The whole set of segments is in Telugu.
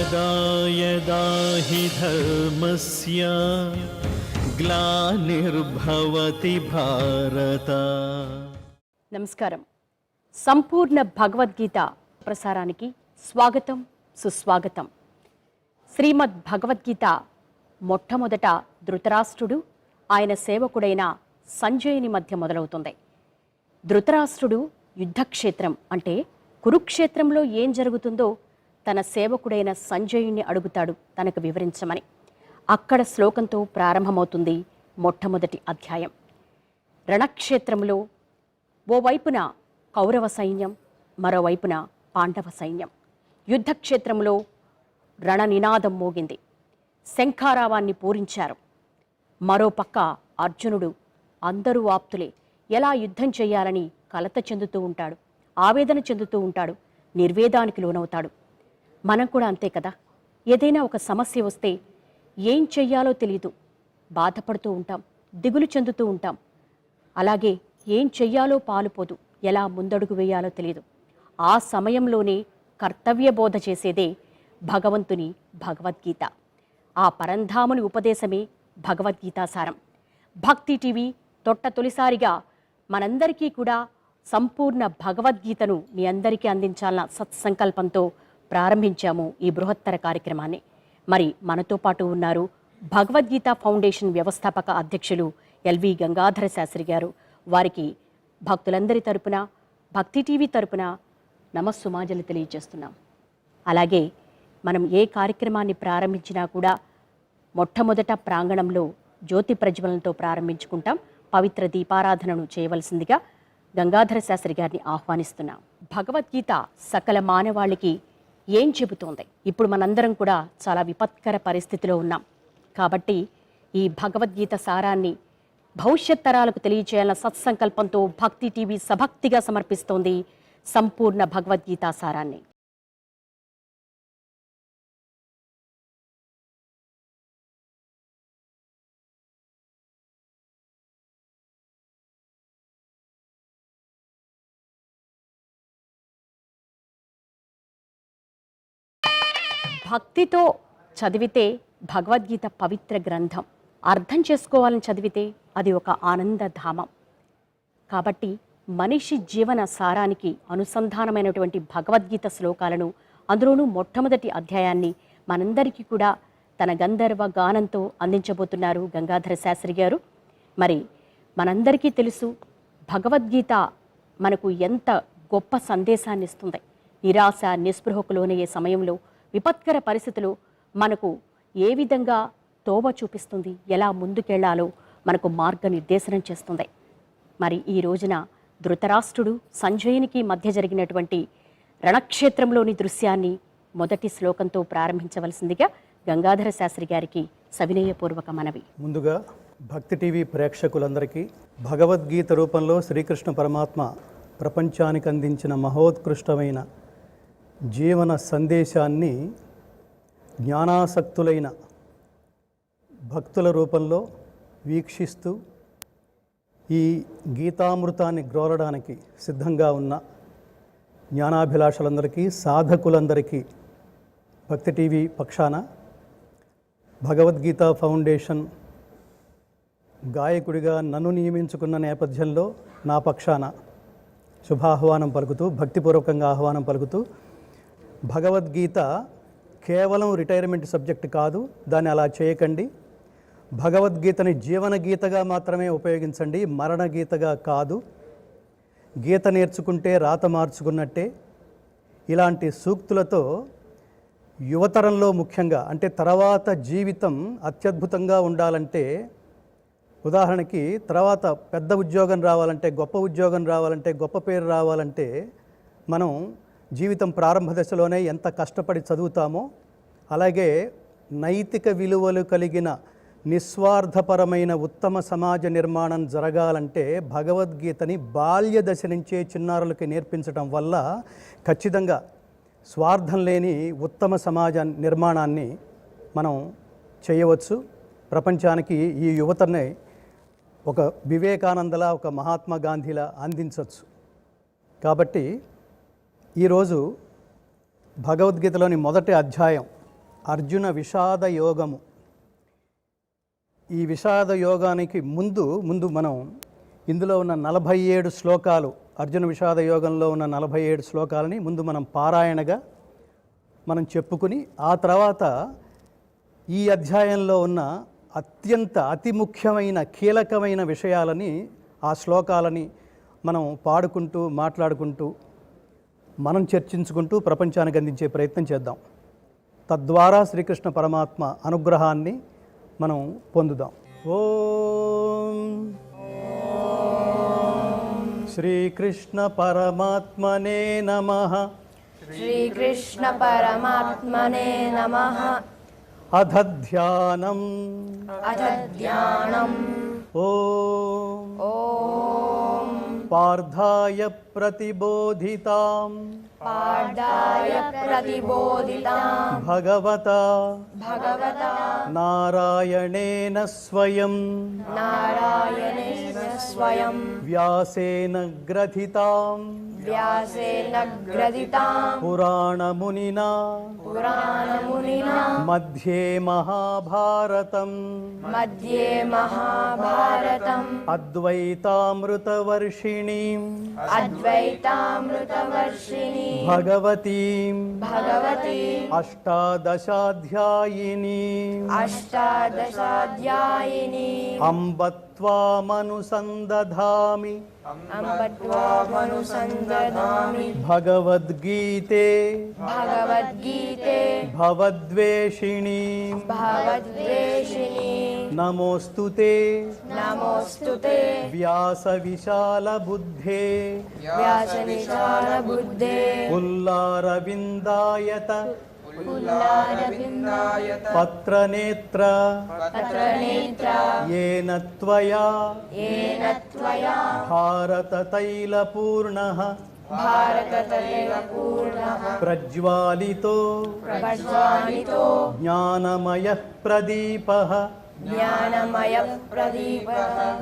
यदा यदा हि धर्मस्य ग्लानिर्भवति भारत. నమస్కారం. సంపూర్ణ భగవద్గీత ప్రసారానికి స్వాగతం, సుస్వాగతం. శ్రీమద్ భగవద్గీత మొట్టమొదట ధృతరాష్ట్రుడు ఆయన సేవకుడైన సంజయుని మధ్య మొదలవుతుంది. ధృతరాష్ట్రుడు యుద్ధక్షేత్రం అంటే కురుక్షేత్రంలో ఏం జరుగుతుందో తన సేవకుడైన సంజయుని అడుగుతాడు తనకు వివరించమని. అక్కడ శ్లోకంతో ప్రారంభమవుతుంది మొట్టమొదటి అధ్యాయం. రణక్షేత్రంలో ఓవైపున కౌరవ సైన్యం, మరోవైపున పాండవ సైన్యం. యుద్ధక్షేత్రంలో రణనినాదం మోగింది. శంఖారావాన్ని పూరించారు. మరోపక్క అర్జునుడు అందరూ ఆప్తులే, ఎలా యుద్ధం చేయాలని కలత చెందుతూ ఉంటాడు, ఆవేదన చెందుతూ ఉంటాడు, నిర్వేదానికి లోనవుతాడు. మనం కూడా అంతే కదా. ఏదైనా ఒక సమస్య వస్తే ఏం చెయ్యాలో తెలియదు, బాధపడుతూ ఉంటాం, దిగులు చెందుతూ ఉంటాం. అలాగే ఏం చెయ్యాలో పాలుపోదు, ఎలా ముందడుగు వేయాలో తెలియదు. ఆ సమయంలోనే కర్తవ్య బోధ చేసేదే భగవంతుని భగవద్గీత. ఆ పరంధాముని ఉపదేశమే భగవద్గీతా సారం. భక్తి టీవీ తొలిసారిగా మనందరికీ కూడా సంపూర్ణ భగవద్గీతను మీ అందరికీ అందించాలన్న సత్సంకల్పంతో ప్రారంభించాము ఈ బృహత్తర కార్యక్రమాన్ని. మరి మనతో పాటు ఉన్నారు భగవద్గీత ఫౌండేషన్ వ్యవస్థాపక అధ్యక్షులు ఎల్వి గంగాధర శాస్త్రి గారు. వారికి భక్తులందరి తరపున, భక్తి టీవీ తరపున నమస్సుమాంజలి తెలియజేస్తున్నాం. అలాగే మనం ఏ కార్యక్రమాన్ని ప్రారంభించినా కూడా మొట్టమొదట ప్రాంగణంలో జ్యోతి ప్రజ్వలనతో ప్రారంభించుకుంటాం. పవిత్ర దీపారాధనను చేయవలసిందిగా గంగాధర శాస్త్రి గారిని ఆహ్వానిస్తున్నాం. భగవద్గీత సకల మానవాళికి ఏం చెబుతోంది? ఇప్పుడు మనందరం కూడా చాలా విపత్కర పరిస్థితిలో ఉన్నాం. కాబట్టి ఈ భగవద్గీత సారాన్ని భవిష్యత్ తరాలకు తెలియచేయాలన్న సత్సంకల్పంతో భక్తి టీవీ సభక్తిగా సమర్పిస్తోంది సంపూర్ణ భగవద్గీత సారాన్ని. భక్తితో చదివితే భగవద్గీత పవిత్ర గ్రంథం, అర్థం చేసుకోవాలని చదివితే అది ఒక ఆనందధామం. కాబట్టి మనిషి జీవన సారానికి అనుసంధానమైనటువంటి భగవద్గీత శ్లోకాలను, అందులోనూ మొట్టమొదటి అధ్యాయాన్ని మనందరికీ కూడా తన గంధర్వ గానంతో అందించబోతున్నారు గంగాధర శాస్త్రి గారు. మరి మనందరికీ తెలుసు భగవద్గీత మనకు ఎంత గొప్ప సందేశాన్ని ఇస్తుంది. నిరాశ నిస్పృహకు లోనయ్యే సమయంలో, విపత్కర పరిస్థితులు మనకు ఏ విధంగా తోవ చూపిస్తుంది, ఎలా ముందుకెళ్లాలో మనకు మార్గనిర్దేశనం చేస్తుంది. మరి ఈ రోజున ధృతరాష్ట్రుడు సంజయునికి మధ్య జరిగినటువంటి రణక్షేత్రంలోని దృశ్యాన్ని మొదటి శ్లోకంతో ప్రారంభించవలసిందిగా గంగాధర శాస్త్రి గారికి సవినయపూర్వక మనవి. ముందుగా భక్తి టీవీ ప్రేక్షకులందరికీ భగవద్గీత రూపంలో శ్రీకృష్ణ పరమాత్మ ప్రపంచానికి అందించిన మహోత్కృష్టమైన జీవన సందేశాన్ని జ్ఞానాసక్తులైన భక్తుల రూపంలో వీక్షిస్తూ ఈ గీతామృతాన్ని గ్రోలడానికి సిద్ధంగా ఉన్న జ్ఞానాభిలాషులందరికీ, సాధకులందరికీ భక్తి టీవీ పక్షాన, భగవద్గీత ఫౌండేషన్ గాయకుడిగా నన్ను నియమించుకున్న నేపథ్యంలో నా పక్షాన శుభాహ్వానం పలుకుతూ, భక్తిపూర్వకంగా ఆహ్వానం పలుకుతూ, భగవద్గీత కేవలం రిటైర్మెంట్ సబ్జెక్ట్ కాదు, దాన్ని అలా చేయకండి. భగవద్గీతని జీవన గీతగా మాత్రమే ఉపయోగించండి, మరణ గీతగా కాదు. గీత నేర్చుకుంటే రాత మార్చుకున్నట్టే. ఇలాంటి సూక్తులతో యువతరంలో ముఖ్యంగా, అంటే తర్వాత జీవితం అత్యద్భుతంగా ఉండాలంటే, ఉదాహరణకి తర్వాత పెద్ద ఉద్యోగం రావాలంటే, గొప్ప ఉద్యోగం రావాలంటే, గొప్ప పేరు రావాలంటే మనం జీవితం ప్రారంభ దశలోనే ఎంత కష్టపడి చదువుతామో, అలాగే నైతిక విలువలు కలిగిన నిస్వార్థపరమైన ఉత్తమ సమాజ నిర్మాణం జరగాలంటే భగవద్గీతని బాల్య దశ నుంచే చిన్నారులకి నేర్పించడం వల్ల ఖచ్చితంగా స్వార్థం లేని ఉత్తమ సమాజ నిర్మాణాన్ని మనం చేయవచ్చు. ప్రపంచానికి ఈ యువతని ఒక వివేకానందలా, ఒక మహాత్మా గాంధీలా అందించవచ్చు. కాబట్టి ఈరోజు భగవద్గీతలోని మొదటి అధ్యాయం అర్జున విషాద యోగము. ఈ విషాద యోగానికి ముందు మనం ఇందులో ఉన్న 47 శ్లోకాలు, అర్జున విషాద యోగంలో ఉన్న 47 శ్లోకాలని ముందు మనం పారాయణగా మనం చెప్పుకుని, ఆ తర్వాత ఈ అధ్యాయంలో ఉన్న అతి ముఖ్యమైన కీలకమైన విషయాలని, ఆ శ్లోకాలని మనం పాడుకుంటూ మాట్లాడుకుంటూ మనం చర్చించుకుంటూ ప్రపంచానికి అందించే ప్రయత్నం చేద్దాం. తద్వారా శ్రీకృష్ణ పరమాత్మ అనుగ్రహాన్ని మనం పొందుదాం. ఓం శ్రీకృష్ణ పరమాత్మనే నమః. శ్రీకృష్ణ పరమాత్మనే నమః. అథ ధ్యానం ఓం పార్థాయ ప్రతిబోధితాం భగవతా నారాయణేన స్వయం వ్యాసేన గ్రథితాం పురాణమునినా మధ్యే మహాభారతం అద్వైతామృతవర్షిణీం భగవతీం అష్టాదశాధ్యాయినీ అంబ త్వామనుసందధామి భగవద్గీతే భవద్వేషిణీ నమోస్తుతే వ్యాస విశాల బుద్ధే పుల్లారవిందాయత పత్రనేత్ర येन त्वया भारततैलपूर्णः प्रज्वालितो ज्ञानमयः प्रदीपः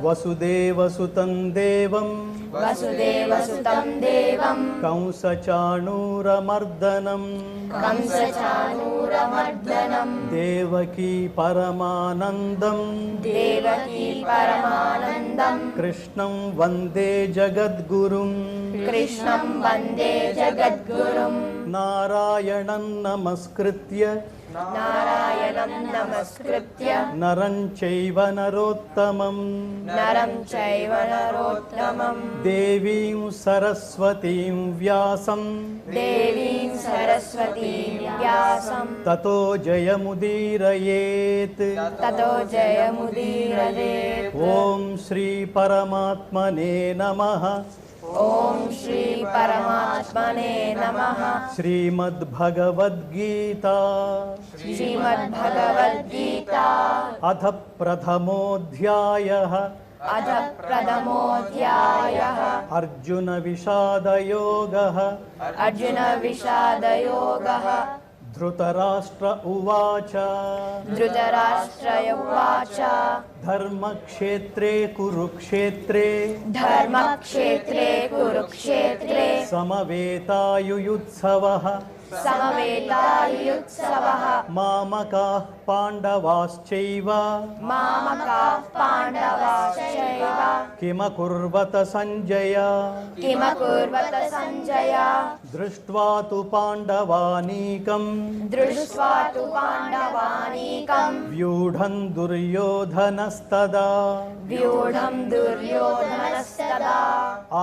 वसुदेवसुतं देवं कंसचाणूरमर्दनं देवकी परमानन्दं कृष्णं वन्दे जगद्गुरुं नारायणं नमस्कृत्य नरं चैव नरोत्तमं देवीं सरस्वतीं व्यासं ततो जयमुदीरयेत् ॐ श्री परमात्मने नमः. ఓం శ్రీ పరమాత్మనే నమః. శ్రీమద్భగవద్గీతా అథ ప్రథమోऽధ్యాయః అర్జున విషాదయోగః. ధృతరాష్ట్ర ఉవాచ ధర్మక్షేత్రే కురుక్షేత్రే సమవేతాయుయుత్సవః మామకాః పాండవాశ్చైవ కిమకుర్వత సంజయ దృష్ట్వా తు పాండవానీకం వ్యూఢం దుర్యోధనస్తదా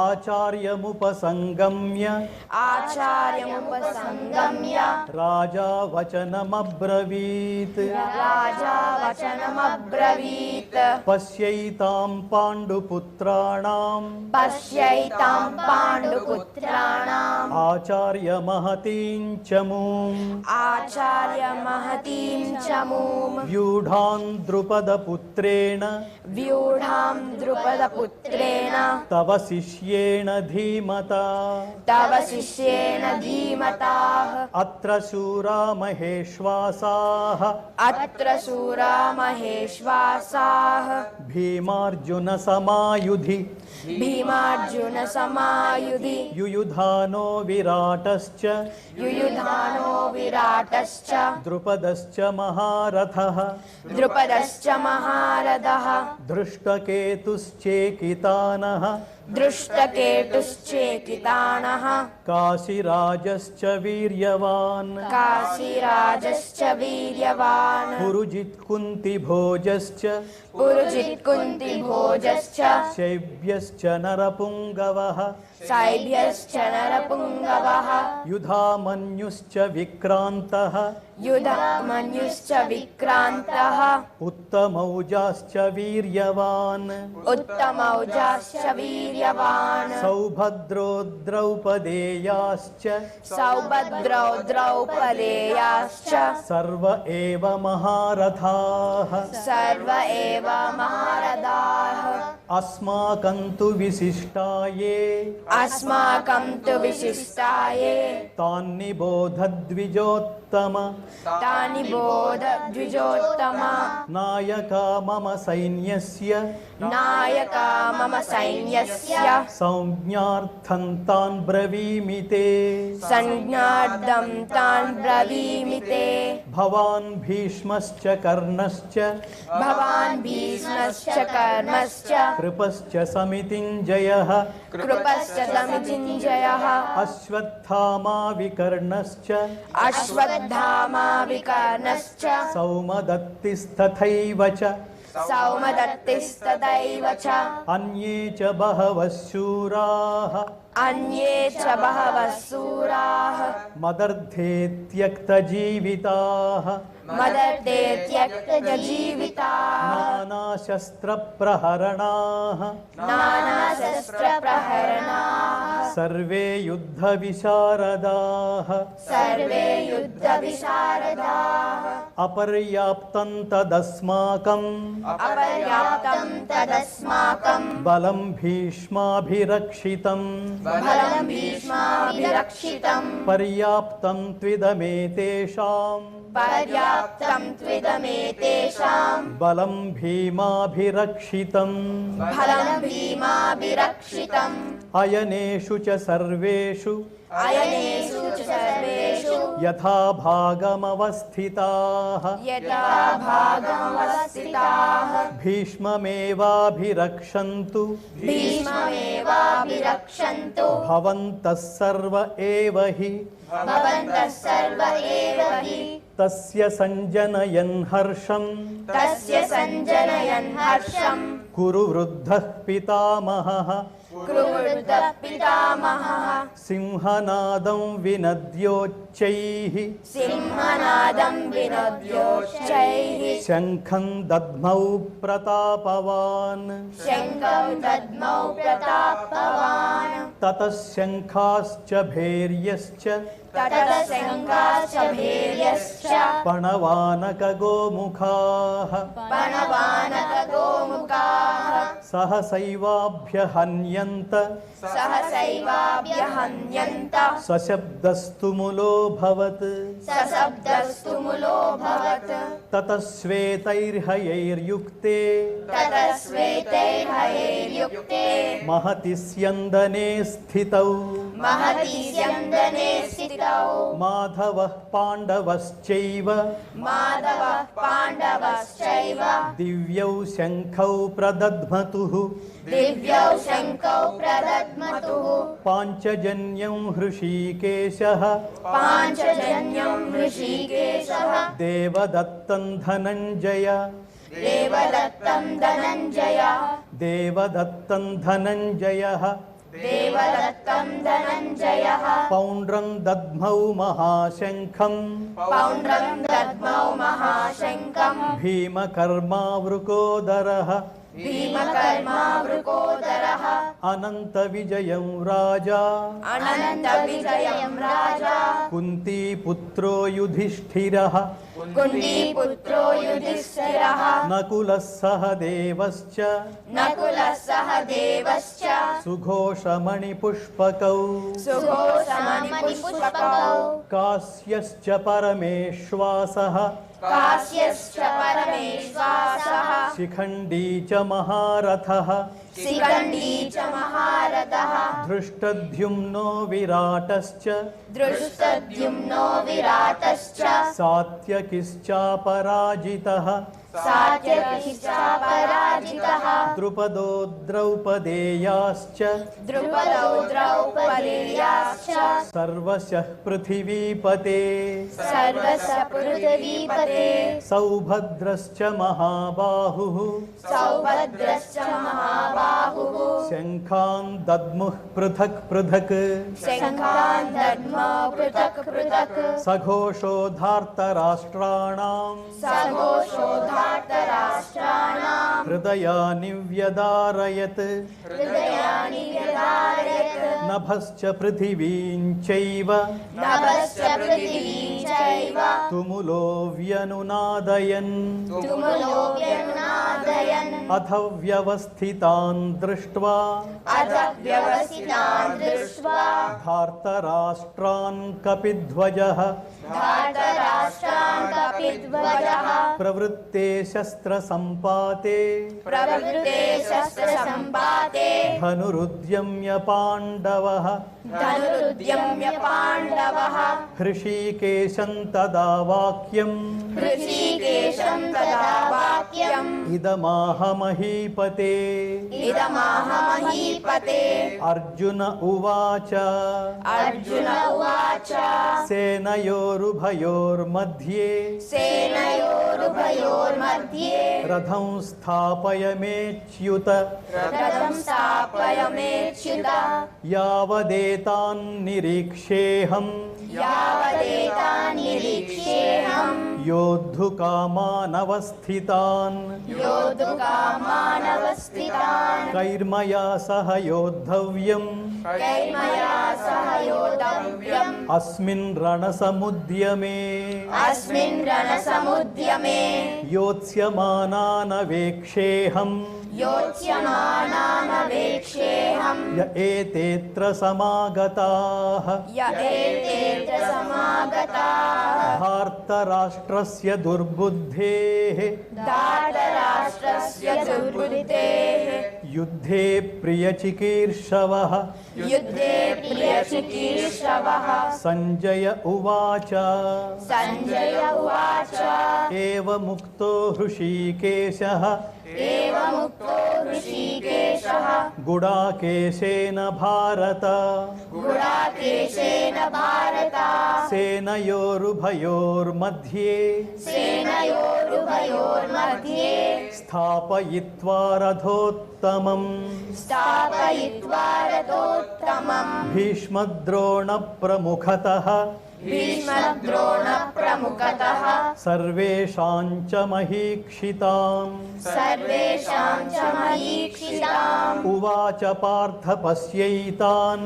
ఆచార్యముపసంగమ్య రాజా వచనమబ్రవీత్ పశ్యైతాం పాండుపుత్రాణాం ఆచార్య మహతీం చమూం వ్యూఢాం ద్రుపదపుత్రేణ तव शिष्येण धीमता तव शिष्येन धीमताः अत्र शूरा महेश्वासाः अत्र शूरा महेश्वासाः भीमार्जुनसमायुधि भीमार्जुनसमायुधि युयुधानो विराटश्च युयुधानो विराटश्च द्रुपदश्च महारथः द्रुपदश्च महारथः धृष्टकेतुश्चेकितानः दृष्टकेतुश्चेकितानः काशीराजश्च वीर्यवान् काशीराजश्च वीर्यवान् पुरुजित्कुन्तिभोजश्च पुरुजित्कुन्तिभोजश्च शैब्यश्च नरपुङ्गवः सैभ्यश्च नरपुङ्गवः युधामन्युश्च विक्रान्तः युधामन्युश्च विक्रान्तः उत्तमौजाश्च वीर्यवान् उत्तमौजाश्च वीर्यवान् सौभद्रो द्रौपदेयाश्च सौभद्रौ द्रौपदेयाश्च सर्व एव महारथाः सर्व एव महारथाः अस्माकं तु विशिष्टाये अस्माकं तु विशिष्टाये तान्निबोधद्विजोत्तम तानि बोध द्विजोत्तम नायका मम सैन्यस्य नायका मम सैन्यस्य संज्ञार्थं तान् ब्रवीमि ते संज्ञार्थं तान् ब्रवीमि ते भवान् भीष्मश्च कर्णश्च भवान् भीष्मश्च कर्मश्च कृपश्च समितिञ्जयः कृपश्च समितिञ्जयः अश्वत्थामा विकर्णश्च अश्वत्थामा विकर्णश्च सौमदत्तिस्तथैव च सौमदत्तिस्तथैव च अन्ये च बहवः शूराः अन्ये च बहवः शूराः मदर्थे त्यक्तजीविताः मदर्थे त्यक्तजीविताः नानाशस्त्रप्रहरणाः नानाशस्त्रप्रहरणाः सर्वे युद्धविशारदाः सर्वे युद्धविशारदाः अपर्याप्तं तदस्माकं अपर्याप्तं तदस्माकं बलं भीष्माभिरक्षितम् बलं भीष्माभिरक्षितं पर्याप्तं त्विदमेतेषां पर्याप्तं त्विदमेतेषां बलं भीमाभिरक्षितम् बलं भीमाभिरक्षितम् अयनेषु च सर्वेषु अयनेषु च सर्वेषु यथा भागमवस्थिताः यथा भागमवस्थिताः भीष्ममेवाभिरक्षन्तु भीष्ममेवाभिरक्षन्तु भवन्तः सर्व एव हि भवन्तः सर्व एव हि तस्य सञ्जनयन् हर्षम् तस्य सञ्जनयन् हर्षं कुरु वृद्धः पितामहः कुरुवृद्धः पितामहः सिंहनादं विनद्योच्चैः सिंहनादं विनोद्योच्चैः शङ्खं दद्मौ प्रतापवान् शङ्खं दद्मौ प्रतापवान् ततः शङ्खाश्च भैर्यश्च ततः शङ्खाश्च भैर्यश्च पणवानकगोमुखाः पणवानकगोमुखाः सहसैवाभ्यहन्यन्त सहसैवाभ्यहन्यन्त सशब्दस्तु मुलोऽभवत् सशब्दस्तु मुलोऽभवत् ततः श्वेतैर्हयैर्युक्ते ततः श्वेतैर्हयैर्युक्ते महति स्यन्दने स्थितौ महति स्यन्दने स्थितौ माधवः पाण्डवश्चैव माधवः पाण्डवश्चैव दिव्यौ शङ्खौ प्रदध्मतुः दिव्यौ शङ्खौ प्रदध्मतुः पाञ्चजन्यं हृषीकेशः पाञ्चजन्यं ऋषिकेशः देवदत्तं धनञ्जय देवदत्तं धनञ्जयः देवदत्तं धनञ्जयः देवदत्तं धनञ्जयः पौण्ड्रं दद्मौ महाशङ्खम् पौण्ड्रं दद्मौ महाशङ्खं भीमकर्मावृकोदरः भीमकर्मावृकोदरः अनन्तविजयं राजा अनन्तविजयं राजा कुन्तीपुत्रो युधिष्ठिरः कुन्तीपुत्रो युधिष्ठिरः नकुलः सह देवश्च नकुलः सह देवश्च सुघोषमणिपुष्पकौ सुघोषमणिपुष्पकौ कास्यश्च परमेश्वासः कास्यश्च परमेश्वासः शिखण्डी च महारथः शिखण्डी च महारथः धृष्टद्युम्नो विराटश्च दृष्टद्युम्नो विराटश्च सात्यकिश्चापराजितः सात्यकिश्चापराजितः द्रुपदो द्रौपदेयाश्च द्रुपदौ द्रौपदेयाश्च सर्वशः पृथिवीपते सर्वस्य पृथिवीपते सौभद्रश्च महाबाहुः सौभद्रश्च महाबाहुः शङ्खान् दद्मुः पृथक् पृथक् शङ्खान् दद्मो पृथक् पृथक् सघोषोधार्तराष्ट्राणाम् सघोषोधार्तराष्ट्राणां हृदयानि व्यदारयत् हृदयानि व्यदारयत् नभश्च पृथिवीं चैव नभश्च पृथिवीं चैव तुमुलो व्यनुनादयन् तुमुलो व्यनुनादयन् अथ व्यवस्थितान् दृष्ट्वा अथ व्यवस्थितान् दृष्ट्वा धार्तराष्ट्रान् कपिध्वजः धार्तराष्ट्रान् कपिध्वजः प्रवृत्ते शस्त्रसम्पाते प्रवृत्ते शस्त्रसम्पाते धनुरुद्यम्य पाण्डवः धनुरुद्यम्य पाण्डवः हृषीकेशं तदा वाक्यम् ऋषिकेशं तदा वाक्यम् इदमाह महीपते इदमाह महीपते अर्जुन उवाच अर्जुन उवाच सेनयोरुभयोर्मध्ये सेनयोरुभयोर्मध्ये रथं स्थापयमेच्युत रथं स्थापयमेच्युत यावदेतान्निरीक्षेऽहम् यावदेतान् निरीक्ष्येऽहम् योद्धुकामानवस्थितान् योद्धुकामानवस्थितान् कैर्मया सह योद्धव्यम् कैर्मया सह योद्धव्यम् अस्मिन् रणसमुद्यमे अस्मिन् रणसमुद्यमे योत्स्यमानानवेक्षेऽहम् योत्स्यमानानवेक्षेऽहम् य एतेऽत्र समागताः य एतेऽत्र समागताः भारतराष्ट्रस्य दुर्बुद्धेः धार्तराष्ट्रस्य दुर्बुद्धेः युद्धे प्रियचिकीर्षवः युद्धे प्रियचिकीर्षवः सञ्जय उवाच सञ्जय उवाच एवमुक्तो हृषीकेशः एवमुक्तो ऋषिकेशः गुडाकेशेन भारत गुडाकेशेन भारत सेनयोरुभयोर्मध्ये सेनयोरुभयोर्मध्ये स्थापयित्वा रथोत्तमम् स्थापयित्वा रथोत्तमम् भीष्मद्रोणप्रमुखतः भीष्मद्रोणप्रमुखतः सर्वेषां च महीक्षिताम् सर्वेषां च महीक्षिताम् उवाच पार्थ पश्यैतान्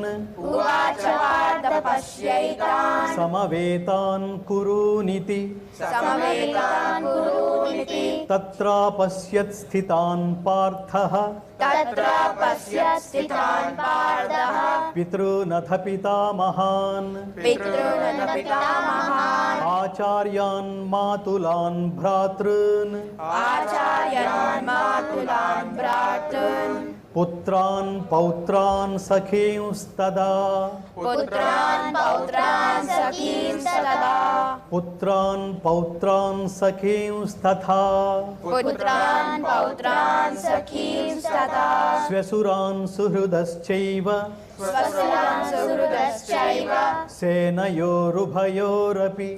उवाच पार्थ पश्यैतान् समवेतान् कुरूनिति समवेतान् कुरूनिति तत्रापश्यत् स्थितान् पार्थः तत्र पश्यत् स्थितान् पार्थः पितॄनथ पितामहान् पितॄन् पितामहान् आचार्यान् मातुलान् भ्रातॄन् आचार्यान् मातुलान् भ्रातॄन् पुत्रान् पौत्रान् सखींस्तदा पुत्रान् पौत्रान् सखींस्तदा पुत्रान् पौत्रान् सखींस्तथा पुत्रान् पौत्रान् सखींस्तदा श्वशुरान् सुहृदश्चैव स्वसुरान् सुहृदश्चैव सेनयोरुभयोरपि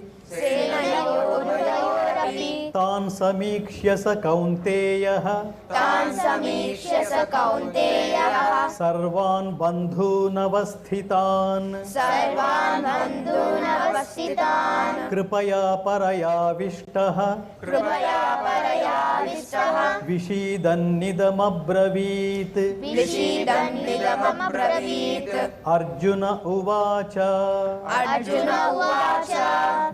सेनयोरुभयोरपि तान् समीक्ष्य स कौन्तेयः तान् समीक्ष्य स कौन्तेयः सर्वान् बन्धूनवस्थितान् सर्वान् बन्धूनवस्थितान् कृपया परयाविष्टः कृपया परयाविष्टः विषीदन्निदमब्रवीत् विषीदन्निदमब्रवीत् अर्जुन उवाच अर्जुन उवाच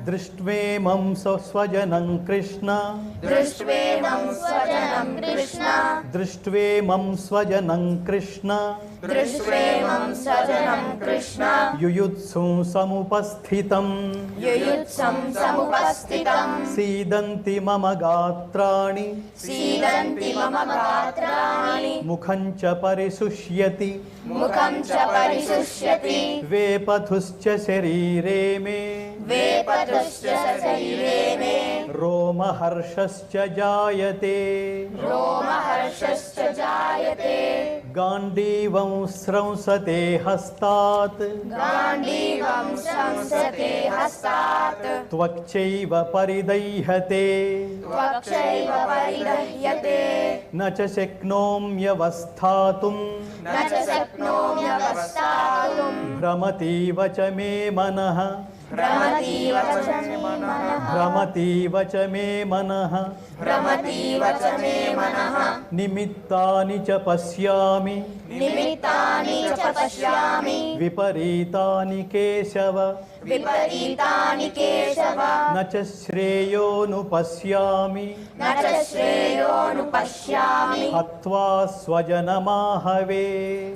दृष्ट्वेमं स्वजनं कृष्ण दृष्ट्वेमं स्वजनं कृष्ण दृष्ट्वेमं स्वजनं कृष्ण दृष्ट्वेमं स्वजनं कृष्ण युयुत्सुं समुपस्थितं युयुत्सं समुपस्थितं सीदन्ति मम गात्राणि सीदन्ति मम गात्राणि मुखं च परिशुष्यति मुखं च परिशुष्यति वेपथुश्च शरीरे मे वेपतुश्च शरीरे मे रोमहर्षश्च जायते रोमहर्षश्च जायते गाण्डीवं स्रंसते हस्तात् गाण्डीवं संसते हस्तात् त्वक्चैव परिदह्यते त्वक्षैव परिदह्यते न च शक्नोम्यवस्थातुं न च शक्नोम्यवस्थातुं भ्रमतीव च मे मनः भ्रमतीव च मे मनः भ्रमतीव च मे मनः भ्रमतीव च मे मनः निमित्तानि च पश्यामि निमित्तानि च पश्यामि विपरीतानि केशव विपरीतानि केशव न च श्रेयोनुपश्यामि न च श्रेयोनुपश्यामि हत्वा स्वजनमाहवे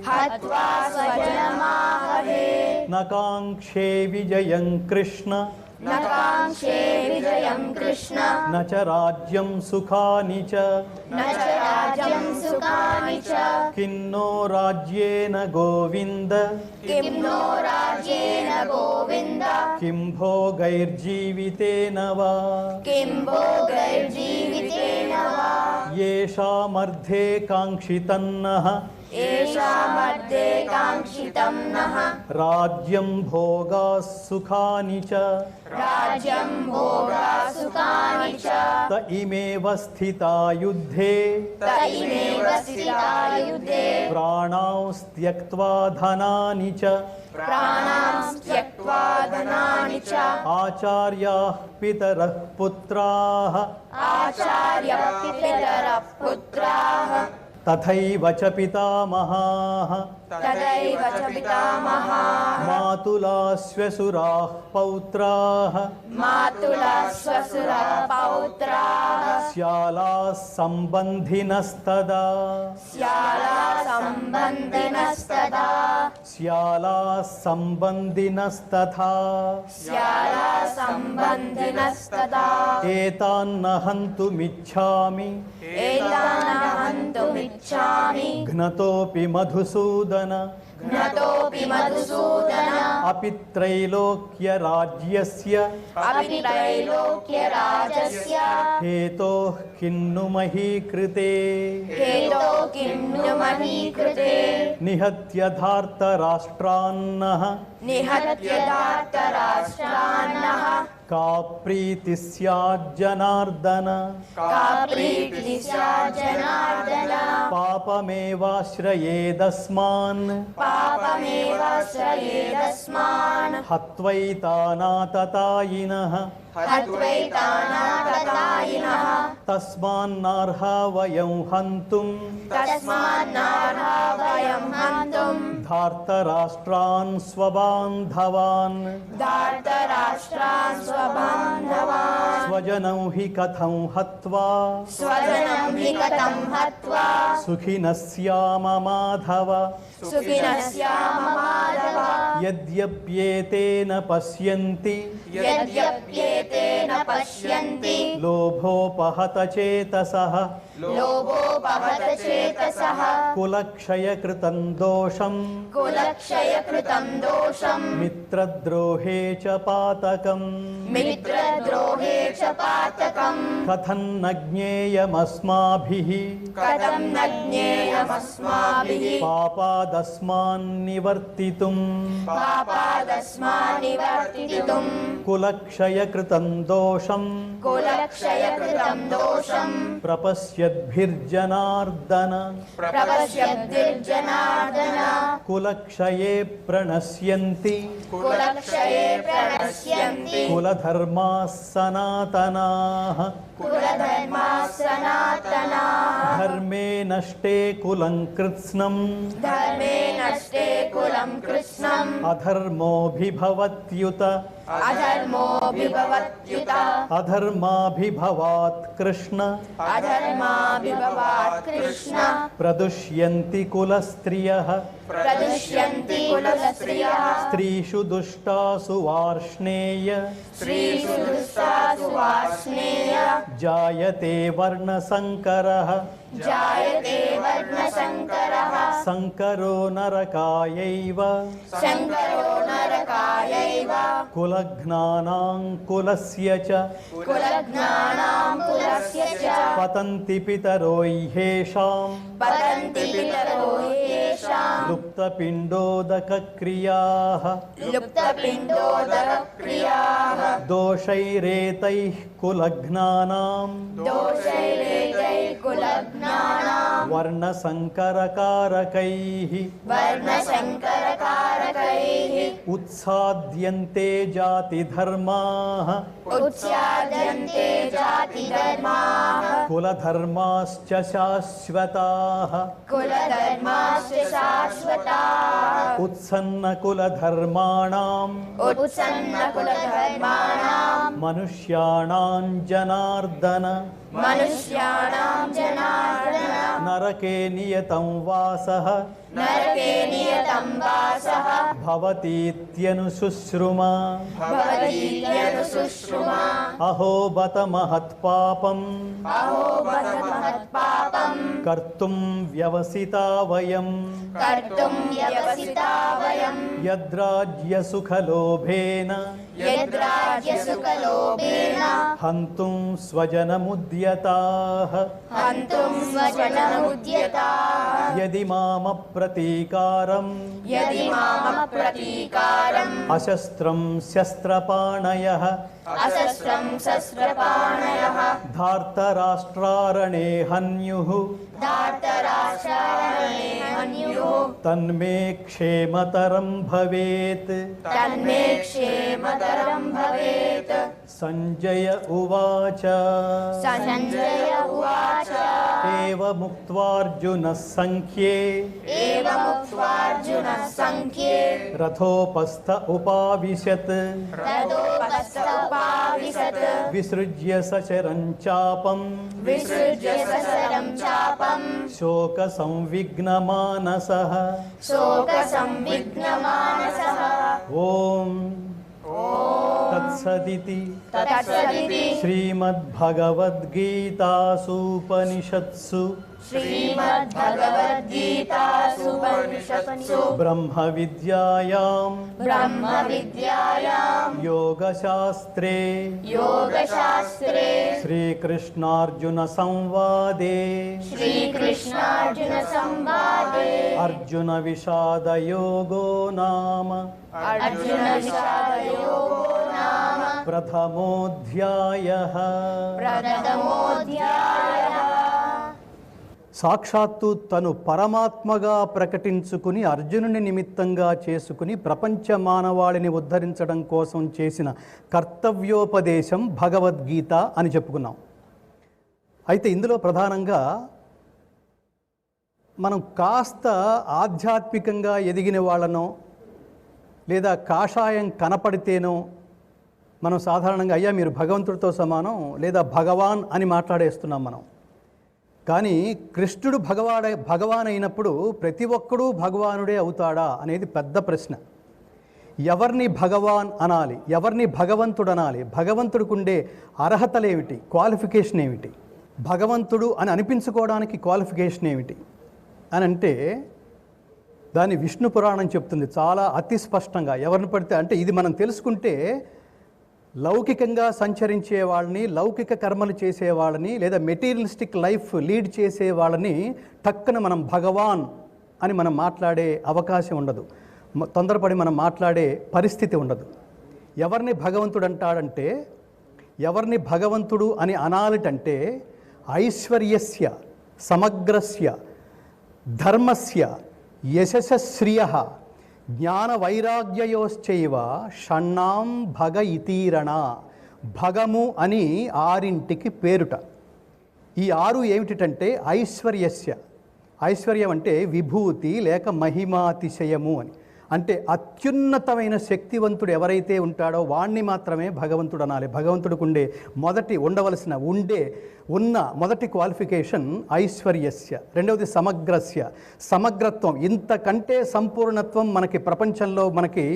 हत्वा स्वजनमाहवे न काङ्क्षे विजयं कृष्ण न काङ्क्षे विजयं कृष्ण न च राज्यं सुखानि च न च राज्यं सुखानि च किन्नो राज्येन गोविन्द किं नो राज्येन गोविन्द किं भोगैर्जीवितेन वा किं भोगैर्जीवितेन वा येषामर्थे काङ्क्षितन्नः येषामर्थे काङ्क्षितं नः राज्यं भोगाः सुखानि च राज्यं भोगा सुखानि च त इमेव स्थिता युद्धे त इमेव स्थिता युद्धे प्राणांस्त्यक्त्वा धनानि च प्राणां त्यक्त्वा धनानि च आचार्याः पितरः पुत्राः आचार्यपितरः पुत्राः तथैव च पितामहाः तदैव च पितामहाः मातुलाः श्वशुराः पौत्राः मातुलः श्वशुरः पौत्राः श्यालाः सम्बन्धिनस्तदा श्याला सम्बन्धिनस्तदा श्यालाः सम्बन्धिनस्तथा श्याला सम्बन्धिनस्तदा एतान्न हन्तुमिच्छामि एतानहन्तुमिच्छामि घ्नतोऽपि मधुसूदन घ्नतोऽपि मधुसूदन अपि त्रैलोक्यराज्यस्य अपि त्रैलोक्यराजस्य हेतोः किन्नु महीकृते हेतो किं नु महीकृते निहत्य धार्तराष्ट्रान्नः निहत्य धार्तराष्ट्रान्नः का प्रीतिः स्याज्जनार्दन का प्रीतिः स्यात् जनार्दन पापमेवाश्रयेदस्मान् पापमेवाश्रयेदस्मान् हत्वैतानाततायिनः हत्वैतानाततायिनः तस्मान्नार्हा वयं हन्तुम् तस्मान्नार्हा वयं हन्तुम् धार्तराष्ट्रान् स्वबान्धवान् धार्तराष्ट्रान् स्वबान्धवान् स्वजनं हि कथं हत्वा स्वजनं हि कथं हत्वा सुखिनः स्याम माधव सुखिनः स्याम माधव यद्यप्येतेन पश्यन्ति यद्यप्येतेन पश्यन्ति लोभोपहतचेतसः लोभोपहत चेतसः कुलक्षयकृतं दोषं कुलक्षयकृतं दोषं मित्रद्रोहे च पातकम् मित्रद्रोहे च पातकम् कथं न ज्ञेयमस्माभिः कथं न ज्ञेयमस्माभिः पापादस्मान्निवर्तितुम् पापादस्मान् निवर्तितुम् कुलक्षयकृतं दोषं कुलक्षयकृतं दोषं प्रपश्यद्भिर्जनार्दन प्रपश्यद्भिर्जनार्दन कुलक्षये प्रणश्यन्ति कुलक्षये प्रणश्यन्ति कुलधर्माः सनातनाः कुलधर्माः सनातनाः धर्मे नष्टे कुलं कृत्स्नम् धर्मे नष्टे कुलं कृष्णम् अधर्मोऽभिभवत्युत अधर्मोऽभिभवत्युत अधर्माभिभवात् कृष्ण अधर्माभिभवात् कृष्ण प्रदुष्यन्ति कुलस्त्रियः प्रदुष्यन्ति कुलस्त्रियः स्त्रीषु दुष्टासु वार्ष्णेय स्त्रीषु दुष्टासु वार्ष्णेय जायते वर्णसङ्करः जायते वर्णशङ्करः संकरो नरकायैव शङ्करो नरकायैव कुलघ्नानां कुलस्य च कुलज्ञानां कुलस्य च पतन्ति पितरो ह्येषां पतन्ति पितरो येषां लुप्तपिण्डोदकक्रियाः लुप्तपिण्डोदकक्रियाः दोषैरेतैः कुलघ्नानां दोषैरेतैः कुलज्ञानां वर्णसङ्करकारकैः वर्णशङ्करकारकैः उत्साद्यन्ते जातिधर्माः उत्स्याद्यन्ते जातिधर्माः कुलधर्माश्च शाश्वताः कुलधर्माश्च शाश्वताः उत्सन्नकुलधर्माणाम् उत्सन्नकुलधर्माणां मनुष्याणां जनार्दन मनुष्याणां जनार्दन नरके नियतं वासः नरके नियतं वासः भवतीत्यनुशुश्रुमा भवतीत्यनुशुश्रुमा अहो बत महत्पापम् अहो बत महत्पापं कर्तुं व्यवसिता वयम् कर्तुं व्यवसिता वयं यद्राज्यसुखलोभेन यद्राज्यसुखलोभेन हन्तुं स्वजनमुद्यताः हन्तुं स्वजनमुद्यताः यदि मामप्रतीकारम् यदि मामप्रतीकारम् अशस्त्रं शस्त्रपाणयः अशस्त्रं शस्त्रपाणयः धार्तराष्ट्रारणे हन्युः धार्तराष्ट्रारणे हन्युः तन्मे क्षेमतरं भवेत् तन्मे क्षेमतरं भवेत् सञ्जय उवाच सञ्जय उवाच एवमुक्त्वार्जुनः सङ्ख्ये एवमुक्त्वार्जुनः सङ्ख्ये रथोपस्थ उपाविशत् ततोपस्थ विसृज्य सशरं चापम् विसृज्य सशरं चापं शोकसंविघ्नमानसः शोकसंविघ्नमानसः ॐ तत्सदिति तत्सदिति श्रीमद्भगवद्गीतासूपनिषत्सु श्रीमद्भगवद्गीतासूपनिषत्सु ब्रह्मविद्यायां ब्रह्मविद्यायां योगशास्त्रे योगशास्त्रे श्रीकृष्णार्जुनसंवादे श्रीकृष्णार्जुनसंवादे अर्जुनविषादयोगो नाम अर्जुनविषादयोगो नाम प्रथमोऽध्यायः प्रथमोऽध्यायः సాక్షాత్తు తను పరమాత్మగా ప్రకటించుకుని అర్జునుని నిమిత్తంగా చేసుకుని ప్రపంచ మానవాళిని ఉద్ధరించడం కోసం చేసిన కర్తవ్యోపదేశం భగవద్గీత అని చెప్పుకున్నాం. అయితే ఇందులో ప్రధానంగా మనం కాస్త ఆధ్యాత్మికంగా ఎదిగిన వాళ్ళనో లేదా కాషాయం కనపడితేనో మనం సాధారణంగా అయ్యా మీరు భగవంతుడితో సమానం లేదా భగవాన్ అని మాట్లాడేస్తున్నాం మనం. కానీ కృష్ణుడు భగవాన్ అయినప్పుడు ప్రతి ఒక్కడూ భగవానుడే అవుతాడా అనేది పెద్ద ప్రశ్న. ఎవరిని భగవాన్ అనాలి, ఎవరిని భగవంతుడు అనాలి, భగవంతుడికి ఉండే అర్హతలేమిటి, క్వాలిఫికేషన్ ఏమిటి, భగవంతుడు అని అనిపించుకోవడానికి క్వాలిఫికేషన్ ఏమిటి అని అంటే దాన్ని విష్ణు పురాణం చెప్తుంది చాలా అతి స్పష్టంగా. ఎవరిని పడితే అంటే ఇది మనం తెలుసుకుంటే లౌకికంగా సంచరించే వాళ్ళని, లౌకిక కర్మలు చేసేవాళ్ళని లేదా మెటీరియలిస్టిక్ లైఫ్ లీడ్ చేసే వాళ్ళని టక్కున మనం భగవాన్ అని మనం మాట్లాడే అవకాశం ఉండదు, తొందరపడి మనం మాట్లాడే పరిస్థితి ఉండదు. ఎవరిని భగవంతుడు అంటాడంటే, ఎవరిని భగవంతుడు అని అనాలిటంటే ఐశ్వర్యస్య సమగ్రస్య ధర్మస్య యశశ్రియ జ్ఞాన వైరాగ్యయోశ్చైవ షణ్ణాం భగ ఇతీరణ. భగము అని ఆరింటికి పేరుట. ఈ ఆరు ఏమిటంటే ఐశ్వర్యస్య, ఐశ్వర్యం అంటే విభూతి లేక మహిమాతిశయము అని. అంటే అత్యున్నతమైన శక్తివంతుడు ఎవరైతే ఉంటాడో వాణ్ణి మాత్రమే భగవంతుడు అనాలి. భగవంతుడికి ఉన్న మొదటి క్వాలిఫికేషన్ ఐశ్వర్యస్య, రెండవది సమగ్రస్య, సమగ్రత్వం. ఇంతకంటే సంపూర్ణత్వం మనకి ప్రపంచంలో మనకి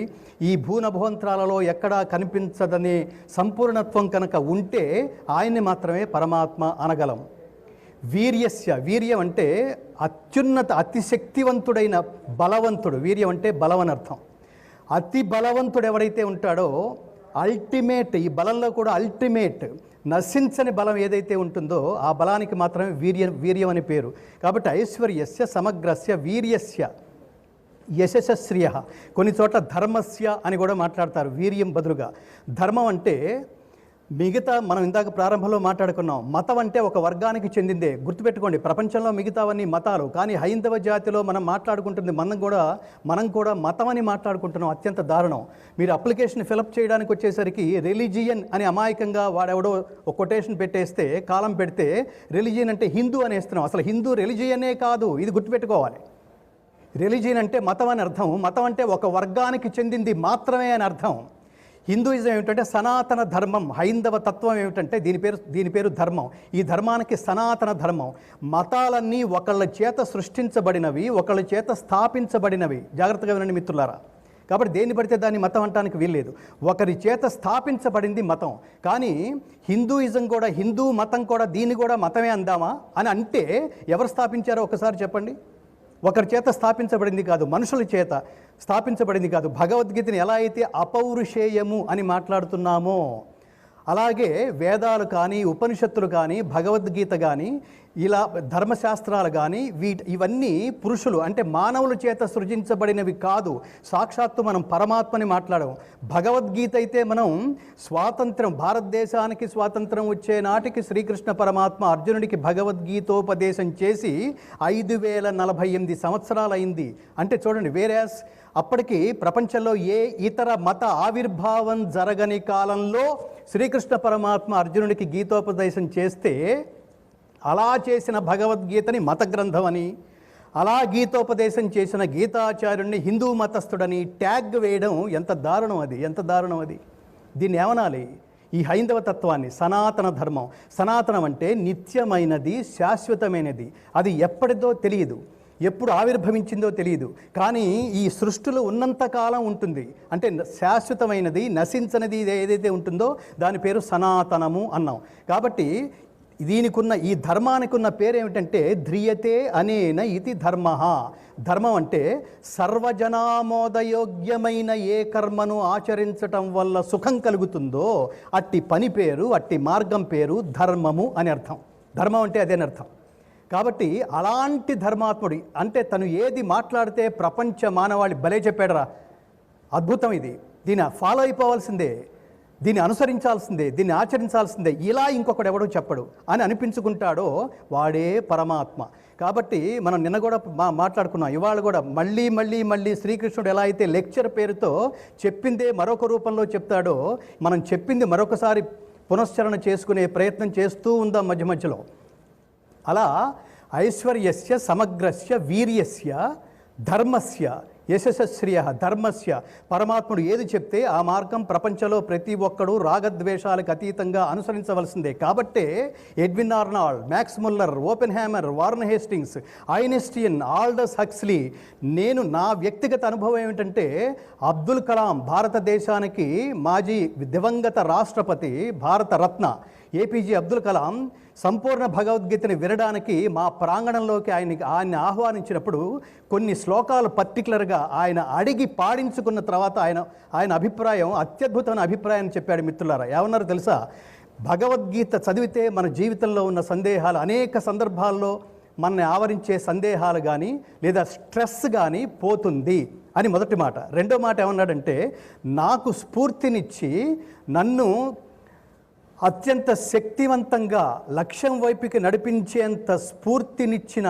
ఈ భూనభవంత్రాలలో ఎక్కడా కనిపించదనే సంపూర్ణత్వం కనుక ఉంటే ఆయన్ని మాత్రమే పరమాత్మ అనగలం. వీర్యస్య, వీర్యం అంటే అత్యున్నత అతిశక్తివంతుడైన బలవంతుడు. వీర్యం అంటే బలం అని అర్థం. అతి బలవంతుడు ఎవరైతే ఉంటాడో అల్టిమేట్, ఈ బలంలో కూడా అల్టిమేట్ నశించని బలం ఏదైతే ఉంటుందో ఆ బలానికి మాత్రమే వీర్యం అని పేరు. కాబట్టి ఐశ్వర్యస్య, సమగ్రస్య, వీర్యస్య, యశశ్రియ. కొన్ని చోట్ల ధర్మస్య అని కూడా మాట్లాడతారు వీర్యం బదులుగా. ధర్మం అంటే మిగతా మనం ఇందాక ప్రారంభంలో మాట్లాడుకున్నాం, మతం అంటే ఒక వర్గానికి చెందిందే. గుర్తుపెట్టుకోండి, ప్రపంచంలో మిగతావన్నీ మతాలు, కానీ హైందవ జాతిలో మనం మాట్లాడుకుంటుంది మనం కూడా మతం అని మాట్లాడుకుంటున్నాం. అత్యంత దారుణం. మీరు అప్లికేషన్ ఫిలప్ చేయడానికి వచ్చేసరికి రిలీజియన్ అని అమాయకంగా వాడెవడో ఒక కొటేషన్ పెట్టేస్తే, కాలం పెడితే రిలీజియన్ అంటే హిందూ అనేస్తున్నాం. అసలు హిందూ రిలీజియనే కాదు, ఇది గుర్తుపెట్టుకోవాలి. రిలీజియన్ అంటే మతం అని అర్థం. మతం అంటే ఒక వర్గానికి చెందింది మాత్రమే అని అర్థం. హిందూయిజం ఏమిటంటే సనాతన ధర్మం. హైందవ తత్వం ఏమిటంటే దీని పేరు ధర్మం. ఈ ధర్మానికి సనాతన ధర్మం. మతాలన్నీ ఒకళ్ళ చేత సృష్టించబడినవి, ఒకళ్ళ చేత స్థాపించబడినవి. జాగ్రత్తగా వినండి మిత్రులారా. కాబట్టి దేన్ని పడితే దాన్ని మతం అంటానికి వీల్లేదు. ఒకరి చేత స్థాపించబడింది మతం. కానీ హిందూయిజం కూడా, హిందూ మతం కూడా దీన్ని కూడా మతమే అందామా అని అంటే ఎవరు స్థాపించారో ఒకసారి చెప్పండి. ఒకరి చేత స్థాపించబడింది కాదు, మనుషుల చేత స్థాపించబడింది కాదు. భగవద్గీతని ఎలా అయితే అపౌరుషేయము అని మాట్లాడుతున్నామో అలాగే వేదాలు కానీ, ఉపనిషత్తులు కానీ, భగవద్గీత కానీ, ఇలా ధర్మశాస్త్రాలు కానీ ఇవన్నీ పురుషులు అంటే మానవుల చేత సృజించబడినవి కాదు. సాక్షాత్తు మనం పరమాత్మని మాట్లాడము. భగవద్గీత అయితే మనం భారతదేశానికి స్వాతంత్రం వచ్చే నాటికి శ్రీకృష్ణ పరమాత్మ అర్జునుడికి భగవద్గీతోపదేశం చేసి 5048 సంవత్సరాలు అయింది. అంటే చూడండి, వేరేస్ అప్పటికి ప్రపంచంలో ఏ ఇతర మత ఆవిర్భావం జరగని కాలంలో శ్రీకృష్ణ పరమాత్మ అర్జునుడికి గీతోపదేశం చేస్తే అలా చేసిన భగవద్గీతని మత గ్రంథం అని, అలా గీతోపదేశం చేసిన గీతాచార్యుడిని హిందూ మతస్థుడని ట్యాగ్ వేయడం ఎంత దారుణం అది. దీన్ని ఏమనాలి? ఈ హైందవ తత్వాన్ని సనాతన ధర్మం. సనాతనం అంటే నిత్యమైనది, శాశ్వతమైనది. అది ఎప్పటిదో తెలియదు, ఎప్పుడు ఆవిర్భవించిందో తెలియదు, కానీ ఈ సృష్టిలో ఉన్నంతకాలం ఉంటుంది. అంటే శాశ్వతమైనది, నశించనిది ఏదైతే ఉంటుందో దాని పేరు సనాతనము అన్నాం. కాబట్టి ఈ ధర్మానికి ఉన్న పేరు ఏమిటంటే ధ్రియతే అనేన ఇది ధర్మ. ధర్మం అంటే సర్వజనామోదయోగ్యమైన ఏ కర్మను ఆచరించటం వల్ల సుఖం కలుగుతుందో అట్టి పని పేరు, అట్టి మార్గం పేరు ధర్మము అని అర్థం. ధర్మం అంటే అదేనర్థం. కాబట్టి అలాంటి ధర్మాత్ముడి అంటే తను ఏది మాట్లాడితే ప్రపంచ మానవాళి భలే చెప్పాడరా, అద్భుతం ఇది, దీన్ని ఫాలో అయిపోవాల్సిందే, దీన్ని అనుసరించాల్సిందే, దీన్ని ఆచరించాల్సిందే, ఇలా ఇంకొకడు ఎవడో చెప్పడు అని అనిపించుకుంటాడో వాడే పరమాత్మ. కాబట్టి మనం నిన్న కూడా మాట్లాడుకున్నాం, ఇవాళ కూడా మళ్ళీ శ్రీకృష్ణుడు ఎలా అయితే లెక్చర్ పేరుతో చెప్పిందే మరొక రూపంలో చెప్తాడో మనం చెప్పింది మరొకసారి పునశ్చరణ చేసుకునే ప్రయత్నం చేస్తూ ఉందాం మధ్య మధ్యలో. అలా ఐశ్వర్యస్య, సమగ్రస్య, వీర్యస్య, ధర్మస్య, యశశ్రియ, ధర్మస్య. పరమాత్ముడు ఏది చెప్తే ఆ మార్గం ప్రపంచంలో ప్రతి ఒక్కడూ రాగద్వేషాలకు అతీతంగా అనుసరించవలసిందే. కాబట్టే Edwin Arnold, max Muller, open hammer, warn Hastings, Einstein, Aldous Huxley, నా వ్యక్తిగత అనుభవం ఏమిటంటే అబ్దుల్ కలాం, భారతదేశానికి మాజీ దివంగత రాష్ట్రపతి, భారత రత్న ఏపీజే అబ్దుల్ కలాం సంపూర్ణ భగవద్గీతని వినడానికి మా ప్రాంగణంలోకి ఆయన్ని ఆహ్వానించినప్పుడు కొన్ని శ్లోకాలు పర్టికులర్గా ఆయన అడిగి పాడించుకున్న తర్వాత ఆయన అభిప్రాయం, అత్యద్భుతమైన అభిప్రాయం చెప్పాడు. మిత్రులారా, ఏమన్నారో తెలుసా? భగవద్గీత చదివితే మన జీవితంలో ఉన్న సందేహాలు, అనేక సందర్భాల్లో మనని ఆవరించే సందేహాలు కానీ లేదా స్ట్రెస్ కానీ పోతుంది అని మొదటి మాట. రెండో మాట ఏమన్నాడంటే, నాకు స్ఫూర్తినిచ్చి నన్ను అత్యంత శక్తివంతంగా లక్ష్యం వైపుకి నడిపించేంత స్ఫూర్తినిచ్చిన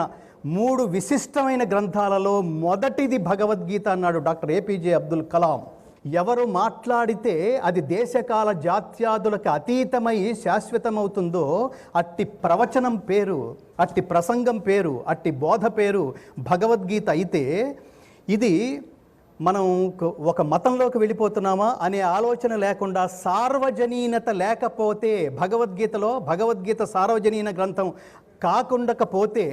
3 విశిష్టమైన గ్రంథాలలో మొదటిది భగవద్గీత అన్నాడు డాక్టర్ ఏపీజే అబ్దుల్ కలాం. ఎవరు మాట్లాడితే అది దేశకాల జాత్యాదులకు అతీతమై శాశ్వతమవుతుందో అట్టి ప్రవచనం పేరు, అట్టి ప్రసంగం పేరు, అట్టి బోధ పేరు భగవద్గీత అయితే, ఇది మనం ఒక మతంలోకి వెళ్ళిపోతున్నామా అనే ఆలోచన లేకుండా, సార్వజనీనత లేకపోతే భగవద్గీత సార్వజనీన గ్రంథం కాకుండకపోతే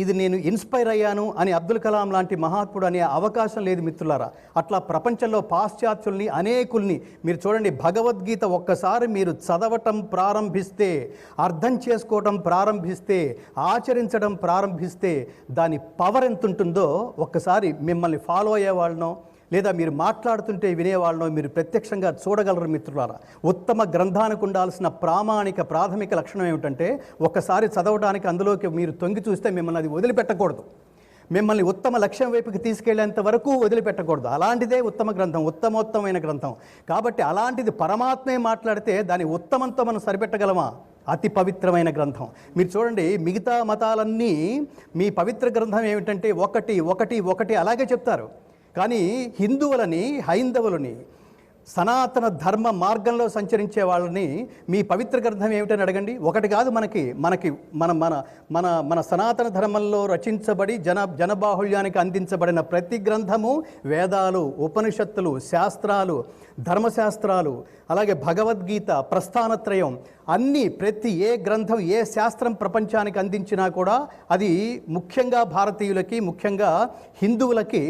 ఇది నేను ఇన్స్పైర్ అయ్యాను అని అబ్దుల్ కలాం లాంటి మహాత్ముడు అనే అవకాశం లేదు మిత్రులారా. అట్లా ప్రపంచంలో పాశ్చాత్యుల్ని అనేకుల్ని మీరు చూడండి, భగవద్గీత ఒక్కసారి మీరు చదవటం ప్రారంభిస్తే, అర్థం చేసుకోవటం ప్రారంభిస్తే, ఆచరించడం ప్రారంభిస్తే దాని పవర్ ఎంత ఉంటుందో ఒక్కసారి మిమ్మల్ని ఫాలో అయ్యేవాళ్ళనో లేదా మీరు మాట్లాడుతుంటే వినేవాళ్ళనో మీరు ప్రత్యక్షంగా చూడగలరు మిత్రులారా. ఉత్తమ గ్రంథానికి ఉండాల్సిన ప్రాథమిక లక్షణం ఏమిటంటే, ఒక్కసారి చదవడానికి అందులోకి మీరు తొంగి చూస్తే మిమ్మల్ని అది వదిలిపెట్టకూడదు, మిమ్మల్ని ఉత్తమ లక్ష్యం వైపుకి తీసుకెళ్లేంత వరకు వదిలిపెట్టకూడదు. అలాంటిదే ఉత్తమ గ్రంథం, ఉత్తమోత్తమైన గ్రంథం. కాబట్టి అలాంటిది పరమాత్మే మాట్లాడితే దాని ఉత్తమంతో మనం సరిపెట్టగలమా? అతి పవిత్రమైన గ్రంథం. మీరు చూడండి, మిగతా మతాలన్నీ మీ పవిత్ర గ్రంథం ఏమిటంటే ఒకటి ఒకటి ఒకటి అలాగే చెప్తారు. కానీ హైందవులని సనాతన ధర్మ మార్గంలో సంచరించే వాళ్ళని మీ పవిత్ర గ్రంథం ఏమిటని అడగండి. ఒకటి కాదు, మనకి మన మన మన మన సనాతన ధర్మంలో రచించబడి జనబాహుళ్యానికి అందించబడిన ప్రతి గ్రంథము వేదాలు, ఉపనిషత్తులు, శాస్త్రాలు, ధర్మశాస్త్రాలు, అలాగే భగవద్గీత, ప్రస్థానత్రయం అన్నీ, ప్రతి ఏ గ్రంథం ఏ శాస్త్రం ప్రపంచానికి అందించినా కూడా అది ముఖ్యంగా భారతీయులకి, ముఖ్యంగా హిందువులకి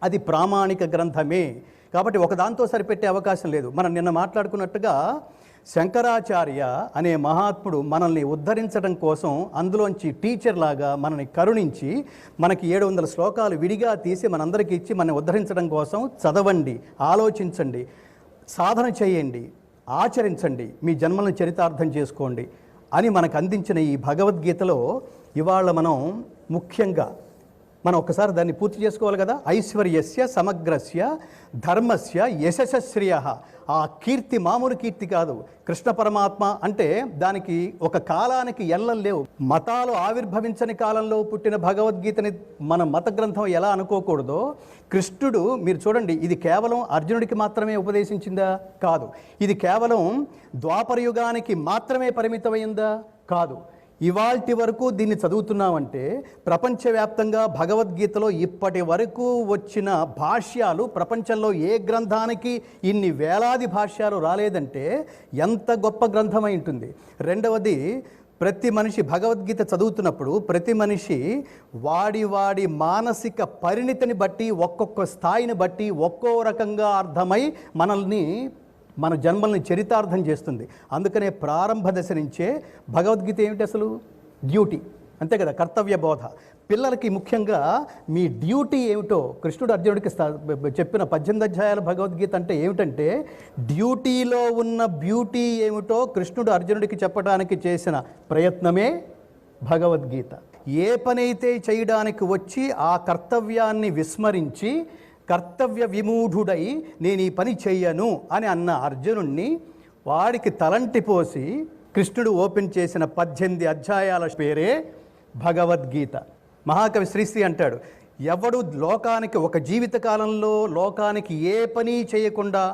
అది ప్రామాణిక గ్రంథమే. కాబట్టి ఒకదాంతో సరిపెట్టే అవకాశం లేదు. మనం నిన్న మాట్లాడుకున్నట్టుగా శంకరాచార్య అనే మహాత్ముడు మనల్ని ఉద్ధరించడం కోసం అందులోంచి టీచర్ లాగా మనల్ని కరుణించి మనకి 700 శ్లోకాలు విడిగా తీసి మనందరికీ ఇచ్చి మనల్ని ఉద్ధరించడం కోసం చదవండి, ఆలోచించండి, సాధన చేయండి, ఆచరించండి, మీ జన్మలను చరితార్థం చేసుకోండి అని మనకు అందించిన ఈ భగవద్గీతలో ఇవాళ మనం ఒక్కసారి దాన్ని పూర్తి చేసుకోవాలి కదా. ఐశ్వర్యస్య సమగ్రస్య ధర్మస్య యశశ్రియ. ఆ కీర్తి మామూలు కీర్తి కాదు. కృష్ణ పరమాత్మ అంటే దానికి ఒక కాలానికి ఎల్లలు లేవు. మతాలు ఆవిర్భవించని కాలంలో పుట్టిన భగవద్గీతని మన మత గ్రంథం ఎలా అనుకోకూడదో, కృష్ణుడు మీరు చూడండి, ఇది కేవలం అర్జునుడికి మాత్రమే ఉపదేశించిందా? కాదు. ఇది కేవలం ద్వాపర యుగానికి మాత్రమే పరిమితమైందా? కాదు. ఇవాల్టి వరకు దీన్ని చదువుతున్నామంటే ప్రపంచవ్యాప్తంగా భగవద్గీతలో ఇప్పటి వరకు వచ్చిన భాష్యాలు, ప్రపంచంలో ఏ గ్రంథానికి ఇన్ని వేలాది భాష్యాలు రాలేదంటే ఎంత గొప్ప గ్రంథమై ఉంటుంది. రెండవది, ప్రతి మనిషి భగవద్గీత చదువుతున్నప్పుడు ప్రతి మనిషి వాడి మానసిక పరిణితిని బట్టి, ఒక్కొక్క స్థాయిని బట్టి ఒక్కో రకంగా అర్థమై మన జన్మల్ని చరితార్థం చేస్తుంది. అందుకనే ప్రారంభ దశ నుంచే భగవద్గీత ఏమిటి అసలు? డ్యూటీ, అంతే కదా, కర్తవ్య బోధ. పిల్లలకి ముఖ్యంగా మీ డ్యూటీ ఏమిటో కృష్ణుడు అర్జునుడికి చెప్పిన 18 అధ్యాయాల భగవద్గీత అంటే ఏమిటంటే, డ్యూటీలో ఉన్న బ్యూటీ ఏమిటో కృష్ణుడు అర్జునుడికి చెప్పడానికి చేసిన ప్రయత్నమే భగవద్గీత. ఏ పనైతే చేయడానికి వచ్చి ఆ కర్తవ్యాన్ని విస్మరించి కర్తవ్య విమూఢుడై నేను ఈ పని చెయ్యను అని అన్న అర్జునుణ్ణి వాడికి తలంటి పోసి కృష్ణుడు ఓపెన్ చేసిన 18 అధ్యాయాల పేరే భగవద్గీత. మహాకవి శ్రీశ్రీ అంటాడు, ఎవడు లోకానికి ఒక జీవితకాలంలో లోకానికి ఏ పని చేయకుండా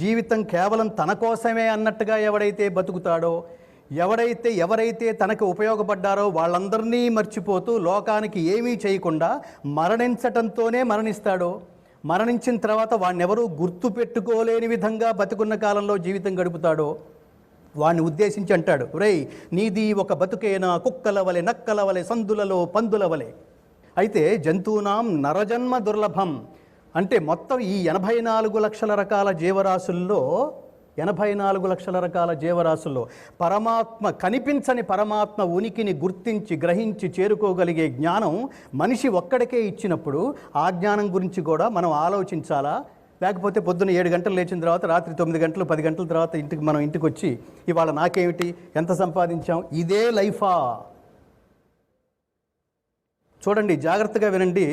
జీవితం కేవలం తన కోసమే అన్నట్టుగా ఎవడైతే బతుకుతాడో, ఎవరైతే తనకు ఉపయోగపడ్డారో వాళ్ళందరినీ మర్చిపోతూ లోకానికి ఏమీ చేయకుండా మరణించటంతోనే మరణిస్తాడో, మరణించిన తర్వాత వాడినెవరూ గుర్తు పెట్టుకోలేని విధంగా బతుకున్న కాలంలో జీవితం గడుపుతాడో వాడిని ఉద్దేశించి అంటాడు, రేయ్ నీది ఒక బతుకేనా కుక్కల వలె, నక్కల వలె, సందులలో పందుల వలె. అయితే జంతువునాం నరజన్మ దుర్లభం అంటే మొత్తం ఈ 84 లక్షల రకాల జీవరాశుల్లో 84 లక్షల రకాల జీవరాశుల్లో కనిపించని పరమాత్మ ఉనికిని గుర్తించి గ్రహించి చేరుకోగలిగే జ్ఞానం మనిషి ఒక్కడికే ఇచ్చినప్పుడు ఆ జ్ఞానం గురించి కూడా మనం ఆలోచించాలా? లేకపోతే పొద్దున్న 7 గంటలు లేచిన తర్వాత రాత్రి 9 గంటలు 10 గంటల తర్వాత ఇంటికి వచ్చి ఇవాళ నాకేమిటి, ఎంత సంపాదించాం, ఇదే లైఫా? చూడండి, జాగ్రత్తగా వినండి.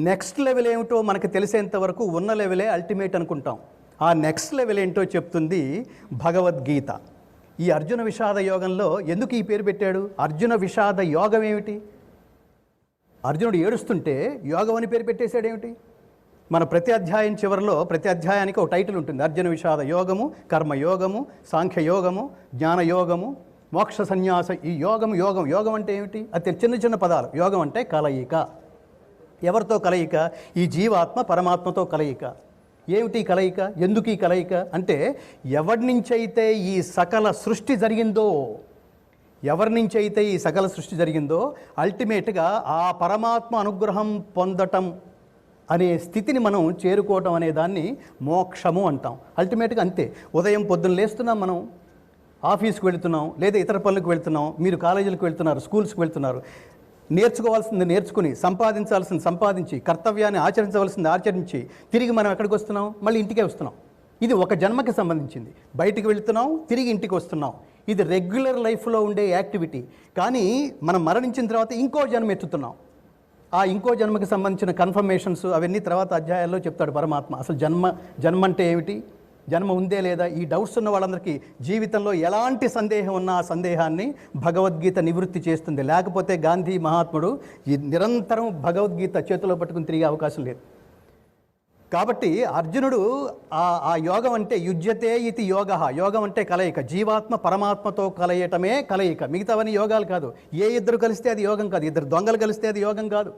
నెక్స్ట్ లెవెల్ ఏమిటో మనకు తెలిసేంత వరకు ఉన్న లెవెలే అల్టిమేట్ అనుకుంటాం. ఆ నెక్స్ట్ లెవెల్ ఏంటో చెప్తుంది భగవద్గీత. ఈ అర్జున విషాద యోగంలో ఎందుకు ఈ పేరు పెట్టాడు? అర్జున విషాద యోగం ఏమిటి? అర్జునుడు ఏడుస్తుంటే యోగం అని పేరు పెట్టేశాడు ఏమిటి? మన ప్రతి అధ్యాయం చివరిలో ప్రతి అధ్యాయానికి ఒక టైటిల్ ఉంటుంది. అర్జున విషాద యోగము, కర్మయోగము, సాంఖ్యయోగము, జ్ఞానయోగము, మోక్ష సన్యాస. ఈ యోగం యోగం అంటే ఏమిటి? అది చిన్న చిన్న పదాలు. యోగం అంటే కలయిక. ఎవరితో కలయిక? ఈ జీవాత్మ పరమాత్మతో కలయిక. ఏమిటి కలయిక? ఎందుకు ఈ కలయిక అంటే, ఎవరి నుంచైతే ఈ సకల సృష్టి జరిగిందో, అల్టిమేట్గా ఆ పరమాత్మ అనుగ్రహం పొందటం అనే స్థితిని మనం చేరుకోవటం అనే దాన్ని మోక్షము అంటాం. అల్టిమేట్గా అంతే. ఉదయం పొద్దున్న లేస్తున్నాం, మనం ఆఫీస్కి వెళుతున్నాం, లేదా ఇతర పనులకు వెళ్తున్నాం, మీరు కాలేజీలకు వెళ్తున్నారు, స్కూల్స్కి వెళ్తున్నారు. నేర్చుకోవాల్సింది నేర్చుకుని, సంపాదించాల్సింది సంపాదించి, కర్తవ్యాన్ని ఆచరించవలసింది ఆచరించి తిరిగి మనం ఎక్కడికి వస్తున్నాం? మళ్ళీ ఇంటికే వస్తున్నాం. ఇది ఒక జన్మకి సంబంధించింది. బయటికి వెళుతున్నాం, తిరిగి ఇంటికి వస్తున్నాం. ఇది రెగ్యులర్ లైఫ్లో ఉండే యాక్టివిటీ. కానీ మనం మరణించిన తర్వాత ఇంకో జన్మ ఎత్తుతున్నాం. ఆ ఇంకో జన్మకి సంబంధించిన కన్ఫర్మేషన్స్ అవన్నీ తర్వాత అధ్యాయాల్లో చెప్తాడు పరమాత్మ. అసలు జన్మ అంటే ఏమిటి, జన్మ ఉందే లేదా, ఈ డౌట్స్ ఉన్న వాళ్ళందరికీ జీవితంలో ఎలాంటి సందేహం ఉన్నా ఆ సందేహాన్ని భగవద్గీత నివృత్తి చేస్తుంది. లేకపోతే గాంధీ మహాత్ముడు ఈ నిరంతరం భగవద్గీత చేతిలో పట్టుకుని తిరిగే అవకాశం లేదు. కాబట్టి అర్జునుడు ఆ యోగం అంటే యుజ్యతే ఇది యోగం అంటే కలయిక. జీవాత్మ పరమాత్మతో కలయటమే కలయిక. మిగతావన్నీ యోగాలు కాదు. ఏ ఇద్దరు కలిస్తే అది యోగం కాదు. ఇద్దరు దొంగలు కలిస్తే అది యోగం కాదు.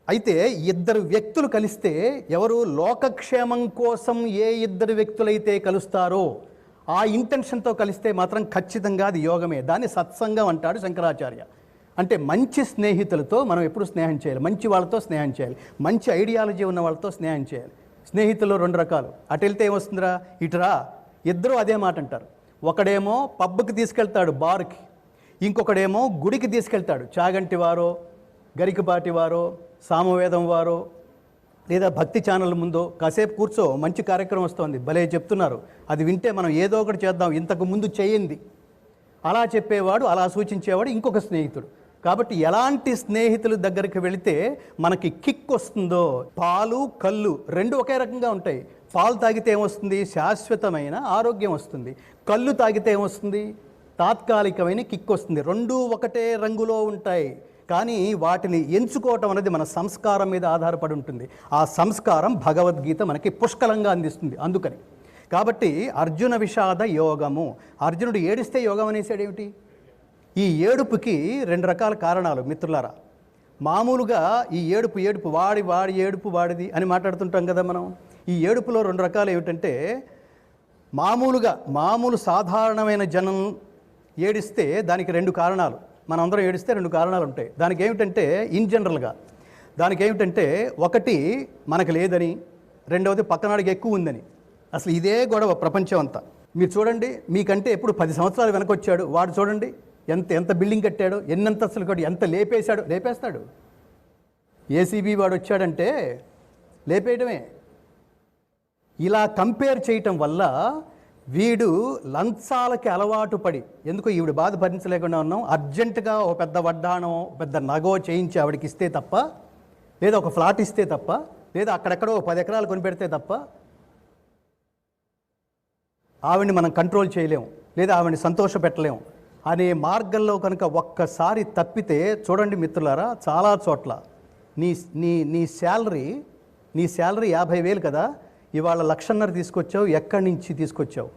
అయితే ఇద్దరు వ్యక్తులు కలిస్తే, ఎవరు లోకక్షేమం కోసం ఏ ఇద్దరు వ్యక్తులైతే కలుస్తారో ఆ ఇంటెన్షన్తో కలిస్తే మాత్రం ఖచ్చితంగా అది యోగమే. దాన్ని సత్సంగం అంటాడు శంకరాచార్య. అంటే మంచి స్నేహితులతో మనం ఎప్పుడు స్నేహం చేయాలి, మంచి వాళ్ళతో స్నేహం చేయాలి, మంచి ఐడియాలజీ ఉన్న వాళ్ళతో స్నేహం చేయాలి. స్నేహితుల్లో 2 రకాలు. అటు వెళ్తే ఏమొస్తుందిరా, ఇటురా, ఇద్దరు అదే మాట అంటారు. ఒకడేమో పబ్కి తీసుకెళ్తాడు, బార్కి. ఇంకొకడేమో గుడికి తీసుకెళ్తాడు. చాగంటి వారో, గరికపాటి వారో, సామవేదం వారో, లేదా భక్తి ఛానల్ ముందో కాసేపు కూర్చో, మంచి కార్యక్రమం వస్తుంది, భలే చెప్తున్నారు, అది వింటే మనం ఏదో ఒకటి చేద్దాం, ఇంతకు ముందు చేయింది, అలా చెప్పేవాడు, అలా సూచించేవాడు ఇంకొక స్నేహితుడు. కాబట్టి ఎలాంటి స్నేహితుల దగ్గరికి వెళితే మనకి కిక్ వస్తుందో, పాలు కళ్ళు 2 ఒకే రకంగా ఉంటాయి. పాలు తాగితే ఏమొస్తుంది? శాశ్వతమైన ఆరోగ్యం వస్తుంది. కళ్ళు తాగితే ఏమొస్తుంది? తాత్కాలికమైన కిక్ వస్తుంది. 2 ఒకటే రంగులో ఉంటాయి. కానీ వాటిని ఎంచుకోవటం అనేది మన సంస్కారం మీద ఆధారపడి ఉంటుంది. ఆ సంస్కారం భగవద్గీత మనకి పుష్కలంగా అందిస్తుంది. అందుకని కాబట్టి అర్జున విషాద యోగము. అర్జునుడు ఏడిస్తే యోగం అనేసాడు ఏమిటి? ఈ ఏడుపుకి 2 రకాల కారణాలు మిత్రులారా. మామూలుగా ఈ ఏడుపు వాడి ఏడుపు వాడిది అని మాట్లాడుతుంటాం కదా మనం. ఈ ఏడుపులో 2 రకాలు ఏమిటంటే, మామూలు సాధారణమైన జనం ఏడిస్తే దానికి 2 కారణాలు. మనందరం ఏడిస్తే 2 కారణాలు ఉంటాయి. దానికి ఏమిటంటే, ఇన్ జనరల్గా దానికి ఏమిటంటే, ఒకటి మనకు లేదని, రెండవది పక్కనాడికి ఎక్కువ ఉందని. అసలు ఇదే గొడవ ప్రపంచం అంతా. మీరు చూడండి, మీకంటే ఎప్పుడు 10 సంవత్సరాలు వెనకొచ్చాడు వాడు, చూడండి ఎంత బిల్డింగ్ కట్టాడో, ఎన్నంతస్తులు కట్టి ఎంత లేపేస్తాడు. ఏసీబీ వాడు వచ్చాడంటే లేపేయడమే. ఇలా కంపేర్ చేయటం వల్ల వీడు లంచాలకి అలవాటు పడి, ఎందుకు ఈవిడ బాధ భరించలేకుండా ఉన్నాం, అర్జెంటుగా ఒక పెద్ద వడ్డానో పెద్ద నగో చేయించి ఆవిడకి ఇస్తే తప్ప, లేదా ఒక ఫ్లాట్ ఇస్తే తప్ప, లేదా అక్కడెక్కడో 10 ఎకరాలు కొనిపెడితే తప్ప ఆవిడ్ని మనం కంట్రోల్ చేయలేము, లేదా ఆవిడ్ని సంతోష పెట్టలేము అనే మార్గంలో కనుక ఒక్కసారి తప్పితే, చూడండి మిత్రులారా, చాలా చోట్ల నీ శాలరీ 50,000 కదా, ఇవాళ 1,50,000 తీసుకొచ్చావు, ఎక్కడి నుంచి తీసుకొచ్చావు,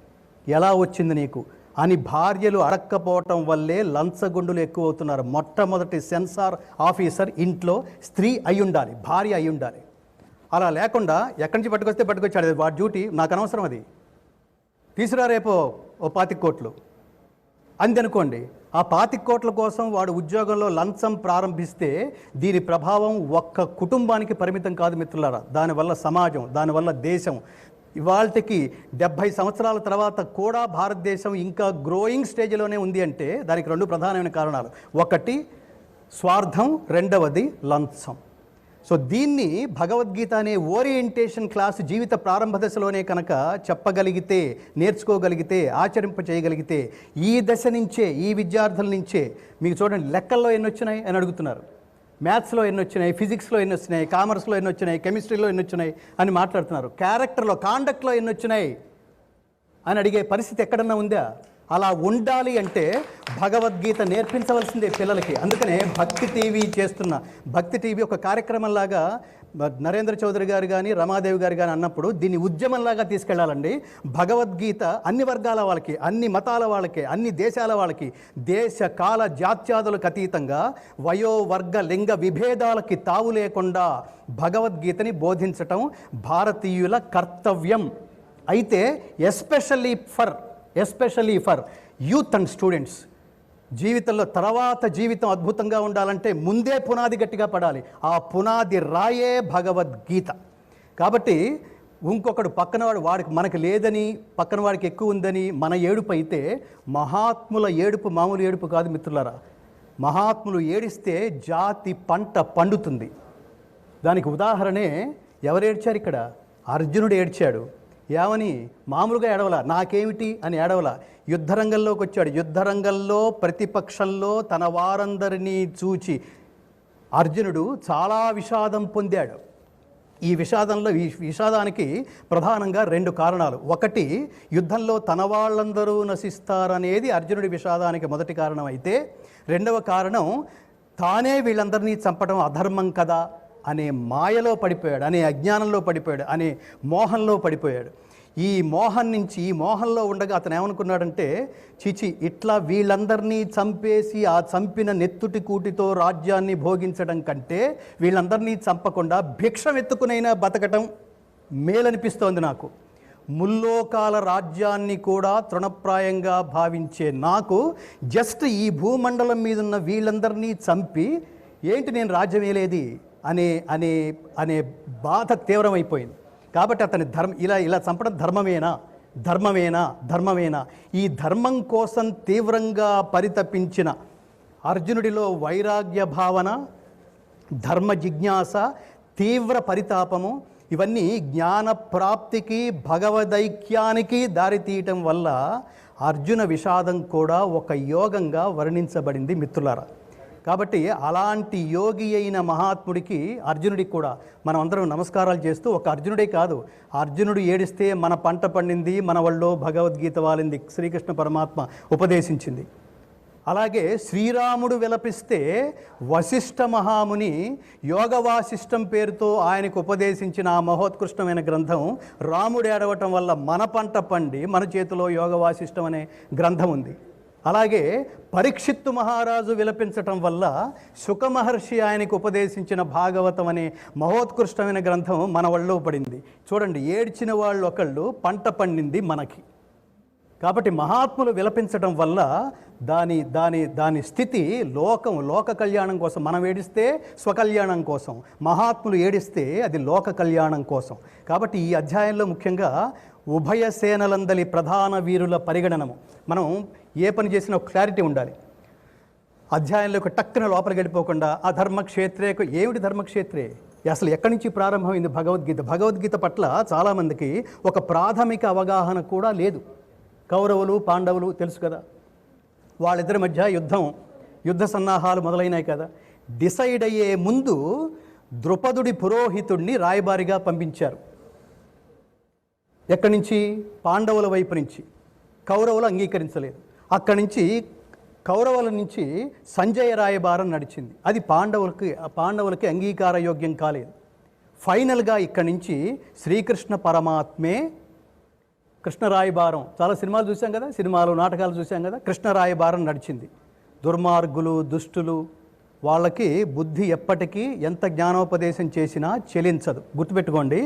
ఎలా వచ్చింది నీకు అని భార్యలు అడక్కపోవటం వల్లే లంచగొండులు ఎక్కువ అవుతున్నారు. మొట్టమొదటి సెన్సార్ ఆఫీసర్ ఇంట్లో స్త్రీ అయి ఉండాలి, భార్య అయి ఉండాలి. అలా లేకుండా ఎక్కడి నుంచి పట్టుకొచ్చాడు, వాడి డ్యూటీ, నాకు అనవసరం, అది తీసుకురా రేపు ఓ 25 కోట్లు అందనుకోండి. ఆ 25 కోట్ల కోసం వాడు ఉద్యోగంలో లంచం ప్రారంభిస్తే దీని ప్రభావం ఒక్క కుటుంబానికి పరిమితం కాదు మిత్రులారా. దానివల్ల సమాజం, దానివల్ల దేశం, ఇవాళకి 70 సంవత్సరాల తర్వాత కూడా భారతదేశం ఇంకా గ్రోయింగ్ స్టేజ్లోనే ఉంది అంటే దానికి 2 ప్రధానమైన కారణాలు. ఒకటి స్వార్థం, రెండవది లంచం. సో దీన్ని భగవద్గీత అనే ఓరియంటేషన్ క్లాస్ జీవిత ప్రారంభ దశలోనే కనుక చెప్పగలిగితే, నేర్చుకోగలిగితే, ఆచరింప చేయగలిగితే, ఈ దశ నుంచే, ఈ విద్యార్థుల నుంచే మీకు చూడండి, లెక్కల్లో ఎన్ని వచ్చినాయి అని అడుగుతున్నారు, మ్యాథ్స్లో ఎన్ని వచ్చినాయి, ఫిజిక్స్లో ఎన్ని వచ్చినాయి, కామర్స్లో ఎన్ని వచ్చినాయి, కెమిస్ట్రీలో ఎన్ని వచ్చినాయి అని మాట్లాడుతున్నారు. క్యారెక్టర్లో, కాండక్ట్లో ఎన్ని వచ్చినాయి అని అడిగే పరిస్థితి ఎక్కడన్నా ఉందా? అలా ఉండాలి అంటే భగవద్గీత నేర్పించవలసిందే పిల్లలకి. అందుకనే భక్తి టీవీ చేస్తున్న, భక్తి టీవీ ఒక కార్యక్రమంలాగా నరేంద్ర చౌదరి గారు కానీ రమాదేవి గారు కానీ అన్నప్పుడు దీన్ని ఉద్యమంలాగా తీసుకెళ్లాలండి. భగవద్గీత అన్ని వర్గాల వాళ్ళకి, అన్ని మతాల వాళ్ళకి, అన్ని దేశాల వాళ్ళకి, దేశ కాల జాత్యాదులకు అతీతంగా వయో వర్గ లింగ విభేదాలకి తావు లేకుండా భగవద్గీతని బోధించటం భారతీయుల కర్తవ్యం. అయితే especially for youth and students, జీవితంలో తర్వాత జీవితం అద్భుతంగా ఉండాలంటే ముందే పునాది గట్టిగా పడాలి. ఆ పునాది రాయే భగవద్గీత. కాబట్టి ఇంకొకడు పక్కనవాడు వాడికి మనకు లేదని, పక్కన వాడికి ఎక్కువ ఉందని మన ఏడుపు అయితే, మహాత్ముల ఏడుపు మామూలు ఏడుపు కాదు మిత్రులారా. మహాత్ములు ఏడిస్తే జాతి పంట పండుతుంది. దానికి ఉదాహరణే ఎవరు ఏడ్చారు ఇక్కడ? అర్జునుడు ఏడ్చాడు. ఏమని? మామూలుగా ఏడవల, నాకేమిటి అని ఏడవల. యుద్ధరంగంలోకి వచ్చాడు. యుద్ధరంగంలో ప్రతిపక్షంలో తన వారందరినీ చూచి అర్జునుడు చాలా విషాదం పొందాడు. ఈ విషాదానికి ప్రధానంగా 2 కారణాలు. ఒకటి, యుద్ధంలో తన వాళ్ళందరూ నశిస్తారనేది అర్జునుడి విషాదానికి మొదటి కారణం అయితే, రెండవ కారణం తానే వీళ్ళందరినీ చంపడం అధర్మం కదా అనే మాయలో పడిపోయాడు, అనే అజ్ఞానంలో పడిపోయాడు, అనే మోహంలో పడిపోయాడు. ఈ మోహంలో ఉండగా అతను ఏమనుకున్నాడంటే, చిచి ఇట్లా వీళ్ళందరినీ చంపేసి ఆ చంపిన నెత్తుటి కూటితో రాజ్యాన్ని భోగించడం కంటే వీళ్ళందరినీ చంపకుండా భిక్షం ఎత్తుకునైనా బతకటం మేలనిపిస్తోంది నాకు. ముల్లోకాల రాజ్యాన్ని కూడా తృణప్రాయంగా భావించే నాకు జస్ట్ ఈ భూమండలం మీద ఉన్న వీళ్ళందరినీ చంపి ఏంటి నేను రాజ్యం ఏలేది అనే అనే అనే బాధ తీవ్రమైపోయింది. కాబట్టి అతని ఇలా చంపడం ధర్మమేనా? ఈ ధర్మం కోసం తీవ్రంగా పరితపించిన అర్జునుడిలో వైరాగ్య భావన, ధర్మ జిజ్ఞాస, తీవ్ర పరితాపము ఇవన్నీ జ్ఞాన ప్రాప్తికి, భగవదైక్యానికి దారితీయటం వల్ల అర్జున విషాదం కూడా ఒక యోగంగా వర్ణించబడింది మిత్రులారా. కాబట్టి అలాంటి యోగి అయిన మహాత్ముడికి, అర్జునుడికి కూడా మనం అందరం నమస్కారాలు చేస్తూ, ఒక అర్జునుడే కాదు, అర్జునుడు ఏడిస్తే మన పంట పండింది, మన వాళ్ళలో భగవద్గీత వాలింది, శ్రీకృష్ణ పరమాత్మ ఉపదేశించింది. అలాగే శ్రీరాముడు విలపిస్తే వశిష్ఠ మహాముని యోగ వాసిష్టం పేరుతో ఆయనకు ఉపదేశించిన ఆ మహోత్కృష్టమైన గ్రంథం రాముడు ఏడవటం వల్ల మన పంట పండి మన చేతిలో యోగ వాసిష్టం అనే గ్రంథం ఉంది. అలాగే పరీక్షిత్తు మహారాజు విలపించటం వల్ల శుక మహర్షి ఆయనకు ఉపదేశించిన భాగవతం అనే మహోత్కృష్టమైన గ్రంథం మన ఒళ్ళో పడింది. చూడండి, ఏడ్చిన వాళ్ళు ఒకళ్ళు, పంట పండింది మనకి. కాబట్టి మహాత్ములు విలపించడం వల్ల దాని స్థితి లోక కళ్యాణం కోసం. మనం ఏడిస్తే స్వకల్యాణం కోసం, మహాత్ములు ఏడిస్తే అది లోక కళ్యాణం కోసం. కాబట్టి ఈ అధ్యాయంలో ముఖ్యంగా ఉభయ సేనలందలి ప్రధాన వీరుల పరిగణనము. మనం ఏ పని చేసినా ఒక క్లారిటీ ఉండాలి. అధ్యాయంలోకి టక్కున లోపలికి వెళ్ళిపోకుండా ఆ ధర్మక్షేత్రేకు, ఏమిటి ధర్మక్షేత్రే, అసలు ఎక్కడి నుంచి ప్రారంభమైంది భగవద్గీత పట్ల చాలామందికి ఒక ప్రాథమిక అవగాహన కూడా లేదు. కౌరవులు పాండవులు తెలుసు కదా, వాళ్ళిద్దరి మధ్య యుద్ధ సన్నాహాలు మొదలైనాయి కదా. డిసైడ్ అయ్యే ముందు ద్రుపదుడి పురోహితుడిని రాయబారిగా పంపించారు. ఎక్కడి నుంచి? పాండవుల వైపు నుంచి. కౌరవులు అంగీకరించలేదు. అక్కడి నుంచి కౌరవుల నుంచి సంజయ రాయబారం నడిచింది. అది పాండవులకి అంగీకార యోగ్యం కాలేదు. ఫైనల్గా ఇక్కడి నుంచి శ్రీకృష్ణ పరమాత్మే కృష్ణ రాయబారం, చాలా సినిమాలు చూసాం కదా, నాటకాలు చూసాం కదా, కృష్ణ రాయబారం నడిచింది. దుర్మార్గులు, దుష్టులు, వాళ్ళకి బుద్ధి ఎప్పటికీ ఎంత జ్ఞానోపదేశం చేసినా చెలించదు. గుర్తుపెట్టుకోండి,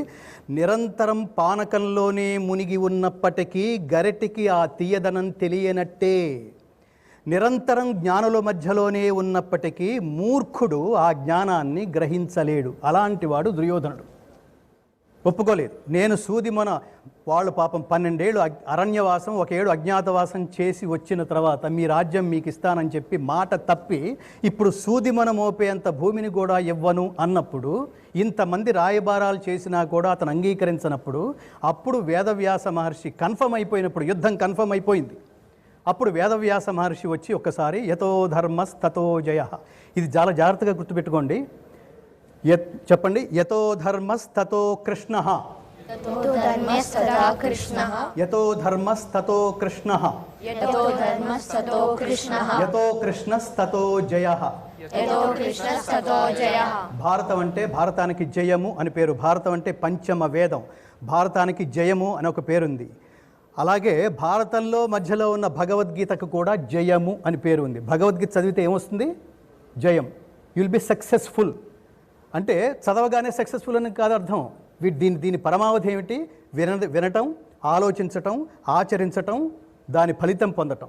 నిరంతరం పానకంలోనే మునిగి ఉన్నప్పటికీ గరిటికి ఆ తీయదనం తెలియనట్టే. నిరంతరం జ్ఞానుల మధ్యలోనే ఉన్నప్పటికీ మూర్ఖుడు ఆ జ్ఞానాన్ని గ్రహించలేడు. అలాంటి వాడు దుర్యోధనుడు. ఒప్పుకోలేదు. నేను సూదిమొన వాళ్ళు పాపం 12 ఏళ్ళు అరణ్యవాసం, 1 ఏడు అజ్ఞాతవాసం చేసి వచ్చిన తర్వాత మీ రాజ్యం మీకు ఇస్తానని చెప్పి మాట తప్పి ఇప్పుడు సూదిమొన మోపేంత భూమిని కూడా ఇవ్వను అన్నప్పుడు, ఇంతమంది రాయబారాలు చేసినా కూడా అతను అంగీకరించినప్పుడు, అప్పుడు వేదవ్యాస మహర్షి కన్ఫర్మ్ అయిపోయినప్పుడు, యుద్ధం కన్ఫర్మ్ అయిపోయింది, అప్పుడు వేదవ్యాస మహర్షి వచ్చి ఒక్కసారి యతో ధర్మస్తతో జయ, ఇది చాలా జాగ్రత్తగా గుర్తుపెట్టుకోండి. చెప్పండి, యతో ధర్మస్తతో కృష్ణ. ततो धर्मस्तथा कृष्णः యతో ధర్మస్తతో కృష్ణః यतो धर्मस्ततो कृष्णः యతో కృష్ణస్తతో జయః. यतो कृष्णस्ततो जयः భారతం అంటే భారతానికి జయము అని పేరు. భారతం అంటే పంచమ వేదం. భారతానికి జయము అని ఒక పేరుంది. అలాగే భారతంలో మధ్యలో ఉన్న భగవద్గీతకు కూడా జయము అని పేరు ఉంది. భగవద్గీత చదివితే ఏమొస్తుంది? జయం. You'll be successful. అంటే చదవగానే సక్సెస్ఫుల్ అని కాదు అర్థం. దీని పరమావధి ఏమిటి? వినటం, ఆలోచించటం, ఆచరించటం, దాని ఫలితం పొందటం.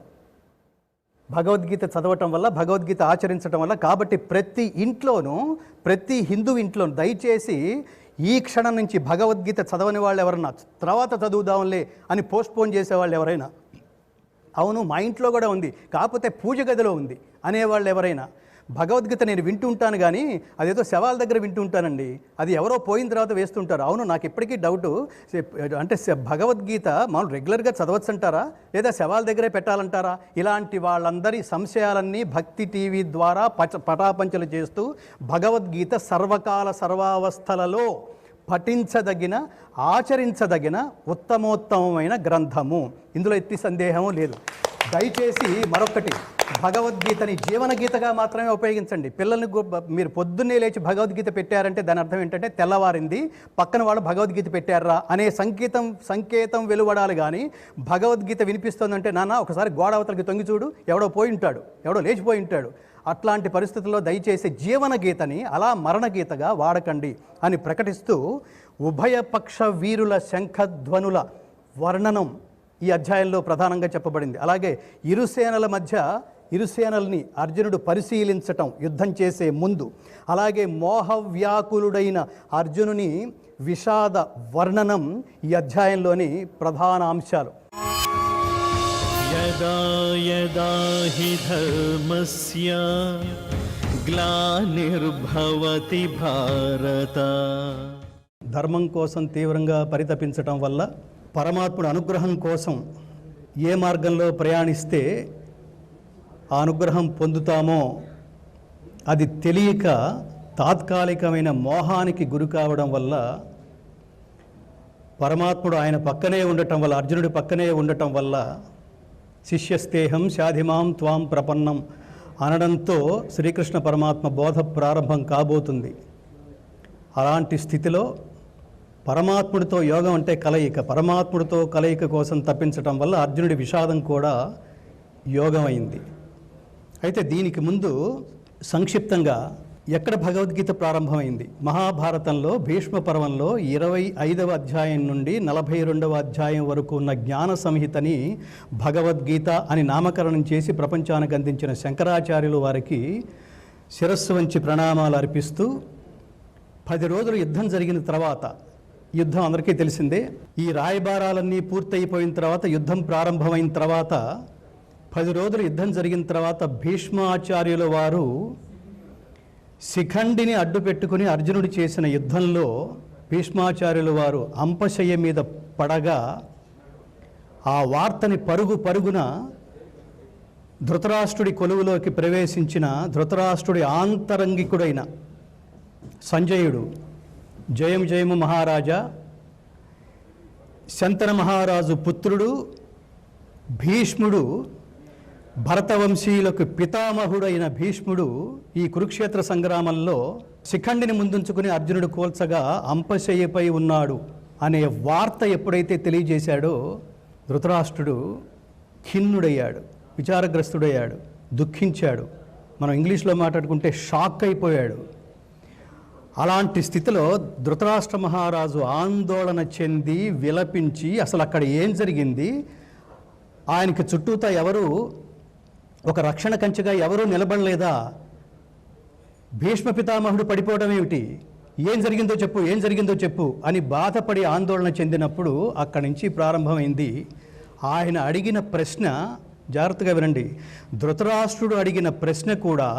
భగవద్గీత చదవటం వల్ల, భగవద్గీత ఆచరించటం వల్ల. కాబట్టి ప్రతి ఇంట్లోనూ, ప్రతి హిందూ ఇంట్లోనూ దయచేసి ఈ క్షణం నుంచి భగవద్గీత చదవని వాళ్ళు ఎవరన్నా, తర్వాత చదువుదాంలే అని పోస్ట్పోన్ చేసేవాళ్ళు ఎవరైనా, అవును మా ఇంట్లో కూడా ఉంది కాకపోతే పూజ గదిలో ఉంది అనేవాళ్ళు ఎవరైనా, భగవద్గీత నేను వింటుంటాను కానీ అదేదో శవాల దగ్గర వింటుంటానండి, అది ఎవరో పోయిన తర్వాత వేస్తుంటారు. అవును నాకు ఇప్పటికీ డౌటు, అంటే భగవద్గీత మనం రెగ్యులర్గా చదవచ్చు అంటారా లేదా శవాల దగ్గరే పెట్టాలంటారా? ఇలాంటి వాళ్ళందరి సంశయాలన్నీ భక్తి టీవీ ద్వారా పటాపంచలు చేస్తూ భగవద్గీత సర్వకాల సర్వావస్థలలో పఠించదగిన, ఆచరించదగిన ఉత్తమోత్తమమైన గ్రంథము. ఇందులో ఎట్టి సందేహము లేదు. దయచేసి మరొకటి, భగవద్గీతని జీవన గీతగా మాత్రమే ఉపయోగించండి. పిల్లల్ని మీరు పొద్దున్నే లేచి భగవద్గీత పెట్టారంటే దాని అర్థం ఏంటంటే తెల్లవారింది, పక్కన వాళ్ళు భగవద్గీత పెట్టారా అనే సంకేతం వెలువడాలి. కానీ భగవద్గీత వినిపిస్తుందంటే నాన్న ఒకసారి గోడ అవతలకి తొంగి చూడు, ఎవడో పోయి ఉంటాడు, ఎవడో లేచిపోయి ఉంటాడు. అట్లాంటి పరిస్థితుల్లో దయచేసి జీవన గీతని అలా మరణ గీతగా వాడకండి అని ప్రకటిస్తూ ఉభయపక్ష వీరుల శంఖధ్వనుల వర్ణనం ఈ అధ్యాయంలో ప్రధానంగా చెప్పబడింది. అలాగే ఇరుసేనల్ని అర్జునుడు పరిశీలించటం యుద్ధం చేసే ముందు, అలాగే మోహవ్యాకులుడైన అర్జునుని విషాద వర్ణనం ఈ అధ్యాయంలోని ప్రధాన అంశాలు. యదా యదా హి ధర్మస్య గ్లానిర్భవతి భారత. ధర్మం కోసం తీవ్రంగా పరితపించటం వల్ల, పరమాత్ముడు అనుగ్రహం కోసం ఏ మార్గంలో ప్రయాణిస్తే ఆ అనుగ్రహం పొందుతామో అది తెలియక తాత్కాలికమైన మోహానికి గురి కావడం వల్ల, పరమాత్ముడు ఆయన పక్కనే ఉండటం వల్ల, అర్జునుడి పక్కనే ఉండటం వల్ల శిష్యస్తేహం శాధిమాం త్వాం ప్రపన్నం అనడంతో శ్రీకృష్ణ పరమాత్మ బోధ ప్రారంభం కాబోతుంది. అలాంటి స్థితిలో పరమాత్ముడితో యోగం అంటే కలయిక, పరమాత్ముడితో కలయిక కోసం తప్పించటం వల్ల అర్జునుడి విషాదం కూడా యోగం అయింది. అయితే దీనికి ముందు సంక్షిప్తంగా ఎక్కడ భగవద్గీత ప్రారంభమైంది? మహాభారతంలో భీష్మ పర్వంలో 25వ అధ్యాయం నుండి 42వ అధ్యాయం వరకు ఉన్న జ్ఞాన సంహితని భగవద్గీత అని నామకరణం చేసి ప్రపంచానికి అందించిన శంకరాచార్యులు వారికి శిరస్సు వంచి ప్రణామాలు అర్పిస్తూ 10 రోజులు యుద్ధం జరిగిన తర్వాత, యుద్ధం అందరికీ తెలిసిందే, ఈ రాయబారాలన్నీ పూర్తయిపోయిన తర్వాత యుద్ధం ప్రారంభమైన తర్వాత 10 రోజులు యుద్ధం జరిగిన తర్వాత భీష్మాచార్యుల వారు శిఖండిని అడ్డు పెట్టుకుని అర్జునుడు చేసిన యుద్ధంలో భీష్మాచార్యుల వారు అంపశయ్య మీద పడగా ఆ వార్తని పరుగున ధృతరాష్ట్రుడి కొలువులోకి ప్రవేశించిన ధృతరాష్ట్రుడి ఆంతరంగికుడైన సంజయుడు, జయం జయము మహారాజా, శంతన మహారాజు పుత్రుడు భీష్ముడు, భరతవంశీయులకు పితామహుడైన భీష్ముడు ఈ కురుక్షేత్ర సంగ్రామంలో శిఖండిని ముందుంచుకుని అర్జునుడు కోల్చగా అంపశయ్యపై ఉన్నాడు అనే వార్త ఎప్పుడైతే తెలియజేశాడో ధృతరాష్ట్రుడు ఖిన్నుడయ్యాడు, విచారగ్రస్తుడయ్యాడు, దుఃఖించాడు. మనం ఇంగ్లీష్లో మాట్లాడుకుంటే షాక్ అయిపోయాడు. అలాంటి స్థితిలో ధృతరాష్ట్ర మహారాజు ఆందోళన చెంది విలపించి అసలు అక్కడ ఏం జరిగింది, ఆయనకి చుట్టూతా ఎవరు ఒక రక్షణ కంచెగా ఎవరూ నిలబడలేదా, భీష్మ పితామహుడు పడిపోవడం ఏమిటి, ఏం జరిగిందో చెప్పు అని బాధపడి ఆందోళన చెందినప్పుడు అక్కడి నుంచి ప్రారంభమైంది ఆయన అడిగిన ప్రశ్న. జాగ్రత్తగా వినండి, ధృతరాష్ట్రుడు అడిగిన ప్రశ్న కూడా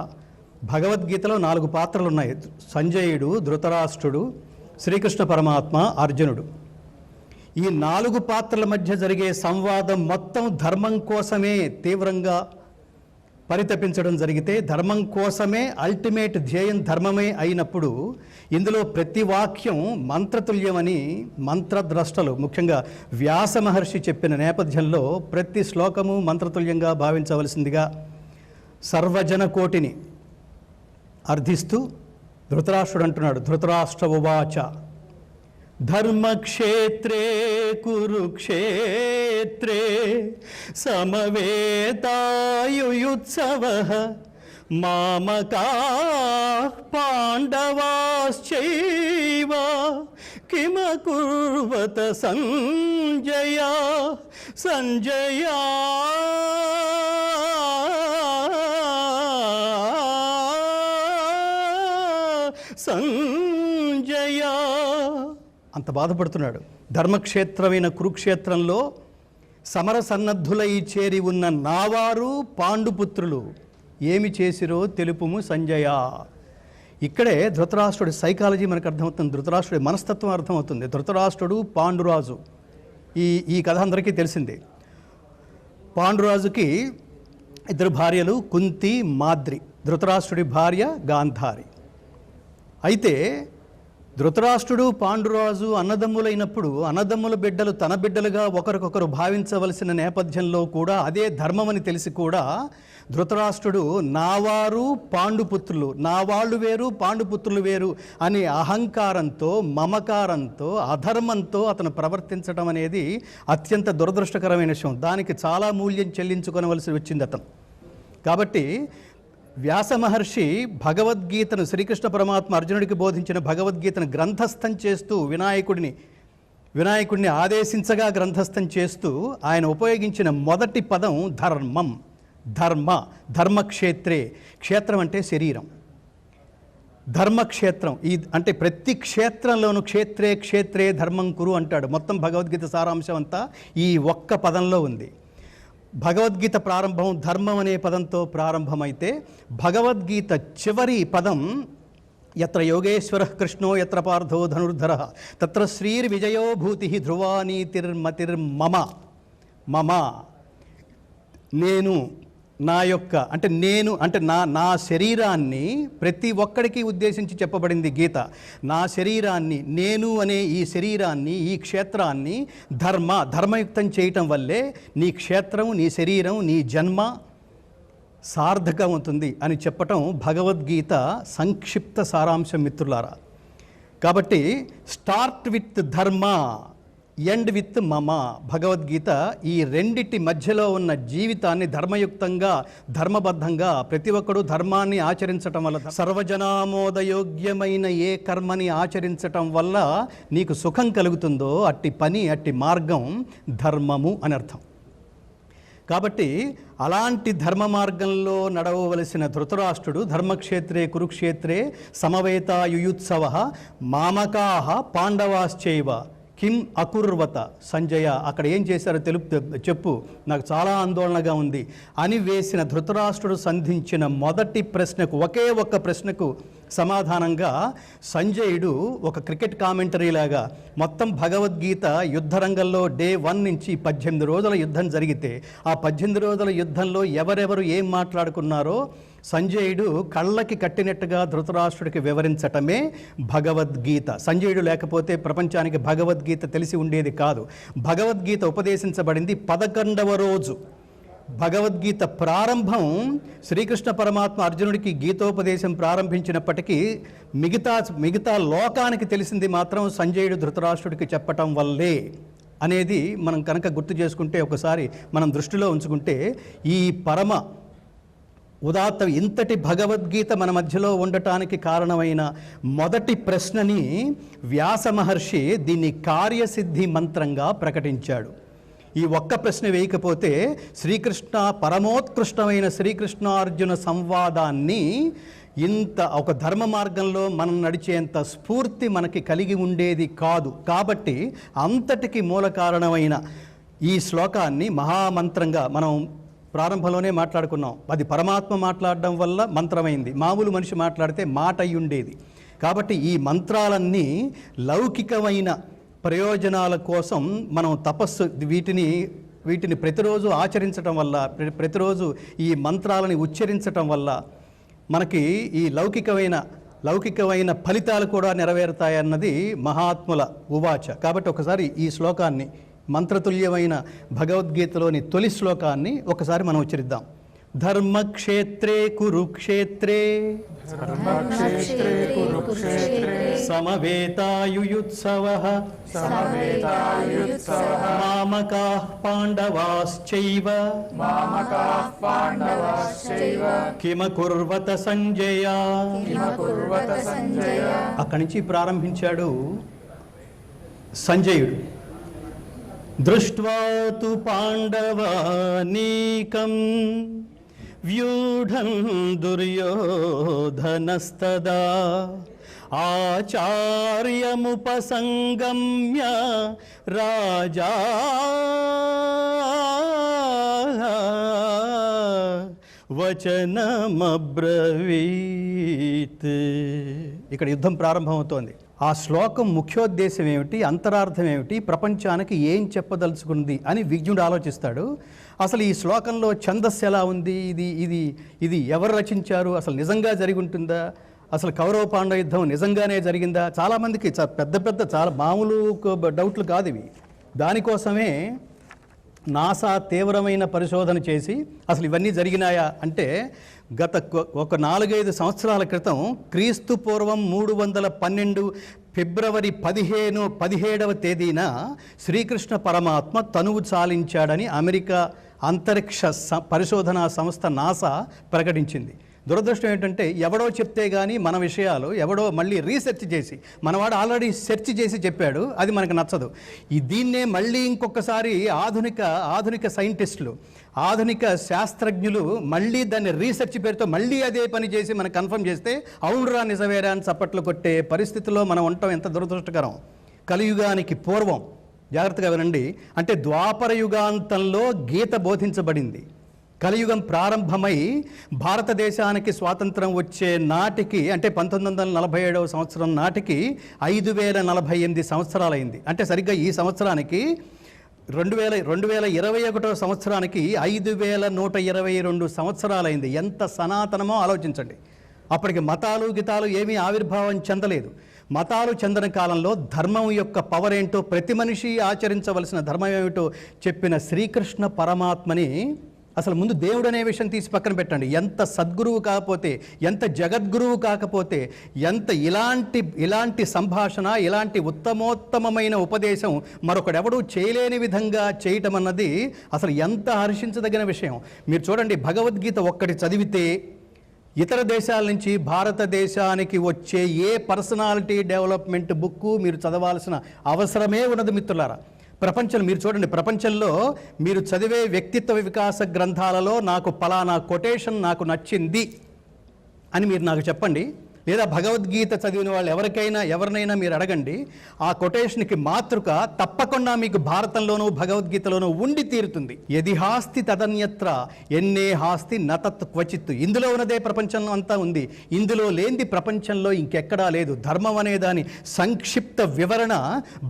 భగవద్గీతలో 4 పాత్రలు ఉన్నాయి. సంజయుడు, ధృతరాష్ట్రుడు, శ్రీకృష్ణ పరమాత్మ, అర్జునుడు. ఈ 4 పాత్రల మధ్య జరిగే సంవాదం మొత్తం ధర్మం కోసమే తీవ్రంగా పరితపించడం జరిగితే ధర్మం కోసమే అల్టిమేట్ ధ్యేయం ధర్మమే అయినప్పుడు ఇందులో ప్రతి వాక్యం మంత్రతుల్యమని మంత్రద్రష్టలు ముఖ్యంగా వ్యాస మహర్షి చెప్పిన నేపథ్యంలో ప్రతి శ్లోకము మంత్రతుల్యంగా భావించవలసిందిగా సర్వజన కోటిని అర్థిస్తూ ధృతరాష్ట్రుడు అంటున్నాడు. ధృతరాష్ట్ర ఉవాచ ధర్మక్షేత్రే కురుక్షేత్రే సమవేతాయుయుత్సవః మామకాః పాండవాశ్చైవ కిమకుర్వత సంజయ సంజయ సంజయ అంత బాధపడుతున్నాడు. ధర్మక్షేత్రమైన కురుక్షేత్రంలో సమరసన్నద్ధులై చేరి ఉన్న నావారు పాండుపుత్రులు ఏమి చేసిరో తెలుపుము సంజయ. ఇక్కడే ధృతరాష్ట్రుడి సైకాలజీ మనకు అర్థమవుతుంది, ధృతరాష్ట్రుడి మనస్తత్వం అర్థమవుతుంది. ధృతరాష్ట్రుడు పాండురాజు, ఈ కథ అందరికీ తెలిసిందే. పాండురాజుకి 2 భార్యలు, కుంతి, మాద్రి. ధృతరాష్ట్రుడి భార్య గాంధారి. అయితే ధృతరాష్ట్రుడు పాండురాజు అన్నదమ్ములైనప్పుడు అన్నదమ్ముల బిడ్డలు తన బిడ్డలుగా ఒకరికొకరు భావించవలసిన నేపథ్యంలో కూడా అదే ధర్మమని తెలిసి కూడా ధృతరాష్ట్రుడు నావారు పాండుపుత్రులు, నా వాళ్ళు వేరు పాండుపుత్రులు వేరు అనే అహంకారంతో మమకారంతో అధర్మంతో అతను ప్రవర్తించడం అనేది అత్యంత దురదృష్టకరమైన విషయం. దానికి చాలా మూల్యం చెల్లించుకోవలసి వచ్చింది అతను. కాబట్టి వ్యాస మహర్షి భగవద్గీతను, శ్రీకృష్ణ పరమాత్మ అర్జునుడికి బోధించిన భగవద్గీతను గ్రంథస్థం చేస్తూ వినాయకుడిని ఆదేశించగా గ్రంథస్థం చేస్తూ ఆయన ఉపయోగించిన మొదటి పదం ధర్మం. ధర్మక్షేత్రే, క్షేత్రం అంటే శరీరం, ధర్మక్షేత్రం అంటే ప్రతి క్షేత్రంలోనూ క్షేత్రే ధర్మం కురు అంటాడు. మొత్తం భగవద్గీత సారాంశం అంతా ఈ ఒక్క పదంలో ఉంది. భగవద్గీత ప్రారంభం ధర్మం అనే పదంతో ప్రారంభమైతే భగవద్గీత చివరి పదం యత్ర యోగేశ్వర కృష్ణో యత్ర పార్థో ధనుర్ధర తత్ర శ్రీర్విజయో భూతి ధ్రువా నీతిర్మతిర్మమ. మమ నేను, నా శరీరాన్ని ప్రతి ఒక్కడికి ఉద్దేశించి చెప్పబడింది గీత. నా శరీరాన్ని, నేను అనే ఈ శరీరాన్ని, ఈ క్షేత్రాన్ని ధర్మయుక్తం చేయటం వల్లే నీ క్షేత్రం, నీ శరీరం, నీ జన్మ సార్థకమవుతుంది అని చెప్పటం భగవద్గీత సంక్షిప్త సారాంశం మిత్రులారా. కాబట్టి స్టార్ట్ విత్ ధర్మ, ఎండ్ విత్ మమ. భగవద్గీత ఈ రెండిటి మధ్యలో ఉన్న జీవితాన్ని ధర్మయుక్తంగా, ధర్మబద్ధంగా ప్రతి ఒక్కరూ ధర్మాన్ని ఆచరించటం వల్ల, సర్వజనామోదయోగ్యమైన ఏ కర్మని ఆచరించటం వల్ల నీకు సుఖం కలుగుతుందో అట్టి పని, అట్టి మార్గం ధర్మము అని అర్థం. కాబట్టి అలాంటి ధర్మ మార్గంలో నడవవలసిన ధృతరాష్ట్రుడు ధర్మక్షేత్రే కురుక్షేత్రే సమవేతాయుయుత్సవః మామకాః పాండవాశ్చైవ కిం అకుర్వత సంజయ. అక్కడ ఏం చేశారో చెప్పు, నాకు చాలా ఆందోళనగా ఉంది అని వేసిన ధృతరాష్ట్రుడు సంధించిన మొదటి ప్రశ్నకు, ఒకే ఒక్క ప్రశ్నకు సమాధానంగా సంజయుడు ఒక క్రికెట్ కామెంటరీ లాగా మొత్తం భగవద్గీత యుద్ధరంగంలో డే 1 నుంచి 18 రోజుల యుద్ధం జరిగితే ఆ 18 రోజుల యుద్ధంలో ఎవరెవరు ఏం మాట్లాడుకున్నారో సంజయుడు కళ్ళకి కట్టినట్టుగా ధృతరాష్ట్రుడికి వివరించటమే భగవద్గీత. సంజయుడు లేకపోతే ప్రపంచానికి భగవద్గీత తెలిసి ఉండేది కాదు. భగవద్గీత ఉపదేశించబడింది 11వ రోజు. భగవద్గీత ప్రారంభం శ్రీకృష్ణ పరమాత్మ అర్జునుడికి గీతోపదేశం ప్రారంభించినప్పటికీ మిగతా లోకానికి తెలిసింది మాత్రం సంజయుడు ధృతరాష్ట్రుడికి చెప్పటం వల్లే అనేది మనం కనుక గుర్తు చేసుకుంటే, ఒకసారి మనం దృష్టిలో ఉంచుకుంటే, ఈ పరమ ఉదాత్త ఇంతటి భగవద్గీత మన మధ్యలో ఉండటానికి కారణమైన మొదటి ప్రశ్నని వ్యాస మహర్షి దీన్ని కార్యసిద్ధి మంత్రంగా ప్రకటించాడు. ఈ ఒక్క ప్రశ్న వేయకపోతే పరమోత్కృష్టమైన శ్రీకృష్ణార్జున సంవాదాన్ని ఇంత ఒక ధర్మ మార్గంలో మనం నడిచేంత స్ఫూర్తి మనకి కలిగి ఉండేది కాదు. కాబట్టి అంతటికి మూల కారణమైన ఈ శ్లోకాన్ని మహామంత్రంగా మనం ప్రారంభంలోనే మాట్లాడుకున్నాం. అది పరమాత్మ మాట్లాడడం వల్ల మంత్రమైంది, మామూలు మనిషి మాట్లాడితే మాట అయి ఉండేది. కాబట్టి ఈ మంత్రాలన్నీ లౌకికమైన ప్రయోజనాల కోసం మనం వీటిని వీటిని ప్రతిరోజు ఆచరించటం వల్ల, ప్రతిరోజు ఈ మంత్రాలని ఉచ్చరించటం వల్ల మనకి ఈ లౌకికమైన ఫలితాలు కూడా నెరవేరుతాయన్నది మహాత్ముల ఉవాచ. కాబట్టి ఒకసారి ఈ శ్లోకాన్ని, మంత్రతుల్యమైన భగవద్గీతలోని తొలి శ్లోకాన్ని ఒకసారి మనం ఉచ్చరిద్దాం. ధర్మక్షేత్రే కురుక్షేత్రే సమవేతాయుయుత్సవః మామకాః పాండవాశ్చైవ కిమకుర్వత సంజయ. అక్కడి నుంచి ప్రారంభించాడు సంజయుడు. దృష్ట్వా తు పాండవానీకం వ్యూఢం దుర్యోధనస్తదా ఆచార్యముపసంగమ్య రాజా వచనమబ్రవీత్. ఇక్కడ యుద్ధం ప్రారంభమవుతోంది. ఆ శ్లోకం ముఖ్యోద్దేశం ఏమిటి, అంతరార్థం ఏమిటి, ప్రపంచానికి ఏం చెప్పదలుచుకుంది అని విజ్ఞుడు ఆలోచిస్తాడు. అసలు ఈ శ్లోకంలో ఛందస్సు ఎలా ఉంది, ఇది ఎవరు రచించారు, అసలు నిజంగా జరిగి ఉంటుందా, అసలు కౌరవ పాండవ యుద్ధం నిజంగానే జరిగిందా? చాలామందికి పెద్ద చాలా మామూలు డౌట్లు కాదు ఇవి. దానికోసమే నాసా తీవ్రమైన పరిశోధన చేసి అసలు ఇవన్నీ జరిగినాయా అంటే గత ఒక 4-5 సంవత్సరాల క్రితం క్రీస్తు పూర్వం 312 ఫిబ్రవరి 17వ తేదీన శ్రీకృష్ణ పరమాత్మ తనువు చాలించాడని అమెరికా అంతరిక్ష పరిశోధనా సంస్థ నాసా ప్రకటించింది. దురదృష్టం ఏంటంటే ఎవడో చెప్తే కానీ మన విషయాలు ఎవడో మళ్ళీ రీసెర్చ్ చేసి, మనవాడు ఆల్రెడీ సెర్చ్ చేసి చెప్పాడు, అది మనకు నచ్చదు. దీన్నే మళ్ళీ ఇంకొకసారి ఆధునిక సైంటిస్టులు, ఆధునిక శాస్త్రజ్ఞులు మళ్ళీ దాన్ని రీసెర్చ్ పేరుతో మళ్ళీ అదే పని చేసి మనకు కన్ఫర్మ్ చేస్తే అవునురా నిజమేరా అని చప్పట్లు కొట్టే పరిస్థితిలో మనం ఉండటం ఎంత దురదృష్టకరం. కలియుగానికి పూర్వం, జాగ్రత్తగా వినండి, అంటే ద్వాపర యుగాంతంలో గీత బోధించబడింది. కలియుగం ప్రారంభమై భారతదేశానికి స్వాతంత్రం వచ్చే నాటికి, అంటే 1947వ సంవత్సరం నాటికి 5048 సంవత్సరాలైంది. అంటే సరిగ్గా ఈ సంవత్సరానికి 2021వ సంవత్సరానికి 5122 సంవత్సరాలైంది. ఎంత సనాతనమో ఆలోచించండి. అప్పటికి మతాలు గీతాలు ఏమీ ఆవిర్భావం చెందలేదు. మతాలు చెందని కాలంలో ధర్మం యొక్క పవర్ ఏంటో, ప్రతి మనిషి ఆచరించవలసిన ధర్మం ఏమిటో చెప్పిన శ్రీకృష్ణ పరమాత్మని అసలు ముందు దేవుడు అనే విషయం తీసి పక్కన పెట్టండి. ఎంత సద్గురువు కాకపోతే, ఎంత జగద్గురువు కాకపోతే, ఎంత ఇలాంటి సంభాషణ, ఇలాంటి ఉత్తమోత్తమమైన ఉపదేశం మరొకడెవడూ చేయలేని విధంగా చేయటం అన్నది అసలు ఎంత హర్షించదగిన విషయం. మీరు చూడండి, భగవద్గీత ఒక్కటి చదివితే ఇతర దేశాల నుంచి భారతదేశానికి వచ్చే ఏ పర్సనాలిటీ డెవలప్మెంట్ బుక్కు మీరు చదవాల్సిన అవసరమే ఉన్నది మిత్రులారా. మీరు చూడండి, ప్రపంచంలో మీరు చదివే వ్యక్తిత్వ వికాస గ్రంథాలలో నాకు పలానా కొటేషన్ నాకు నచ్చింది అని మీరు నాకు చెప్పండి. లేదా భగవద్గీత చదివిన వాళ్ళు ఎవరినైనా మీరు అడగండి. ఆ కొటేషన్కి మాతృక తప్పకుండా మీకు భారతంలోనూ భగవద్గీతలోనూ ఉండి తీరుతుంది. యది హాస్తి తదన్యత్ర ఎన్నే హాస్తి నతత్ క్వచిత్. ఇందులో ఉన్నదే ప్రపంచంలో అంతా ఉంది. ఇందులో లేనిది ప్రపంచంలో ఇంకెక్కడా లేదు. ధర్మం అనే దాని సంక్షిప్త వివరణ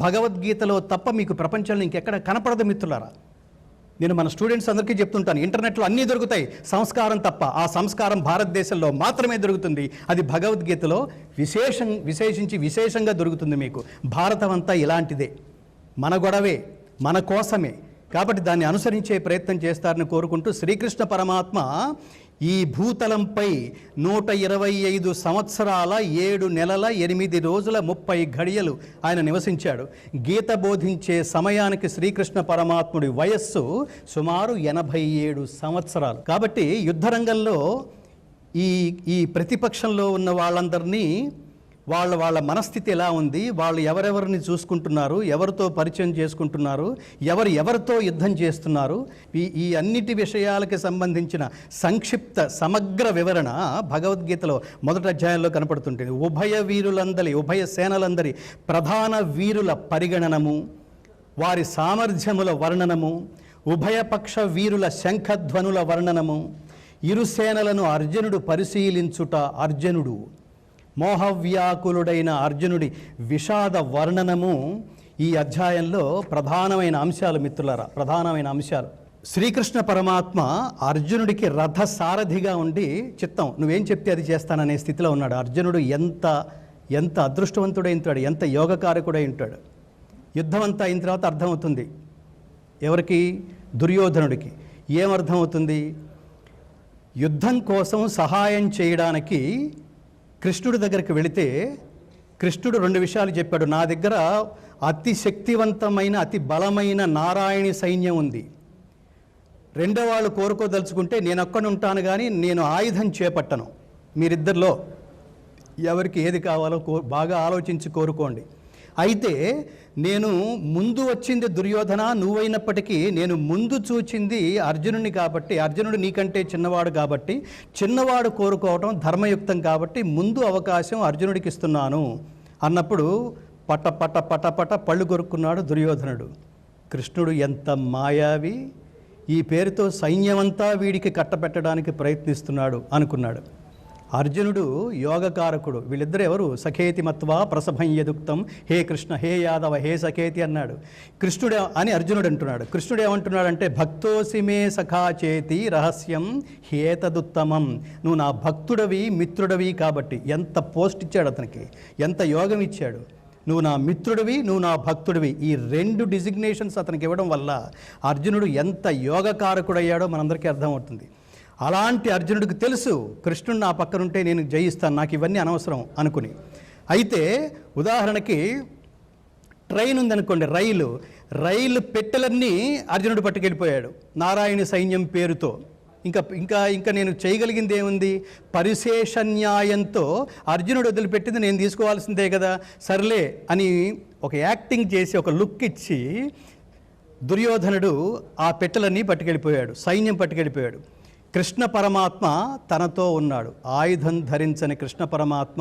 భగవద్గీతలో తప్ప మీకు ప్రపంచంలో ఇంకెక్కడ కనపడదు మిత్రులారా. నేను మన స్టూడెంట్స్ అందరికీ చెప్తుంటాను, ఇంటర్నెట్లో అన్నీ దొరుకుతాయి, సంస్కారం తప్ప. ఆ సంస్కారం భారతదేశంలో మాత్రమే దొరుకుతుంది. అది భగవద్గీతలో విశేషంగా దొరుకుతుంది మీకు. భారతం అంతా ఇలాంటిదే, మన గొడవే, మన కోసమే. కాబట్టి దాన్ని అనుసరించే ప్రయత్నం చేస్తారని కోరుకుంటూ శ్రీకృష్ణ పరమాత్మ ఈ భూతలంపై 125 సంవత్సరాల 7 నెలల 8 రోజుల 30 ఘడియలు ఆయన నివసించాడు. గీత బోధించే సమయానికి శ్రీకృష్ణ పరమాత్ముడి వయస్సు సుమారు 87 సంవత్సరాలు. కాబట్టి యుద్ధరంగంలో ఈ ప్రతిపక్షంలో ఉన్న వాళ్ళందరినీ వాళ్ళ మనస్థితి ఎలా ఉంది, వాళ్ళు ఎవరెవరిని చూసుకుంటున్నారు, ఎవరితో పరిచయం చేసుకుంటున్నారు, ఎవరితో యుద్ధం చేస్తున్నారు, ఈ అన్నిటి విషయాలకి సంబంధించిన సంక్షిప్త సమగ్ర వివరణ భగవద్గీతలో మొదటి అధ్యాయంలో కనపడుతుంటుంది. ఉభయ సేనలందరి ప్రధాన వీరుల పరిగణనము, వారి సామర్థ్యముల వర్ణనము, ఉభయపక్ష వీరుల శంఖధ్వనుల వర్ణనము, ఇరు సేనలను అర్జునుడు పరిశీలించుట, మోహవ్యాకులుడైన అర్జునుడి విషాద వర్ణనము, ఈ అధ్యాయంలో ప్రధానమైన అంశాలు మిత్రులారా, ప్రధానమైన అంశాలు. శ్రీకృష్ణ పరమాత్మ అర్జునుడికి రథ సారథిగా ఉండి చిత్తం నువ్వేం చెప్తే అది చేస్తాననే స్థితిలో ఉన్నాడు. అర్జునుడు ఎంత అదృష్టవంతుడై ఉంటాడు, ఎంత యోగకారకుడై ఉంటాడు. యుద్ధం అంతా అయిన తర్వాత అర్థమవుతుంది ఎవరికి? దుర్యోధనుడికి. ఏమర్థమవుతుంది? యుద్ధం కోసం సహాయం చేయడానికి కృష్ణుడి దగ్గరికి వెళితే కృష్ణుడు 2 విషయాలు చెప్పాడు. నా దగ్గర అతి శక్తివంతమైన అతి బలమైన నారాయణి సైన్యం ఉంది. రెండో వాళ్ళు కోరుకోదలుచుకుంటే నేను అక్కడ ఉంటాను, కానీ నేను ఆయుధం చేపట్టను. మీరిద్దరిలో ఎవరికి ఏది కావాలో బాగా ఆలోచించి కోరుకోండి. అయితే నేను ముందు వచ్చింది దుర్యోధన, నువ్వైనప్పటికీ నేను ముందు చూచింది అర్జునుడిని కాబట్టి, అర్జునుడు నీకంటే చిన్నవాడు కాబట్టి, చిన్నవాడు కోరుకోవటం ధర్మయుక్తం కాబట్టి ముందు అవకాశం అర్జునుడికి ఇస్తున్నాను అన్నప్పుడు పట పట పట పట పళ్ళు కొరుక్కున్నాడు దుర్యోధనుడు. కృష్ణుడు ఎంత మాయావి, ఈ పేరుతో సైన్యమంతా వీడికి కట్టబెట్టడానికి ప్రయత్నిస్తున్నాడు అనుకున్నాడు. అర్జునుడు యోగకారకుడు. వీళ్ళిద్దరు ఎవరు? సఖేతి మత్వా ప్రసభం యదుక్తం, హే కృష్ణ హే యాదవ హే సఖేతి అన్నాడు. కృష్ణుడే అని అర్జునుడు అంటున్నాడు. కృష్ణుడు ఏమంటున్నాడంటే భక్తోసి మే సఖా చేతి రహస్యం హేతదుత్తమం. నువ్వు నా భక్తుడవి మిత్రుడవి కాబట్టి. ఎంత పోస్ట్ ఇచ్చాడు అతనికి, ఎంత యోగం ఇచ్చాడు. నువ్వు నా మిత్రుడివి, నువ్వు నా భక్తుడివి, ఈ 2 డిజిగ్నేషన్స్ అతనికి ఇవ్వడం వల్ల అర్జునుడు ఎంత యోగకారకుడయ్యాడో మనందరికీ అర్థమవుతుంది. అలాంటి అర్జునుడికి తెలుసు కృష్ణుడు నా పక్కనుంటే నేను జయిస్తాను, నాకు ఇవన్నీ అనవసరం అనుకుని. అయితే ఉదాహరణకి ట్రైన్ ఉందనుకోండి, రైలు పెట్టెలన్నీ అర్జునుడు పట్టుకెళ్ళిపోయాడు నారాయణ సైన్యం పేరుతో. ఇంకా నేను చేయగలిగింది ఏముంది? పరిశేష న్యాయంతో అర్జునుడు వదిలిపెట్టింది నేను తీసుకోవాల్సిందే కదా, సర్లే అని ఒక యాక్టింగ్ చేసి ఒక లుక్ ఇచ్చి దుర్యోధనుడు ఆ పెట్టెలన్నీ పట్టుకెళ్ళిపోయాడు, సైన్యం పట్టుకెళ్ళిపోయాడు. కృష్ణ పరమాత్మ తనతో ఉన్నాడు. ఆయుధం ధరించని కృష్ణ పరమాత్మ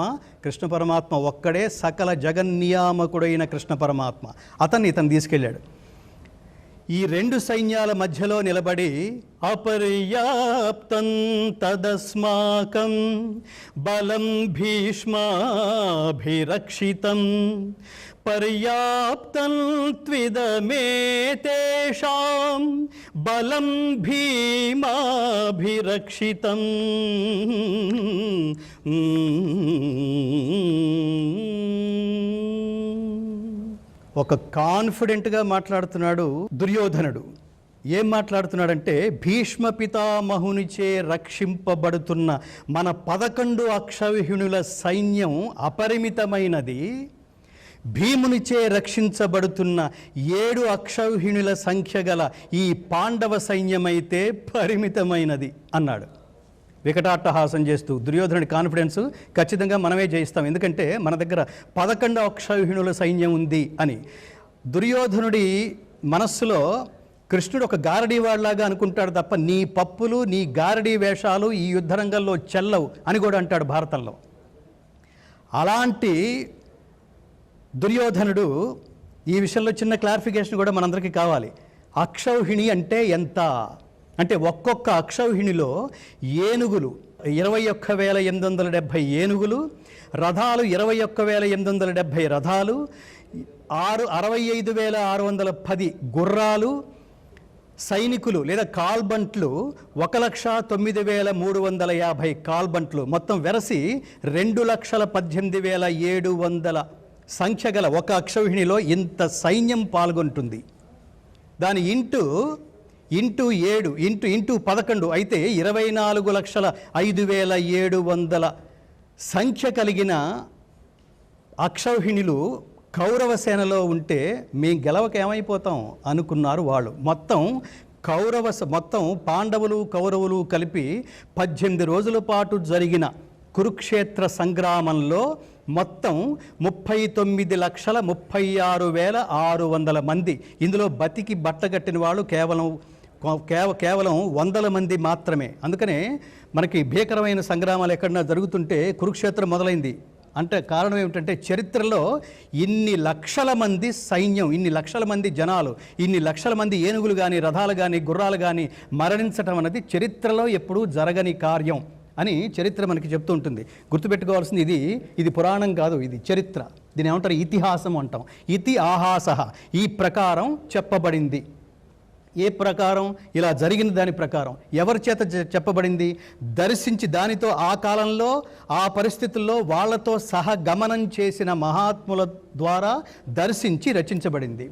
ఒక్కడే సకల జగన్నియామకుడైన కృష్ణ పరమాత్మ. ఇతను తీసుకెళ్ళాడు. ఈ 2 సైన్యాల మధ్యలో నిలబడి అపర్యాప్తం తదస్మాకం బలం భీష్మాభిరక్షితం పర్యాప్తం త్విదమేతేషాం బలం భీమాభిరక్షితం. ఒక కాన్ఫిడెంట్గా మాట్లాడుతున్నాడు దుర్యోధనుడు. ఏం మాట్లాడుతున్నాడంటే భీష్మ పితామహునిచే రక్షింపబడుతున్న మన 11 అక్షౌహిణుల సైన్యం అపరిమితమైనది, భీమునిచే రక్షించబడుతున్న 7 అక్షౌహిణుల సంఖ్య గల ఈ పాండవ సైన్యమైతే పరిమితమైనది అన్నాడు. వికటాట్టహాసం చేస్తూ దుర్యోధనుడి కాన్ఫిడెన్స్ ఖచ్చితంగా మనమే జయిస్తాం, ఎందుకంటే మన దగ్గర 11 అక్షౌహిణుల సైన్యం ఉంది అని. దుర్యోధనుడి మనస్సులో కృష్ణుడు ఒక గారడీ వాడిలాగా అనుకుంటాడు తప్ప నీ పప్పులు నీ గారడీ వేషాలు ఈ యుద్ధరంగంలో చెల్లవు అని కూడా అంటాడు భారతంలో. అలాంటి దుర్యోధనుడు ఈ విషయంలో చిన్న క్లారిఫికేషన్ కూడా మనందరికీ కావాలి. అక్షౌహిణి అంటే ఎంత అంటే ఒక్కొక్క అక్షౌహిణిలో ఏనుగులు 21,870 ఏనుగులు, రథాలు 21,870 రథాలు, 65,610 గుర్రాలు, సైనికులు లేదా కాల్బంట్లు 1,09,350 కాల్బంట్లు, మొత్తం వెరసి 2,18,700 సంఖ్య గల ఒక అక్షౌహిణిలో ఇంత సైన్యం పాల్గొంటుంది. దాని ఇంటూ 7 ఇంటూ 11 అయితే 24,05,700 సంఖ్య కలిగిన అక్షౌహిణులు కౌరవ సేనలో ఉంటే మేము గెలవక ఏమైపోతాం అనుకున్నారు వాళ్ళు. మొత్తం పాండవులు కౌరవులు కలిపి 18 రోజుల పాటు జరిగిన కురుక్షేత్ర సంగ్రామంలో మొత్తం 39,36,600 మంది. ఇందులో బతికి బట్టగట్టిన వాళ్ళు కేవలం 100 మంది మాత్రమే. అందుకనే మనకి భీకరమైన సంగ్రామాలు ఎక్కడన్నా జరుగుతుంటే కురుక్షేత్రం మొదలైంది అంటే కారణం ఏమిటంటే చరిత్రలో ఇన్ని లక్షల మంది సైన్యం, ఇన్ని లక్షల మంది జనాలు, ఇన్ని లక్షల మంది ఏనుగులు కానీ రథాలు కానీ గుర్రాలు కానీ మరణించటం అన్నది చరిత్రలో ఎప్పుడూ జరగని కార్యం. అని చరిత్ర మనకి చెప్తూ ఉంటుంది. గుర్తుపెట్టుకోవాల్సింది ఇది పురాణం కాదు, ఇది చరిత్ర. దీని ఏమంటారు? ఇతిహాసం అంటాం. ఇతి ఆహాసః, ఈ ప్రకారం చెప్పబడింది. ఏ ప్రకారం? ఇలా జరిగిన దాని ప్రకారం. ఎవరి చేత చెప్పబడింది? దర్శించి దానితో ఆ కాలంలో ఆ పరిస్థితుల్లో వాళ్ళతో సహగమనం చేసిన మహాత్ముల ద్వారా దర్శించి రచించబడింది.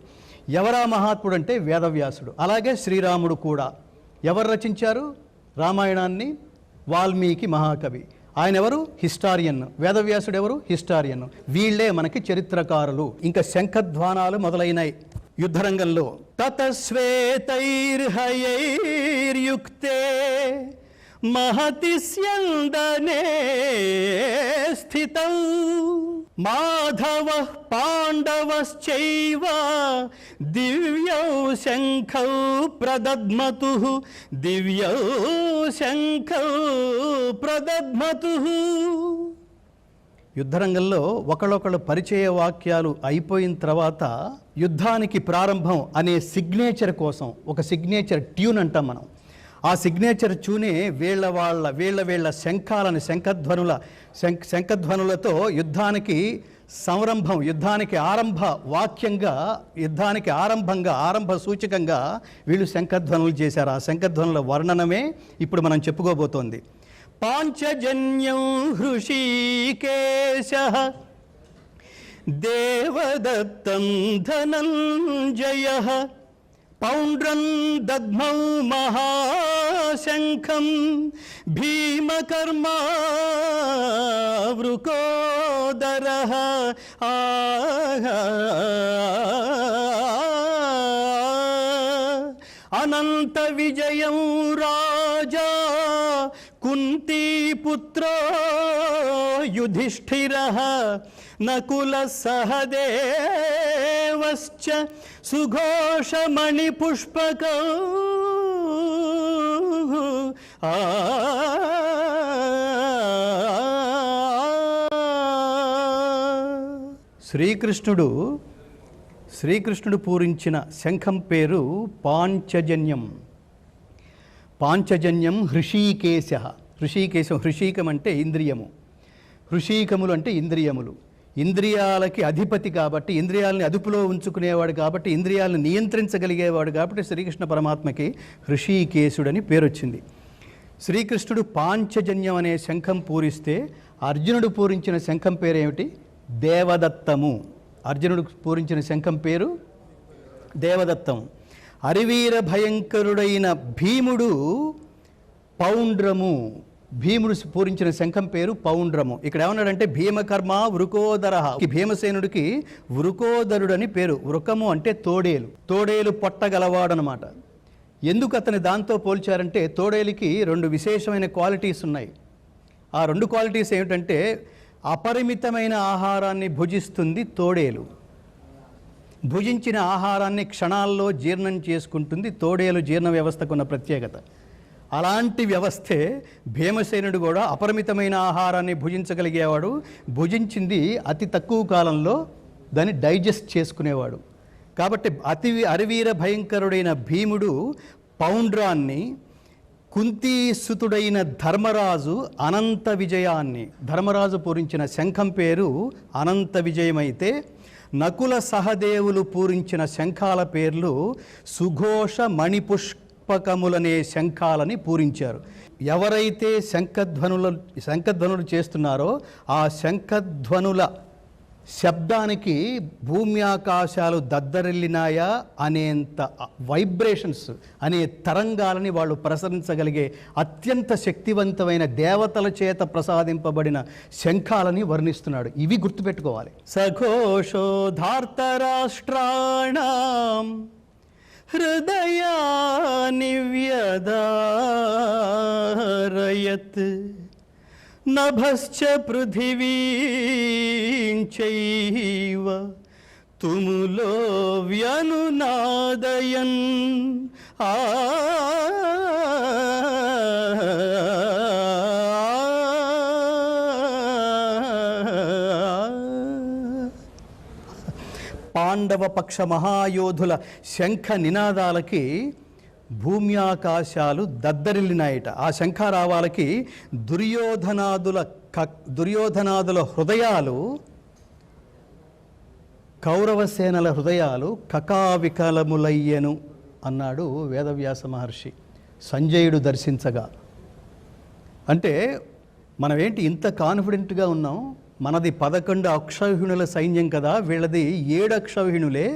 ఎవరా మహాత్ముడు అంటే వేదవ్యాసుడు. అలాగే శ్రీరాముడు కూడా. ఎవరు రచించారు రామాయణాన్ని? వాల్మీకి మహాకవి. ఆయన ఎవరు? హిస్టారియన్. వేదవ్యాసుడు ఎవరు? హిస్టారియన్. వీళ్ళే మనకి చరిత్రకారులు. ఇంకా శంఖధ్వానాలు మొదలైనాయి యుద్ధరంగంలో. తతస్వేతైర్హయైర్యుక్తే మహతి స్యందనే స్థితౌ మాధవ పాండవశ్చైవ దివ్యౌ శంఖౌ ప్రదద్మతుః దివ్యౌ శంఖౌ ప్రదద్మతుః. యుద్ధరంగంలో ఒకళ్ళొకళ్ళు పరిచయ వాక్యాలు అయిపోయిన తర్వాత యుద్ధానికి ప్రారంభం అనే సిగ్నేచర్ కోసం ఒక సిగ్నేచర్ ట్యూన్ అంటాం మనం. ఆ సిగ్నేచర్ ట్యూనే వీళ్ళ శంఖాలను శంఖధ్వనులతో యుద్ధానికి సంరంభం, యుద్ధానికి ఆరంభ వాక్యంగా, యుద్ధానికి ఆరంభ సూచకంగా వీళ్ళు శంఖధ్వనులు చేశారు. ఆ శంఖధ్వనుల వర్ణనమే ఇప్పుడు మనం చెప్పుకోబోతోంది. పాంచజన్యం హృషీకేశః దేవదత్తం ధనంజయః పౌండ్రం దద్మౌ మహాశంఖం భీమకర్మా వృకోదరః అనంత విజయం రాజా కుంతీపుత్రో యుధిష్ఠిరః నకుల సహదేవశ్చ సుఘోషమణిపుష్పకౌ శ్రీకృష్ణుడు పూరించిన శంఖం పేరు పాంచజన్యం. పాంచజన్యం హృషీకేశ. హృషీకేశం, హృషీకం అంటే ఇంద్రియము, హృషీకములు అంటే ఇంద్రియములు. ఇంద్రియాలకి అధిపతి కాబట్టి, ఇంద్రియాలని అదుపులో ఉంచుకునేవాడు కాబట్టి, ఇంద్రియాలను నియంత్రించగలిగేవాడు కాబట్టి శ్రీకృష్ణ పరమాత్మకి హృషీకేశుడని పేరు వచ్చింది. శ్రీకృష్ణుడు పాంచజన్యం అనే శంఖం పూరిస్తే అర్జునుడు పూరించిన శంఖం పేరు ఏమిటి? దేవదత్తము. అర్జునుడు పూరించిన శంఖం పేరు దేవదత్తం. అరివీర భయంకరుడైన భీముడు పౌండ్రము. భీముడు పూరించిన శంఖం పేరు పౌండ్రము. ఇక్కడ ఏమన్నాడంటే భీమకర్మ వృకోదర. భీమసేనుడికి వృకోదరుడని పేరు. వృకము అంటే తోడేలు, తోడేలు పొట్టగలవాడనమాట. ఎందుకు అతని దాంతో పోల్చారంటే తోడేలుకి రెండు విశేషమైన క్వాలిటీస్ ఉన్నాయి. ఆ రెండు క్వాలిటీస్ ఏమిటంటే అపరిమితమైన ఆహారాన్ని భుజిస్తుంది తోడేలు, భుజించిన ఆహారాన్ని క్షణాల్లో జీర్ణం చేసుకుంటుంది తోడేలు. జీర్ణ వ్యవస్థకున్న ప్రత్యేకత. అలాంటి వ్యవస్థే భీమసేనుడు కూడా. అపరిమితమైన ఆహారాన్ని భుజించగలిగేవాడు, భుజించింది అతి తక్కువ కాలంలో దాన్ని డైజెస్ట్ చేసుకునేవాడు. కాబట్టి అరివీర భయంకరుడైన భీముడు పౌండ్రాన్ని, కుంతీసుతుడైన ధర్మరాజు అనంత విజయాన్ని. ధర్మరాజు పూరించిన శంఖం పేరు అనంత విజయమైతే నకుల సహదేవులు పూరించిన శంఖాల పేర్లు సుఘోష మణిపుష్పకములనే శంఖాలని పూరించారు. ఎవరైతే శంఖధ్వనులు చేస్తున్నారో ఆ శంఖధ్వనుల శబ్దానికి భూమి ఆకాశాలు దద్దరిల్లినాయా అనేంత వైబ్రేషన్స్, అనే తరంగాలని వాళ్ళు ప్రసరించగలిగే అత్యంత శక్తివంతమైన దేవతల చేత ప్రసాదింపబడిన శంఖాలని వర్ణిస్తున్నాడు. ఇవి గుర్తుపెట్టుకోవాలి. సఘోషోధార్తరాష్ట్రాణం హృదయాని వ్యదారయత్ నభశ్చ పృథివీంచైవ తుములో వ్యనునాదయన్. పాండవ పక్ష మహాయోధుల శంఖ నినాదాలకి భూమి ఆకాశాలు దద్దరిల్లినాయట. ఆ శంఖారావాలకి దుర్యోధనాదుల హృదయాలు, కౌరవసేనల హృదయాలు కకావికలములయ్యెను అన్నాడు వేదవ్యాస మహర్షి సంజయుడు దర్శించగా. అంటే మనమేంటి ఇంత కాన్ఫిడెంట్గా ఉన్నాం? మనది 11 అక్షౌహిణుల సైన్యం కదా, వీళ్ళది 7 అక్షౌహిణులే.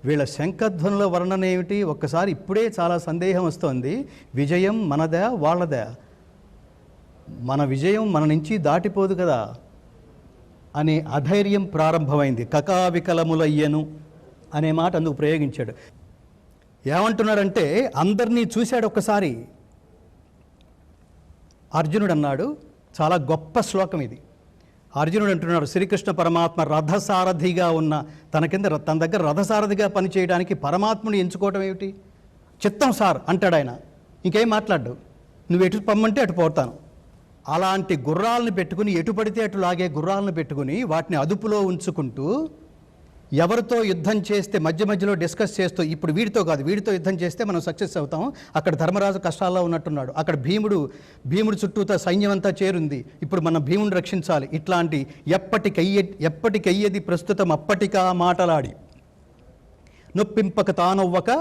వీళ్ళ శంఖధ్వనుల వర్ణన ఏమిటి? ఒక్కసారి ఇప్పుడే చాలా సందేహం వస్తోంది. విజయం మనదా వాళ్ళదా? మన విజయం మన నుంచి దాటిపోదు కదా అనే అధైర్యం ప్రారంభమైంది. కకావికలములయ్యను అనే మాట అందుకు ప్రయోగించాడు. ఏమంటున్నాడంటే అందరినీ చూశాడు ఒక్కసారి. అర్జునుడు అన్నాడు, చాలా గొప్ప శ్లోకం ఇది. అర్జునుడు అంటున్నాడు, శ్రీకృష్ణ పరమాత్మ రథసారథిగా ఉన్న తన దగ్గర రథసారథిగా పనిచేయడానికి పరమాత్ముని ఎంచుకోవటం ఏమిటి? చిత్తం సార్ అంటాడు ఆయన. ఇంకేం మాట్లాడు, నువ్వు ఎటు పమ్మంటే అటు పోతాను. అలాంటి గుర్రాలను పెట్టుకుని, ఎటు పడితే అటు లాగే గుర్రాలను పెట్టుకుని వాటిని అదుపులో ఉంచుకుంటూ, ఎవరితో యుద్ధం చేస్తే మధ్య మధ్యలో డిస్కస్ చేస్తూ, ఇప్పుడు వీడితో కాదు వీడితో యుద్ధం చేస్తే మనం సక్సెస్ అవుతాం, అక్కడ ధర్మరాజు కష్టాల్లో ఉన్నట్టున్నాడు, అక్కడ భీముడు చుట్టూతో సైన్యం అంతా చేరుంది, ఇప్పుడు మనం భీముడిని రక్షించాలి. ఇట్లాంటి ఎప్పటికయ్యేది ప్రస్తుతం అప్పటికా మాటలాడి నొప్పింపక తానొవ్వక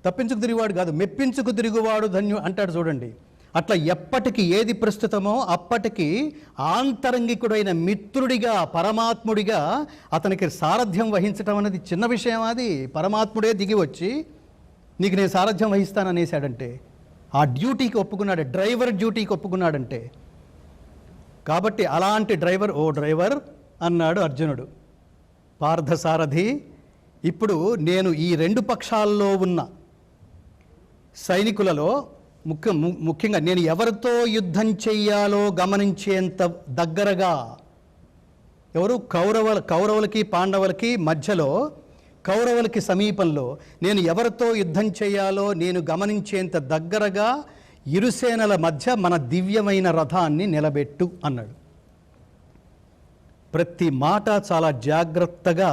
తప్పించుకు తిరిగివాడు కాదు మెప్పించుకు తిరుగువాడు ధన్యు అంటాడు చూడండి. అట్లా ఎప్పటికి ఏది ప్రస్తుతమో అప్పటికి ఆంతరంగికుడైన మిత్రుడిగా, పరమాత్ముడిగా అతనికి సారథ్యం వహించటం అనేది చిన్న విషయం. అది పరమాత్ముడే దిగి వచ్చి నీకు నేను సారథ్యం వహిస్తాననేసాడంటే, ఆ డ్యూటీకి ఒప్పుకున్నాడు, డ్రైవర్ డ్యూటీకి ఒప్పుకున్నాడంటే. కాబట్టి అలాంటి డ్రైవర్, ఓ డ్రైవర్ అన్నాడు అర్జునుడు. పార్థసారథి, ఇప్పుడు నేను ఈ 2 పక్షాల్లో ఉన్న సైనికులలో ముఖ్యంగా నేను ఎవరితో యుద్ధం చెయ్యాలో గమనించేంత దగ్గరగా, ఎవరు కౌరవులకి పాండవులకి మధ్యలో, కౌరవులకి సమీపంలో నేను ఎవరితో యుద్ధం చేయాలో నేను గమనించేంత దగ్గరగా ఇరుసేనల మధ్య మన దివ్యమైన రథాన్ని నిలబెట్టు అన్నాడు. ప్రతి మాట చాలా జాగ్రత్తగా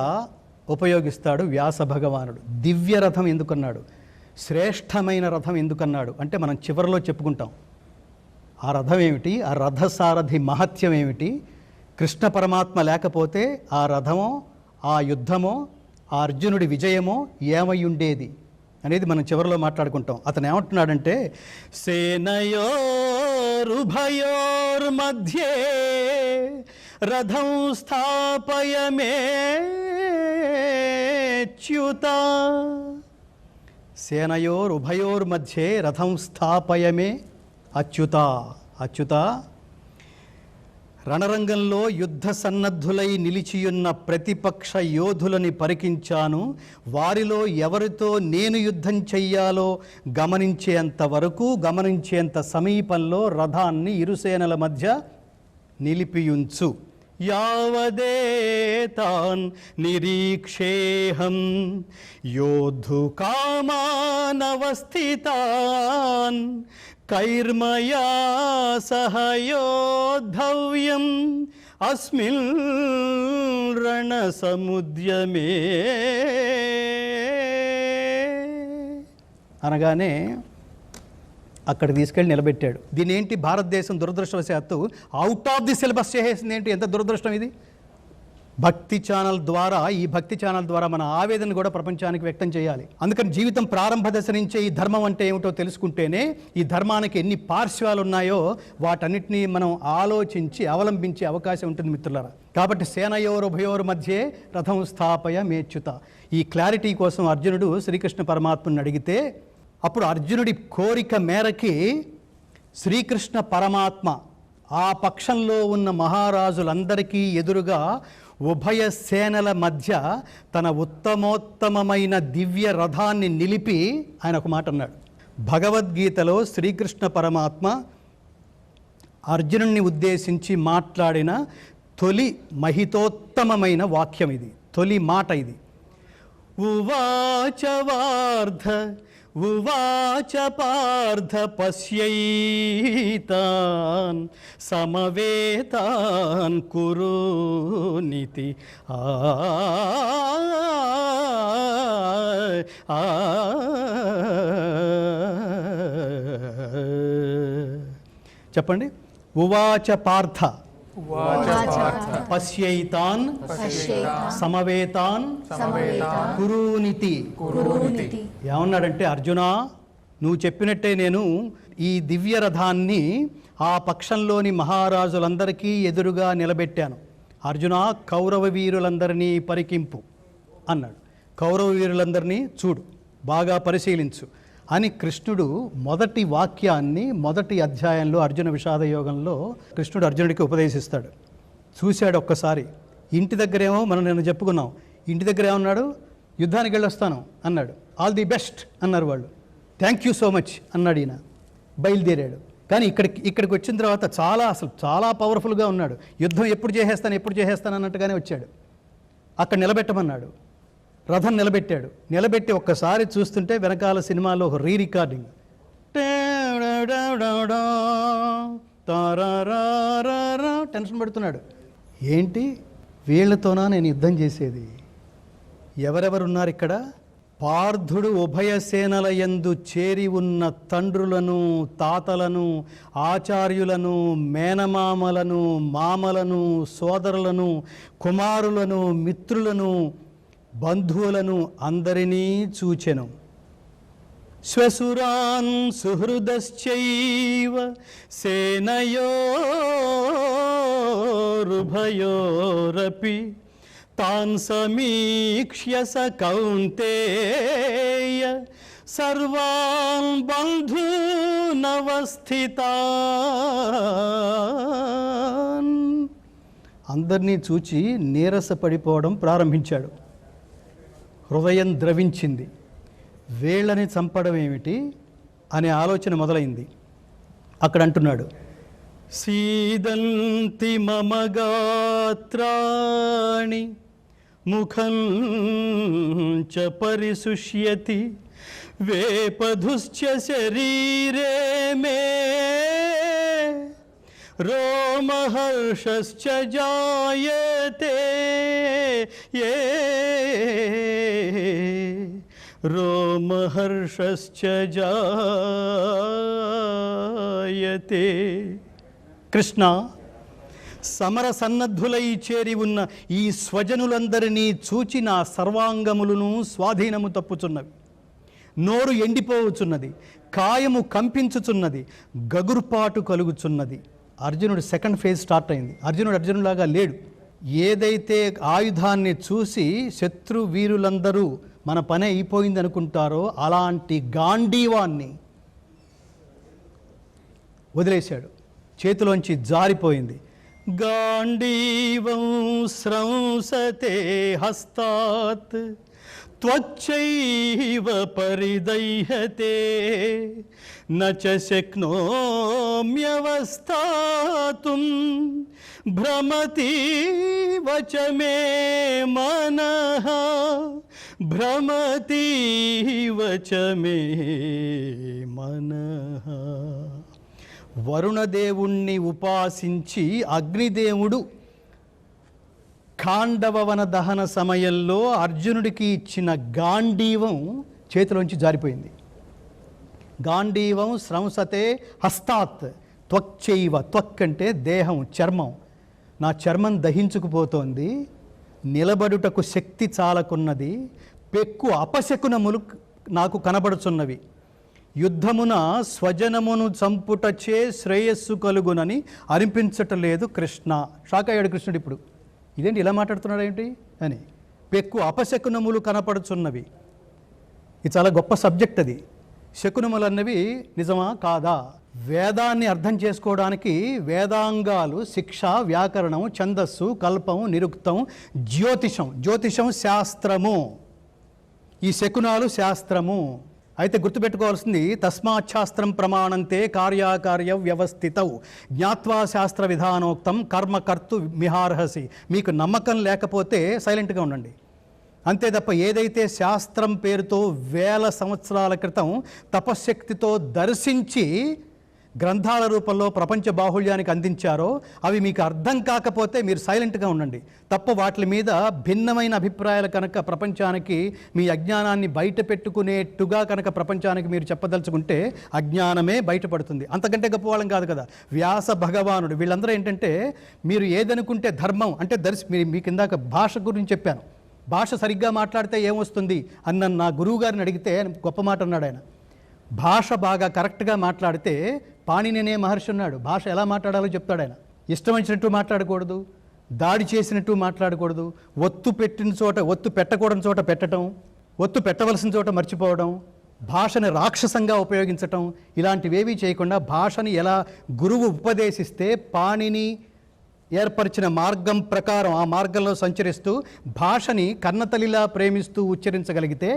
ఉపయోగిస్తాడు వ్యాస భగవానుడు. దివ్య రథం ఎందుకన్నాడు, శ్రేష్టమైన రథం ఎందుకన్నాడు అంటే మనం చివరిలో చెప్పుకుంటాం. ఆ రథం ఏమిటి, ఆ రథసారథి మహత్యం ఏమిటి, కృష్ణ పరమాత్మ లేకపోతే ఆ రథమో, ఆ యుద్ధమో, ఆ అర్జునుడి విజయమో ఏమై ఉండేది అనేది మనం చివరిలో మాట్లాడుకుంటాం. అతను ఏమంటున్నాడంటే, సేనయోరుభయోర్మధ్యే రథం స్థాపయమేచ్యుత. సేనయోరుభయోర్మధ్యే రథం స్థాపయమే అచ్యుత. అచ్యుత, రణరంగంలో యుద్ధ సన్నద్ధులై నిలిచియున్న ప్రతిపక్ష యోధులని పరికించాను. వారిలో ఎవరితో నేను యుద్ధం చెయ్యాలో గమనించేంత వరకు, గమనించేంత సమీపంలో రథాన్ని ఇరుసేనల మధ్య నిలిపియుంచు. యావదేతాన్ నిరీక్షేహం యోద్ధుకామానవస్థితాన్ కైర్మయా సహయోద్ధవ్యం అస్మిన్ రణసముద్యమే అనగానే అక్కడ తీసుకెళ్ళి నిలబెట్టాడు. దీని ఏంటి, భారతదేశం దురదృష్టవశాత్తు అవుట్ ఆఫ్ ది సిలబస్ చేసేసింది. ఏంటి, ఎంత దురదృష్టం ఇది. భక్తి ఛానల్ ద్వారా, ఈ భక్తి ఛానల్ ద్వారా మన ఆవేదన కూడా ప్రపంచానికి వ్యక్తం చేయాలి. అందుకని జీవితం ప్రారంభ దశ నుంచే ఈ ధర్మం అంటే ఏమిటో తెలుసుకుంటేనే ఈ ధర్మానికి ఎన్ని పార్శ్వాలు ఉన్నాయో వాటన్నిటినీ మనం ఆలోచించి అవలంబించే అవకాశం ఉంటుంది మిత్రులారా. కాబట్టి సేనయోరుభయోరు మధ్యే రథం స్థాపయ మేచ్యుత. ఈ క్లారిటీ కోసం అర్జునుడు శ్రీకృష్ణ పరమాత్మని అడిగితే, అప్పుడు అర్జునుడి కోరిక మేరకి శ్రీకృష్ణ పరమాత్మ ఆ పక్షంలో ఉన్న మహారాజులందరికీ ఎదురుగా ఉభయ సేనల మధ్య తన ఉత్తమోత్తమమైన దివ్య రథాన్ని నిలిపి ఆయన ఒక మాట అన్నాడు. భగవద్గీతలో శ్రీకృష్ణ పరమాత్మ అర్జునుడిని ఉద్దేశించి మాట్లాడిన తొలి మహితోత్తమమైన వాక్యం ఇది, తొలి మాట ఇది. ఉవాచ వార్ధ ఉవాచ పార్థ పశ్యైతాన్ సమవేతాన్ కురునితి. చెప్పండి. ఉవాచ పార్థ పశ్యైతాన్ సమవేతాన్ కురునితి. ఏమన్నాడంటే, అర్జున నువ్వు చెప్పినట్టే నేను ఈ దివ్య రథాన్ని ఆ పక్షంలోని మహారాజులందరికీ ఎదురుగా నిలబెట్టాను. అర్జున కౌరవ వీరులందరినీ పరికింపు అన్నాడు. కౌరవ వీరులందరినీ చూడు, బాగా పరిశీలించు అని కృష్ణుడు మొదటి వాక్యాన్ని మొదటి అధ్యాయంలో అర్జున విషాద యోగంలో కృష్ణుడు అర్జునుడికి ఉపదేశిస్తాడు. చూశాడు ఒక్కసారి. ఇంటి దగ్గరేమో మనం నిన్న చెప్పుకున్నాం, ఇంటి దగ్గర ఏమన్నాడు, యుద్ధానికి వెళ్ళొస్తాను అన్నాడు. ఆల్ ది బెస్ట్ అన్నారు వాళ్ళు. థ్యాంక్ యూ సో మచ్ అన్నాడు ఈయన. బయలుదేరాడు. కానీ ఇక్కడికి వచ్చిన తర్వాత చాలా పవర్ఫుల్గా ఉన్నాడు. యుద్ధం ఎప్పుడు చేసేస్తాను అన్నట్టుగానే వచ్చాడు. అక్కడ నిలబెట్టమన్నాడు. రథం నిలబెట్టాడు. నిలబెట్టి ఒక్కసారి చూస్తుంటే వెనకాల సినిమాలో ఒక రికార్డింగ్, టెన్షన్ పడుతున్నాడు. ఏంటి వీళ్లతోనా నేను యుద్ధం చేసేది? ఎవరెవరున్నారు ఇక్కడ? పార్థుడు ఉభయ సేనల యందు చేరి ఉన్న తండ్రులను, తాతలను, ఆచార్యులను, మేనమామలను, మామలను, సోదరులను, కుమారులను, మిత్రులను, బంధువులను అందరినీ చూచెను. శ్వశురాన్ సుహృదశ్చైవ సేనయోరుభయోరపి తాన్ సమీక్ష్య స కౌంతేయ సర్వాన్ బంధూనవస్థితాన్. అందరినీ చూచి నీరసపడిపోవడం ప్రారంభించాడు. హృదయం ద్రవించింది. వీళ్ళని చంపడం ఏమిటి అనే ఆలోచన మొదలైంది. అక్కడ అంటున్నాడు, సీదంతి మమ గాత్రాణి ముఖం చ పరిశుష్యతి వేపధుశ్చ శరీరే మే రోమహర్షశ్చ జాయతే రోమహర్షశ్చ జాయతే. కృష్ణ, సమర సన్నద్ధులై చేరి ఉన్న ఈ స్వజనులందరినీ చూచి నా సర్వాంగములను స్వాధీనము తప్పుచున్నవి. నోరు ఎండిపోవచ్చున్నది, కాయము కంపించుచున్నది, గగుర్పాటు కలుగుచున్నది. అర్జునుడు సెకండ్ ఫేజ్ స్టార్ట్ అయింది. అర్జునులాగా లేడు. ఏదైతే ఆయుధాన్ని చూసి శత్రు వీరులందరూ మన పని అయిపోయింది అనుకుంటారో అలాంటి గాంధీవాన్ని వదిలేశాడు. చేతిలోంచి జారిపోయింది. గాంధీవం స్రంసతే హస్తాత్ త్వచ్చైవ పరిదహ్యతే నచ శక్నోమ్యవస్థాతుం భ్రమతీవ చ మే మనః భ్రమతీవ చ మే మనః. వరుణదేవుణ్ణి ఉపాసించి అగ్నిదేవుడు ఖాండవవన దహన సమయంలో అర్జునుడికి ఇచ్చిన గాంధీవం చేతిలోంచి జారిపోయింది. గాంధీవం స్రంసతే హస్తాత్ త్వచ్చైవ. త్వక్ అంటే దేహం, చర్మం. నా చర్మం దహించుకుపోతోంది, నిలబడుటకు శక్తి చాలకున్నది, పెక్కు అపశకునములు నాకు కనబడుచున్నవి. యుద్ధమున స్వజనమును చంపుటచే శ్రేయస్సు కలుగునని అనిపించటలేదు కృష్ణ. షాక్ అయ్యాడు కృష్ణుడు. ఇప్పుడు ఇదేంటి ఇలా మాట్లాడుతున్నాడు ఏంటి అని. పెక్కు అపశకునములు కనపడుచున్నవి. ఇది చాలా గొప్ప సబ్జెక్ట్. అది శకునములు అన్నవి నిజమా కాదా? వేదాన్ని అర్థం చేసుకోవడానికి వేదాంగాలు శిక్ష, వ్యాకరణం, ఛందస్సు, కల్పం, నిరుక్తం, జ్యోతిషం శాస్త్రము. ఈ శకునాలు శాస్త్రము. అయితే గుర్తుపెట్టుకోవాల్సింది, తస్మాచ్ఛాస్త్రం ప్రమాణంతే కార్యాకార్య వ్యవస్థితౌ జ్ఞాత్వా శాస్త్ర విధానోక్తం కర్మకర్తు మిహార్హసి. మీకు నమ్మకం లేకపోతే సైలెంట్గా ఉండండి. అంతే తప్ప ఏదైతే శాస్త్రం పేరుతో వేల సంవత్సరాల క్రితం తపశ్శక్తితో దర్శించి గ్రంథాల రూపంలో ప్రపంచ బాహుళ్యానికి అందించారో అవి మీకు అర్థం కాకపోతే మీరు సైలెంట్గా ఉండండి. తప్ప వాటి మీద భిన్నమైన అభిప్రాయాలు కనుక ప్రపంచానికి మీ అజ్ఞానాన్ని బయట పెట్టుకునేట్టుగా కనుక ప్రపంచానికి మీరు చెప్పదలుచుకుంటే అజ్ఞానమే బయటపడుతుంది. అంతకంటే గొప్పవాళ్ళం కాదు కదా. వ్యాస భగవానుడు వీళ్ళందరూ ఏంటంటే మీరు ఏదనుకుంటే ధర్మం అంటే మీకు ఇందాక భాష గురించి చెప్పాను. భాష సరిగ్గా మాట్లాడితే ఏమొస్తుంది అన్న నా గురువు గారిని అడిగితే గొప్ప మాట అన్నాడు ఆయన. భాష బాగా కరెక్ట్గా మాట్లాడితే పాణినినే మహర్షి ఉన్నాడు. భాష ఎలా మాట్లాడాలో చెప్తాడు ఆయన. ఇష్టం వచ్చినట్టు మాట్లాడకూడదు, దాడి చేసినట్టు మాట్లాడకూడదు, ఒత్తు పెట్టిన చోట ఒత్తు పెట్టకూడని చోట పెట్టడం, ఒత్తు పెట్టవలసిన చోట మర్చిపోవడం, భాషని రాక్షసంగా ఉపయోగించటం, ఇలాంటివేవీ చేయకుండా భాషని ఎలా గురువు ఉపదేశిస్తే పాణిని ఏర్పరిచిన మార్గం ప్రకారం ఆ మార్గంలో సంచరిస్తూ భాషని కన్నతల్లిలా ప్రేమిస్తూ ఉచ్చరించగలిగితే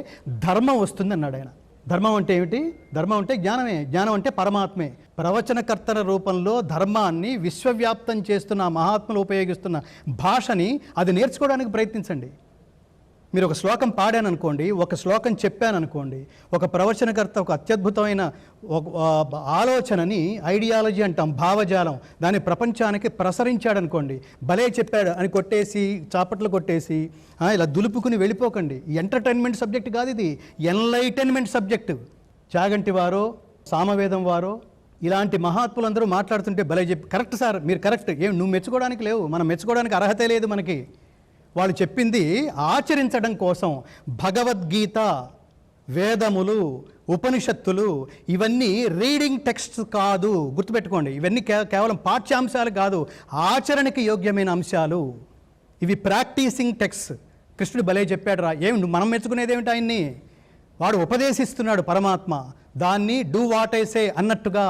ధర్మం వస్తుంది అన్నాడు ఆయన. ధర్మం అంటే ఏమిటి? ధర్మం అంటే జ్ఞానమే. జ్ఞానం అంటే పరమాత్మే. ప్రవచనకర్తల రూపంలో ధర్మాన్ని విశ్వవ్యాప్తం చేస్తున్న మహాత్ములు ఉపయోగిస్తున్న భాషని అది నేర్చుకోవడానికి ప్రయత్నించండి. మీరు ఒక శ్లోకం పాడాననుకోండి, ఒక శ్లోకం చెప్పాననుకోండి, ఒక ప్రవచనకర్త ఒక అత్యద్భుతమైన ఆలోచనని ఐడియాలజీ అంటాం, భావజాలం, దాన్ని ప్రపంచానికి ప్రసరించాడనుకోండి, భలే చెప్పాడు అని కొట్టేసి చాపట్లు కొట్టేసి ఇలా దులుపుకుని వెళ్ళిపోకండి. ఎంటర్టైన్మెంట్ సబ్జెక్ట్ కాదు ఇది, ఎన్లైటైన్మెంట్ సబ్జెక్టు. చాగంటి వారో సామవేదం వారో ఇలాంటి మహాత్ములందరూ మాట్లాడుతుంటే భలే చెప్పి కరెక్ట్ సార్, మీరు కరెక్ట్, ఏం నువ్వు మెచ్చుకోవడానికి లేవు, మనం మెచ్చుకోవడానికి అర్హతే లేదు మనకి. వాళ్ళు చెప్పింది ఆచరించడం కోసం భగవద్గీత, వేదములు, ఉపనిషత్తులు ఇవన్నీ రీడింగ్ టెక్స్ట్స్ కాదు, గుర్తుపెట్టుకోండి. ఇవన్నీ కేవలం పాఠ్యాంశాలు కాదు, ఆచరణకి యోగ్యమైన అంశాలు. ఇవి ప్రాక్టీసింగ్ టెక్స్ట్. కృష్ణుడు భలే చెప్పాడు రా. ఏమి మనం మెచ్చుకునేది ఏమిటి? ఆయన్ని వాడు ఉపదేశిస్తున్నాడు పరమాత్మ. దాన్ని డూ వాట్ ఐ సే అన్నట్టుగా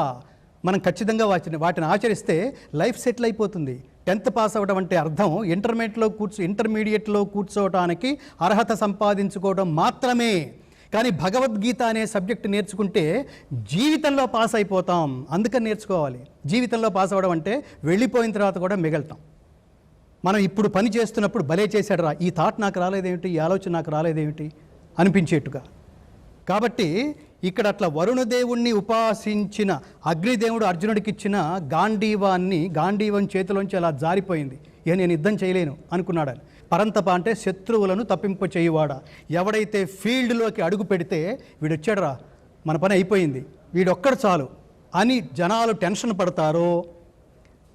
మనం ఖచ్చితంగా వాటిని ఆచరిస్తే లైఫ్ సెటిల్ అయిపోతుంది. 10th పాస్ అవ్వడం అంటే అర్థం ఇంటర్మీడియట్లో కూర్చోవటానికి అర్హత సంపాదించుకోవడం మాత్రమే. కానీ భగవద్గీత అనే సబ్జెక్ట్ నేర్చుకుంటే జీవితంలో పాస్ అయిపోతాం. అందుకని నేర్చుకోవాలి. జీవితంలో పాస్ అవ్వడం అంటే వెళ్ళిపోయిన తర్వాత కూడా మిగలటం. మనం ఇప్పుడు పని చేస్తున్నప్పుడు భలే చేశాడు రా, ఈ థాట్ నాకు రాలేదేమిటి, ఈ ఆలోచన నాకు రాలేదేమిటి అనిపించేట్టుగా. కాబట్టి ఇక్కడ అట్లా వరుణదేవుణ్ణి ఉపాసించిన అగ్నిదేవుడు అర్జునుడికి ఇచ్చిన గాంధీవం చేతిలోంచి అలా జారిపోయింది. ఇక నేను యుద్ధం చేయలేను అనుకున్నాడు. పరంతప అంటే శత్రువులను తప్పింప చేయువాడా. ఎవడైతే ఫీల్డ్లోకి అడుగు పెడితే వీడు వచ్చాడురా, మన పని అయిపోయింది, వీడొక్కడు చాలు అని జనాలు టెన్షన్ పడతారో,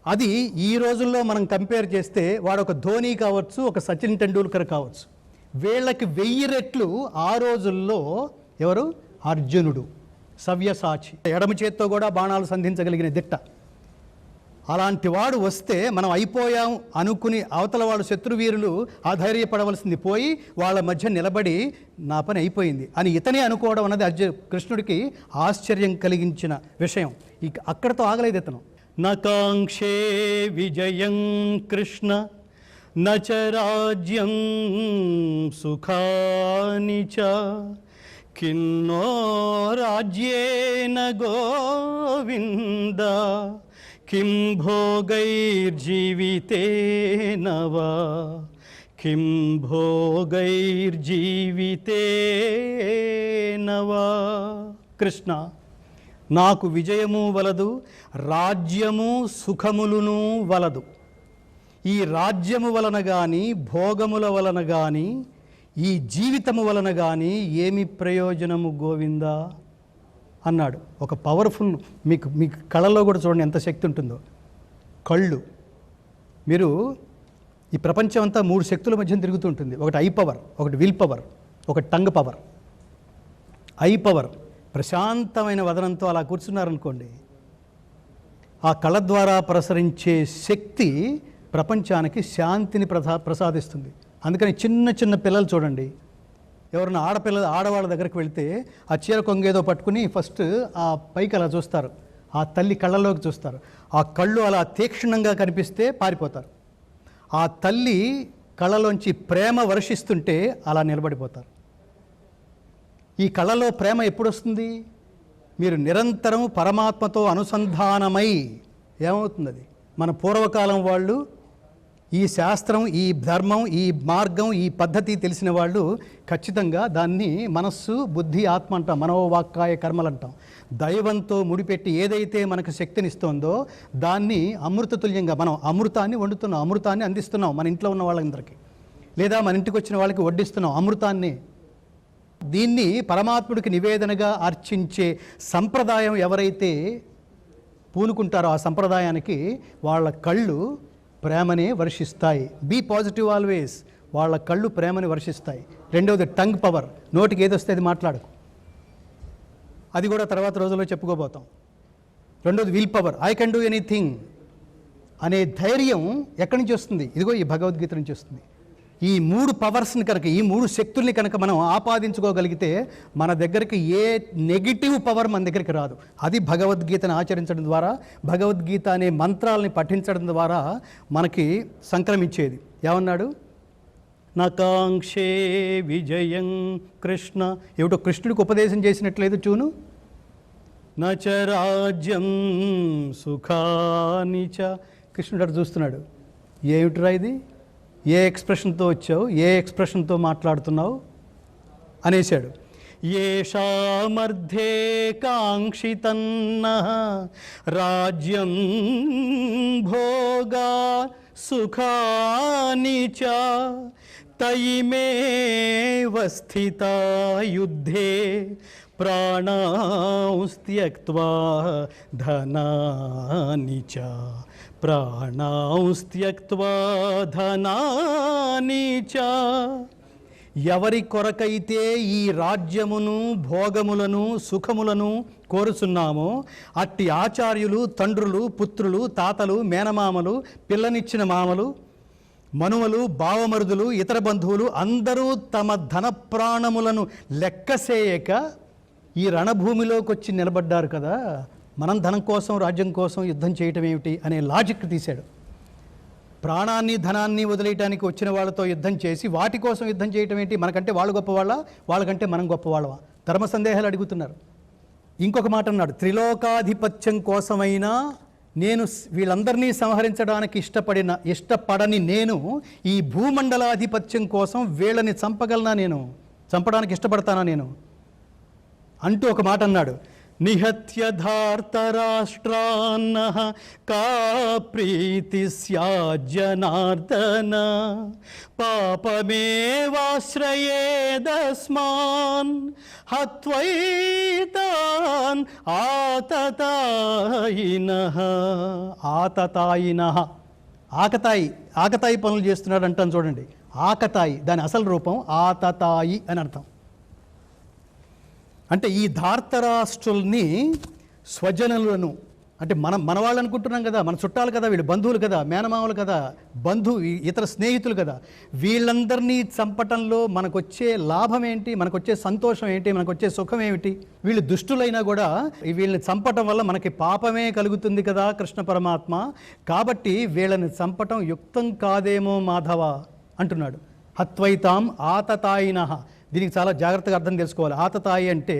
అది ఈ రోజుల్లో మనం కంపేర్ చేస్తే వాడు ఒక ధోని కావచ్చు, ఒక సచిన్ టెండూల్కర్ కావచ్చు. వీళ్ళకి 1000 రెట్లు ఆ రోజుల్లో ఎవరు? అర్జునుడు, సవ్యసాచి, ఎడమ చేత్తో కూడా బాణాలు సంధించగలిగిన దిట్ట. అలాంటి వాడు వస్తే మనం అయిపోయాం అనుకుని అవతల వాడు శత్రువీరులు ఆధైర్యపడవలసింది పోయి వాళ్ళ మధ్య నిలబడి నా పని అయిపోయింది అని ఇతనే అనుకోవడం అన్నది కృష్ణుడికి ఆశ్చర్యం కలిగించిన విషయం. ఇక అక్కడతో ఆగలేదు ఇతను. నకాంక్షే విజయం కృష్ణ నచ రాజ్యం సుఖాని చ కిన్నో రాజ్యేన గోవింద కిం భోగైర్జీవితేన వా కిం భోగైర్జీవితేన వా. కృష్ణ, నాకు విజయము వలదు, రాజ్యము సుఖములును వలదు. ఈ రాజ్యము వలన కానీ, భోగముల వలన కానీ, ఈ జీవితము వలన కానీ ఏమి ప్రయోజనము గోవిందా అన్నాడు. ఒక పవర్ఫుల్, మీకు కళ్ళల్లో కూడా చూడండి ఎంత శక్తి ఉంటుందో. కళ్ళు, మీరు ఈ ప్రపంచం అంతా 3 శక్తుల మధ్య తిరుగుతూ ఉంటుంది. ఒకటి ఐ పవర్, ఒకటి విల్ పవర్, ఒకటి టంగ్ పవర్. ఐ పవర్ ప్రశాంతమైన వదనంతో అలా కూర్చున్నారనుకోండి, ఆ కళ్ళ ద్వారా ప్రసరించే శక్తి ప్రపంచానికి శాంతిని ప్రసాదిస్తుంది. అందుకని చిన్న చిన్న పిల్లలు చూడండి, ఎవరైనా ఆడవాళ్ళ దగ్గరికి వెళితే ఆ చీర కొంగేదో పట్టుకుని ఫస్ట్ ఆ పైకి అలా చూస్తారు, ఆ తల్లి కళ్ళలోకి చూస్తారు. ఆ కళ్ళు అలా తీక్షణంగా కనిపిస్తే పారిపోతారు. ఆ తల్లి కళ్ళలోంచి ప్రేమ వర్షిస్తుంటే అలా నిలబడిపోతారు. ఈ కళ్ళలో ప్రేమ ఎప్పుడు వస్తుంది? మీరు నిరంతరం పరమాత్మతో అనుసంధానమై ఏమవుతుంది? అది మన పూర్వకాలం వాళ్ళు ఈ శాస్త్రం, ఈ ధర్మం, ఈ మార్గం, ఈ పద్ధతి తెలిసిన వాళ్ళు ఖచ్చితంగా దాన్ని మనస్సు, బుద్ధి, ఆత్మ అంటాం, మనోవాక్కాయ కర్మలు అంటాం. దైవంతో ముడిపెట్టి ఏదైతే మనకు శక్తినిస్తోందో దాన్ని అమృతతుల్యంగా మనం అమృతాన్ని వండుతున్నాం, అమృతాన్ని అందిస్తున్నాం మన ఇంట్లో ఉన్న వాళ్ళందరికీ, లేదా మన ఇంటికి వచ్చిన వాళ్ళకి వడ్డిస్తున్నాం అమృతాన్ని. దీన్ని పరమాత్ముడికి నివేదనగా అర్చించే సంప్రదాయం ఎవరైతే పూనుకుంటారో ఆ సంప్రదాయానికి వాళ్ళ కళ్ళు ప్రేమనే వర్షిస్తాయి. Be positive always. వాళ్ళ కళ్ళు ప్రేమని వర్షిస్తాయి. రెండవది టంగ్ పవర్, నోటికి ఏదొస్తే అది మాట్లాడకు, అది కూడా తర్వాత రోజుల్లో చెప్పుకోబోతాం. రెండవది will power, I can do anything అనే ధైర్యం ఎక్కడి నుంచి వస్తుంది? ఇదిగో ఈ భగవద్గీత నుంచి వస్తుంది. ఈ 3 పవర్స్ని కనుక, ఈ 3 శక్తుల్ని కనుక మనం ఆపాదించుకోగలిగితే మన దగ్గరికి ఏ నెగిటివ్ పవర్ మన దగ్గరికి రాదు. అది భగవద్గీతను ఆచరించడం ద్వారా, భగవద్గీత అనే మంత్రాలని పఠించడం ద్వారా మనకి సంక్రమించేది. ఏమన్నాడు? నకాంక్షే విజయం కృష్ణ. ఏమిటో కృష్ణుడికి ఉపదేశం చేసినట్లేదు చూను. నచరాజ్యం సుఖానిచ. కృష్ణుడు అటు చూస్తున్నాడు, ఏమిట్రా ఇది, ఏ ఎక్స్ప్రెషన్తో వచ్చావు, ఏ ఎక్స్ప్రెషన్తో మాట్లాడుతున్నావు అనేశాడు. ఏషామర్థే కాంక్షితన్నః రాజ్యం భోగా సుఖాని చ తయిమేవ స్థితా యుద్ధే ప్రాణాంస్త్యక్త్వా ధనాని చ ప్రాణాంస్త్యక్త్వా ధనాని చ. ఎవరి కొరకైతే ఈ రాజ్యమును, భోగములను, సుఖములను కోరుచున్నామో అట్టి ఆచార్యులు, తండ్రులు, పుత్రులు, తాతలు, మేనమామలు, పిల్లనిచ్చిన మామలు, మనుమలు, బావమరుదులు, ఇతర బంధువులు అందరూ తమ ధన ప్రాణములను లెక్కసేయక ఈ రణభూమిలోకి వచ్చి నిలబడ్డారు కదా, మనం ధనం కోసం, రాజ్యం కోసం యుద్ధం చేయటం ఏమిటి అనే లాజిక్ తీశాడు. ప్రాణాన్ని, ధనాన్ని వదిలేయటానికి వచ్చిన వాళ్ళతో యుద్ధం చేసి వాటి కోసం యుద్ధం చేయటం ఏంటి? మనకంటే వాళ్ళు గొప్పవాళ్ళ, వాళ్ళకంటే మనం గొప్పవాళ్ళవా? ధర్మ సందేహాలు అడుగుతున్నారు. ఇంకొక మాట అన్నాడు, త్రిలోకాధిపత్యం కోసమైనా నేను వీళ్ళందరినీ సంహరించడానికి ఇష్టపడని నేను ఈ భూమండలాధిపత్యం కోసం వీళ్ళని చంపగలనా, నేను చంపడానికి ఇష్టపడతానా నేను అంటూ ఒక మాట అన్నాడు. నిహత్య ధార్తరాష్ట్రాన్నః కా ప్రీతి స్యాజ్జనార్దన పాపమేవాశ్రయేదస్మాన్ హత్వైతాన్ ఆతతాయినః. ఆతతాయినః, ఆకతాయి పనులు చేస్తున్నాడు అంటాను చూడండి. ఆకతాయి, దాని అసలు రూపం ఆతతాయి అని అర్థం. అంటే ఈ ధార్తరాష్ట్రుల్ని, స్వజనులను, అంటే మన వాళ్ళు అనుకుంటున్నాం కదా, మన చుట్టాలు కదా, వీళ్ళు బంధువులు కదా, మేనమామలు కదా, ఇతర స్నేహితులు కదా, వీళ్ళందరినీ చంపటంలో మనకొచ్చే లాభం ఏంటి, మనకొచ్చే సంతోషం ఏంటి, మనకొచ్చే సుఖం ఏమిటి? వీళ్ళు దుష్టులైనా కూడా వీళ్ళని చంపటం వల్ల మనకి పాపమే కలుగుతుంది కదా కృష్ణ పరమాత్మ, కాబట్టి వీళ్ళని చంపటం యుక్తం కాదేమో మాధవ అంటున్నాడు. హత్వైతాం ఆతతాయినః. దీనికి చాలా జాగ్రత్తగా అర్థం తెలుసుకోవాలి. ఆతతాయి అంటే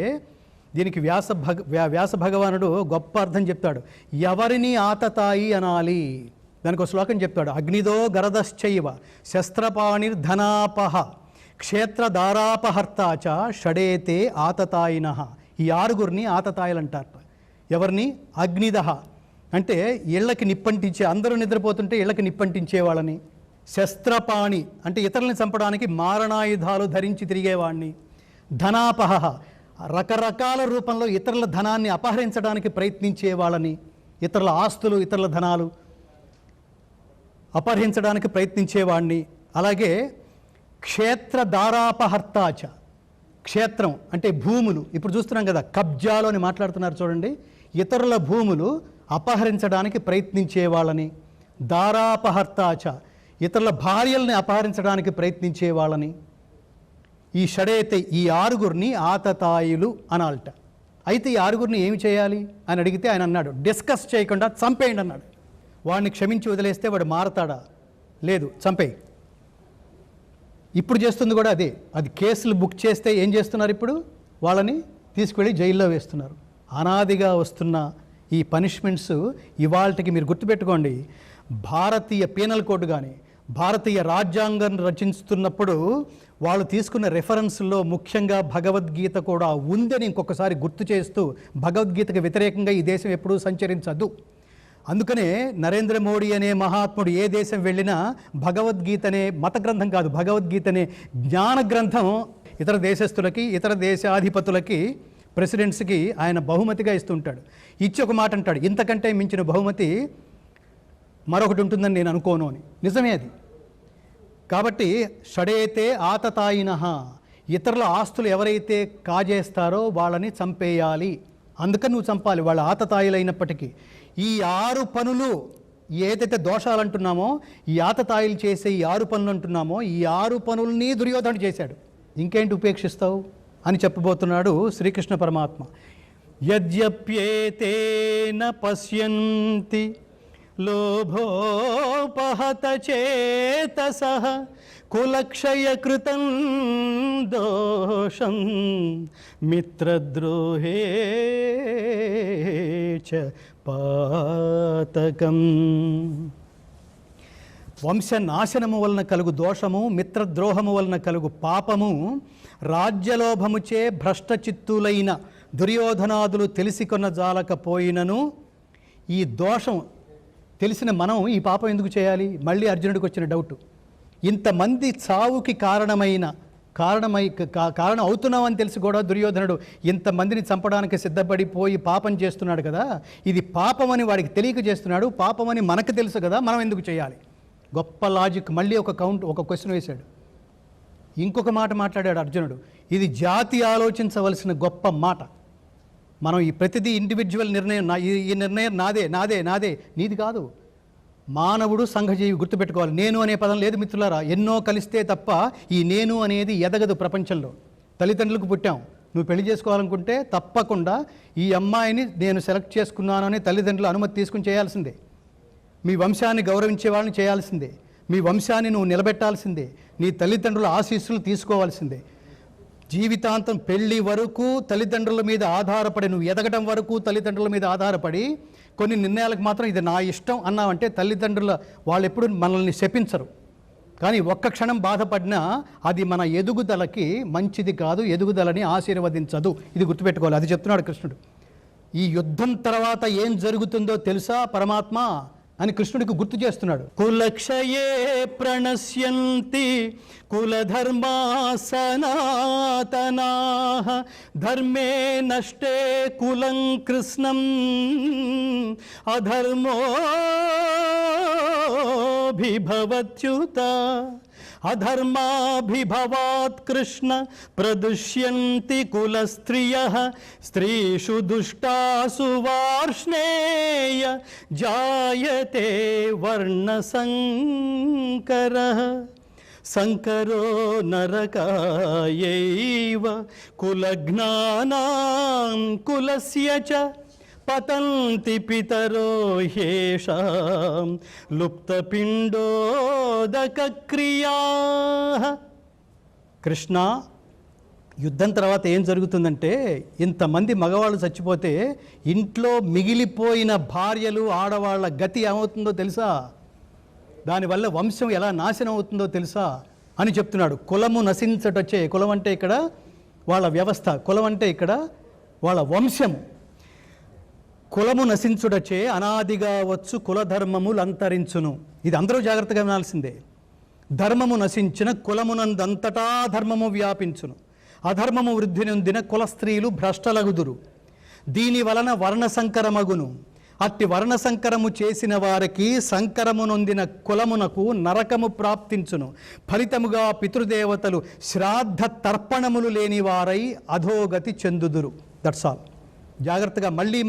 దీనికి వ్యాస భగవానుడు గొప్ప అర్థం చెప్తాడు. ఎవరిని ఆతతాయి అనాలి? దానికి ఒక శ్లోకం చెప్తాడు. అగ్నిదో గరదశ్చైవ శస్త్రపాణిర్ధనాపహ క్షేత్రదారాపహర్తాచ షడేతే ఆతతాయినః. ఈ 6గురిని ఆతతాయిలు అంటారు. ఎవరిని? అగ్నిదహ అంటే ఇళ్ళకి నిప్పంటించే, అందరూ నిద్రపోతుంటే ఇళ్ళకి నిప్పంటించే వాళ్ళని. శస్త్రపాణి అంటే ఇతరులను చంపడానికి మారణాయుధాలు ధరించి తిరిగేవాడిని. ధనాపహ రకరకాల రూపంలో ఇతరుల ధనాన్ని అపహరించడానికి ప్రయత్నించే వాళ్ళని, ఇతరుల ఆస్తులు, ఇతరుల ధనాలు అపహరించడానికి ప్రయత్నించేవాడిని. అలాగే క్షేత్రదారాపహర్తాచ, క్షేత్రం అంటే భూములు, ఇప్పుడు చూస్తున్నాం కదా కబ్జాలో అని మాట్లాడుతున్నారు చూడండి. ఇతరుల భూములు అపహరించడానికి ప్రయత్నించే వాళ్ళని. దారాపహర్తాచ ఇతరుల భార్యల్ని అపహరించడానికి ప్రయత్నించే వాళ్ళని. ఈ షడేతే, ఈ 6గురిని ఆతతాయిలు అనాలట. అయితే ఈ 6గురిని ఏమి చేయాలి అని అడిగితే ఆయన అన్నాడు, డిస్కస్ చేయకుండా చంపేయండి అన్నాడు. వాడిని క్షమించి వదిలేస్తే వాడు మారతాడా? లేదు, చంపేయి. ఇప్పుడు చేస్తుంది కూడా అదే. అది కేసులు బుక్ చేస్తే ఏం చేస్తున్నారు? ఇప్పుడు వాళ్ళని తీసుకువెళ్ళి జైల్లో వేస్తున్నారు. అనాదిగా వస్తున్న ఈ పనిష్మెంట్స్ ఇవాళకి మీరు గుర్తుపెట్టుకోండి. భారతీయ పీనల్ కోడ్ కానీ, భారతీయ రాజ్యాంగం రచిస్తున్నప్పుడు వాళ్ళు తీసుకున్న రెఫరెన్స్లో ముఖ్యంగా భగవద్గీత కూడా ఉందని ఇంకొకసారి గుర్తు చేస్తూ భగవద్గీతకు వ్యతిరేకంగా ఈ దేశం ఎప్పుడూ సంచరించదు. అందుకనే నరేంద్ర మోడీ అనే మహాత్ముడు ఏ దేశం వెళ్ళినా భగవద్గీత అనే మత గ్రంథం కాదు, భగవద్గీత అనే జ్ఞాన గ్రంథం ఇతర దేశస్తులకి, ఇతర దేశాధిపతులకి, ప్రెసిడెంట్స్కి ఆయన బహుమతిగా ఇస్తుంటాడు. ఇచ్చి ఒక మాట అంటాడు, ఇంతకంటే మించిన బహుమతి మరొకటి ఉంటుందని నేను అనుకోను అని. నిజమే అది. కాబట్టి షడేతే ఆతతాయినః, ఇతరుల ఆస్తులు ఎవరైతే కాజేస్తారో వాళ్ళని చంపేయాలి. అందుకని నువ్వు చంపాలి, వాళ్ళ ఆతతాయిలైనప్పటికీ. ఈ 6 పనులు ఏదైతే దోషాలు అంటున్నామో, ఈ ఆతతాయిలు చేసే ఈ 6 పనులు అంటున్నామో, ఈ 6 పనుల్ని దుర్యోధనుడు చేశాడు. ఇంకేంటి ఉపేక్షిస్తావు అని చెప్పబోతున్నాడు శ్రీకృష్ణ పరమాత్మ. యద్యప్యేతేన పశ్యంతి లోభోపహత చేతసః కులక్షయకృతం దోషం మిత్రద్రోహే చ పాతకం. వంశనాశనము వలన కలుగు దోషము, మిత్రద్రోహము వలన కలుగు పాపము, రాజ్యలోభముచే భ్రష్టచిత్తులైన దుర్యోధనాదులు తెలిసికొన్న జాలకపోయినను ఈ దోషం తెలిసిన మనం ఈ పాపం ఎందుకు చేయాలి? మళ్ళీ అర్జునుడికి వచ్చిన డౌట్. ఇంతమంది చావుకి కారణం అవుతున్నామని తెలిసి కూడా దుర్యోధనుడు ఇంతమందిని చంపడానికి సిద్ధపడిపోయి పాపం చేస్తున్నాడు కదా, ఇది పాపమని వాడికి తెలియక చేస్తున్నాడు, పాపమని మనకు తెలుసు కదా, మనం ఎందుకు చేయాలి? గొప్ప లాజిక్. మళ్ళీ ఒక క్వశ్చన్ వేశాడు. ఇంకొక మాట మాట్లాడాడు అర్జునుడు. ఇది జాతి ఆలోచించవలసిన గొప్ప మాట. మనం ఈ ప్రతిదీ ఇండివిజువల్ నిర్ణయం, ఈ నిర్ణయం నాదే నీది కాదు. మానవుడు సంఘజీవి, గుర్తుపెట్టుకోవాలి. నేను అనే పదం లేదు మిత్రులారా. ఎన్నో కలిస్తే తప్ప ఈ నేను అనేది ఎదగదు ప్రపంచంలో. తల్లిదండ్రులకు పుట్టాం, నువ్వు పెళ్లి చేసుకోవాలనుకుంటే తప్పకుండా ఈ అమ్మాయిని నేను సెలెక్ట్ చేసుకున్నాను అని తల్లిదండ్రుల అనుమతి తీసుకుని చేయాల్సిందే. మీ వంశాన్ని గౌరవించే వాళ్ళని చేయాల్సిందే. మీ వంశాన్ని నువ్వు నిలబెట్టాల్సిందే. నీ తల్లిదండ్రుల ఆశీస్సులు తీసుకోవాల్సిందే. జీవితాంతం పెళ్లి వరకు తల్లిదండ్రుల మీద ఆధారపడి, నువ్వు ఎదగడం వరకు తల్లిదండ్రుల మీద ఆధారపడి కొన్ని నిర్ణయాలకు మాత్రం ఇది నా ఇష్టం అన్నావంటే తల్లిదండ్రుల వాళ్ళు ఎప్పుడు మనల్ని శపించరు. కానీ ఒక్క క్షణం బాధపడినా అది మన ఎదుగుదలకి మంచిది కాదు, ఎదుగుదలని ఆశీర్వదించదు. ఇది గుర్తుపెట్టుకోవాలి. అది చెప్తున్నాడు కృష్ణుడు. ఈ యుద్ధం తర్వాత ఏం జరుగుతుందో తెలుసా పరమాత్మ అని కృష్ణుడికి గుర్తు చేస్తున్నాడు. కులక్షయే ప్రణశ్యంతి కులధర్మా సనాతనాః ధర్మే నష్టే కులం కృష్ణం అధర్మోభిభవత్యుత అధర్మాభిభవాత్ కృష్ణ ప్రదుష్యంతి కులస్త్రియః స్త్రీషు దుష్టాసు వార్ష్ణేయ జాయతే వర్ణసంకరః సంకరో నరకాయైవ కులజ్ఞానాం కులస్య చ పతంతి పితరో హ్యేషాం లుప్తపిండోదక క్రియాః. కృష్ణ, యుద్ధం తర్వాత ఏం జరుగుతుందంటే, ఇంతమంది మగవాళ్ళు చచ్చిపోతే ఇంట్లో మిగిలిపోయిన భార్యలు ఆడవాళ్ళ గతి ఏమవుతుందో తెలుసా? దానివల్ల వంశం ఎలా నాశనం అవుతుందో తెలుసా అని చెప్తున్నాడు. కులము నశించటొచ్చే, కులం అంటే ఇక్కడ వాళ్ళ వ్యవస్థ, కులం అంటే ఇక్కడ వాళ్ళ వంశం. కులము నశించుటచే అనాదిగా వచ్చు కులధర్మములు అంతరించును. ఇది అందరూ జాగ్రత్తగా వినాల్సిందే. ధర్మము నశించిన కులమునందంతటా ధర్మము వ్యాపించును. అధర్మము వృద్ధి నొందిన కుల స్త్రీలు భ్రష్టలగుదురు. దీని వలన వర్ణ సంకరమగును. అట్టి వర్ణ సంకరము చేసిన వారికి సంకరము నొందిన కులమునకు నరకము ప్రాప్తించును. ఫలితముగా పితృదేవతలు శ్రాద్ధ తర్పణములు లేని వారై అధోగతి చెందుదురు. That's all. జాగ్రత్తగా మళ్ళీ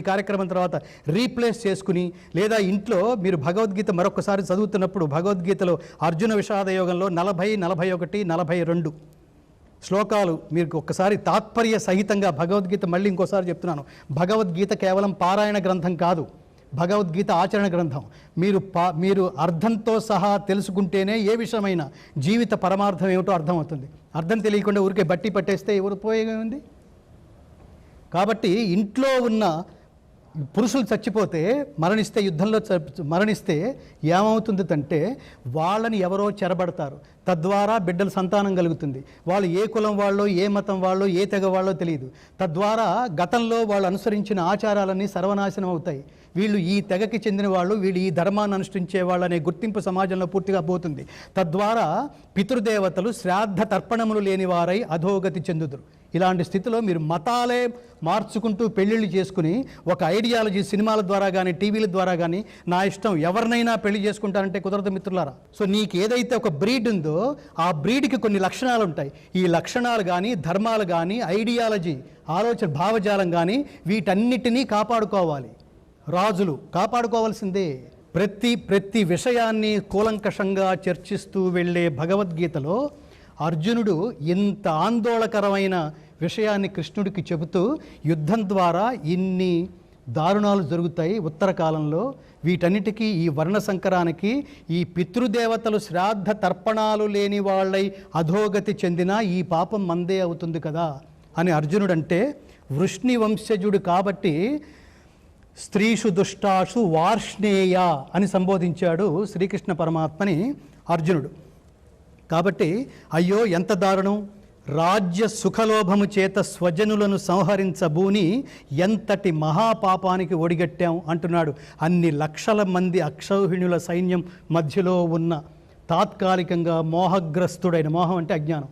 కార్యక్రమం తర్వాత రీప్లేస్ చేసుకుని, లేదా ఇంట్లో మీరు భగవద్గీత మరొకసారి చదువుతున్నప్పుడు భగవద్గీతలో అర్జున విషాద యోగంలో 40, 41, 42 శ్లోకాలు మీరు ఒక్కసారి తాత్పర్య సహితంగా భగవద్గీత, మళ్ళీ ఇంకోసారి చెప్తున్నాను, భగవద్గీత కేవలం పారాయణ గ్రంథం కాదు, భగవద్గీత ఆచరణ గ్రంథం. మీరు అర్థంతో సహా తెలుసుకుంటేనే ఏ విషయమైనా జీవిత పరమార్థం ఏమిటో అర్థమవుతుంది. అర్థం తెలియకుండా ఊరికే బట్టి పట్టేస్తే ఎవరు పోయేగా ఉంది. కాబట్టి ఇంట్లో ఉన్న పురుషులు చచ్చిపోతే మరణిస్తే యుద్ధంలో మరణిస్తే ఏమవుతుంది అంటే వాళ్ళని ఎవరో చెరబడతారు, తద్వారా బిడ్డల సంతానం కలుగుతుంది. వాళ్ళు ఏ కులం వాళ్ళో, ఏ మతం వాళ్ళో, ఏ తెగ వాళ్ళో తెలియదు. తద్వారా గతంలో వాళ్ళు అనుసరించిన ఆచారాలన్నీ సర్వనాశనం అవుతాయి. వీళ్ళు ఈ తెగకి చెందిన వాళ్ళు, వీళ్ళు ఈ ధర్మాన్ని అనుష్ఠించే వాళ్ళు అనే గుర్తింపు సమాజంలో పూర్తిగా పోతుంది. తద్వారా పితృదేవతలు శ్రాద్ధ తర్పణములు లేని వారై అధోగతి చెందుదురు. ఇలాంటి స్థితిలో మీరు మతాలే మార్చుకుంటూ పెళ్ళిళ్ళు చేసుకుని ఒక ఐడియాలజీ సినిమాల ద్వారా కానీ టీవీల ద్వారా కానీ నా ఇష్టం ఎవరినైనా పెళ్లి చేసుకుంటారంటే కుదరదు మిత్రులారా. సో నీకు ఏదైతే ఒక బ్రీడ్ ఉందో ఆ బ్రీడ్కి కొన్ని లక్షణాలు ఉంటాయి. ఈ లక్షణాలు కానీ ధర్మాలు కానీ ఐడియాలజీ ఆలోచన భావజాలం కానీ వీటన్నిటినీ కాపాడుకోవాలి. రాజులు కాపాడుకోవాల్సిందే. ప్రతి విషయాన్ని కూలంకషంగా చర్చిస్తూ వెళ్ళే భగవద్గీతలో అర్జునుడు ఇంత ఆందోళనకరమైన విషయాన్ని కృష్ణుడికి చెబుతూ యుద్ధం ద్వారా ఇన్ని దారుణాలు జరుగుతాయి ఉత్తర కాలంలో, వీటన్నిటికీ ఈ వర్ణ సంకరానికి ఈ పితృదేవతలు శ్రాద్ధ తర్పణాలు లేని వాళ్ళై అధోగతి చెందిన ఈ పాపం మందే అవుతుంది కదా అని అర్జునుడు అంటే, వృష్ణి వంశజుడు కాబట్టి స్త్రీషు దుష్టాషు వార్ష్ణేయ అని సంబోధించాడు శ్రీకృష్ణ పరమాత్మని అర్జునుడు. కాబట్టి అయ్యో ఎంత దారుణం, రాజ్య సుఖలోభము చేత స్వజనులను సంహరించబూని ఎంతటి మహాపాపానికి ఒడిగట్టాం అంటున్నాడు. అన్ని లక్షల మంది అక్షౌహిణుల సైన్యం మధ్యలో ఉన్న తాత్కాలికంగా మోహగ్రస్తుడైన, మోహం అంటే అజ్ఞానం,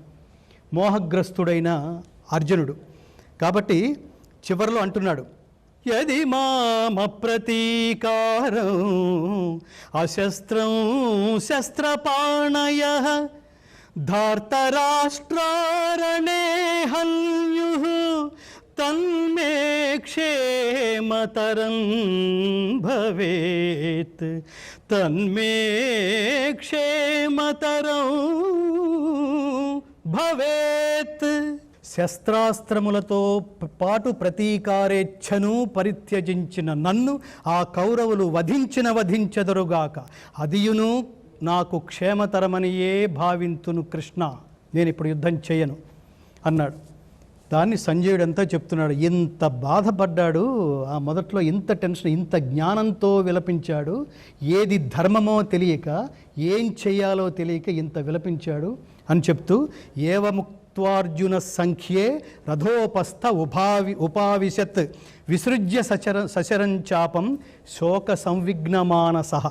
మోహగ్రస్తుడైన అర్జునుడు. కాబట్టి చివరిలో అంటున్నాడు, యది మామ ప్రతీకారం అశస్త్రం శస్త్రపాణయః ధార్తరాష్ట్రారణే హన్యుః తన్మే క్షేమతరం భవేత్, తన్మే క్షేమతరం భవేత్. శస్త్రాస్త్రములతో పాటు ప్రతీకారేచ్ఛను పరిత్యజించిన నన్ను ఆ కౌరవులు వధించెదరుగాక, అదియును నాకు క్షేమతరమనియే భావింతును కృష్ణ, నేను ఇప్పుడు యుద్ధం చేయను అన్నాడు. దాన్ని సంజయుడంతా చెప్తున్నాడు. ఇంత బాధపడ్డాడు, ఆ మొదట్లో ఇంత టెన్షన్, ఇంత జ్ఞానంతో విలపించాడు, ఏది ధర్మమో తెలియక ఏం చేయాలో తెలియక ఇంత విలపించాడు అని చెప్తూ, ఏవముక్త్వార్జున సంఖ్యే రథోపస్థ ఉపావిశత్ విసృజ్య సశరంచాపం శోక సంవిఘ్నమానసః.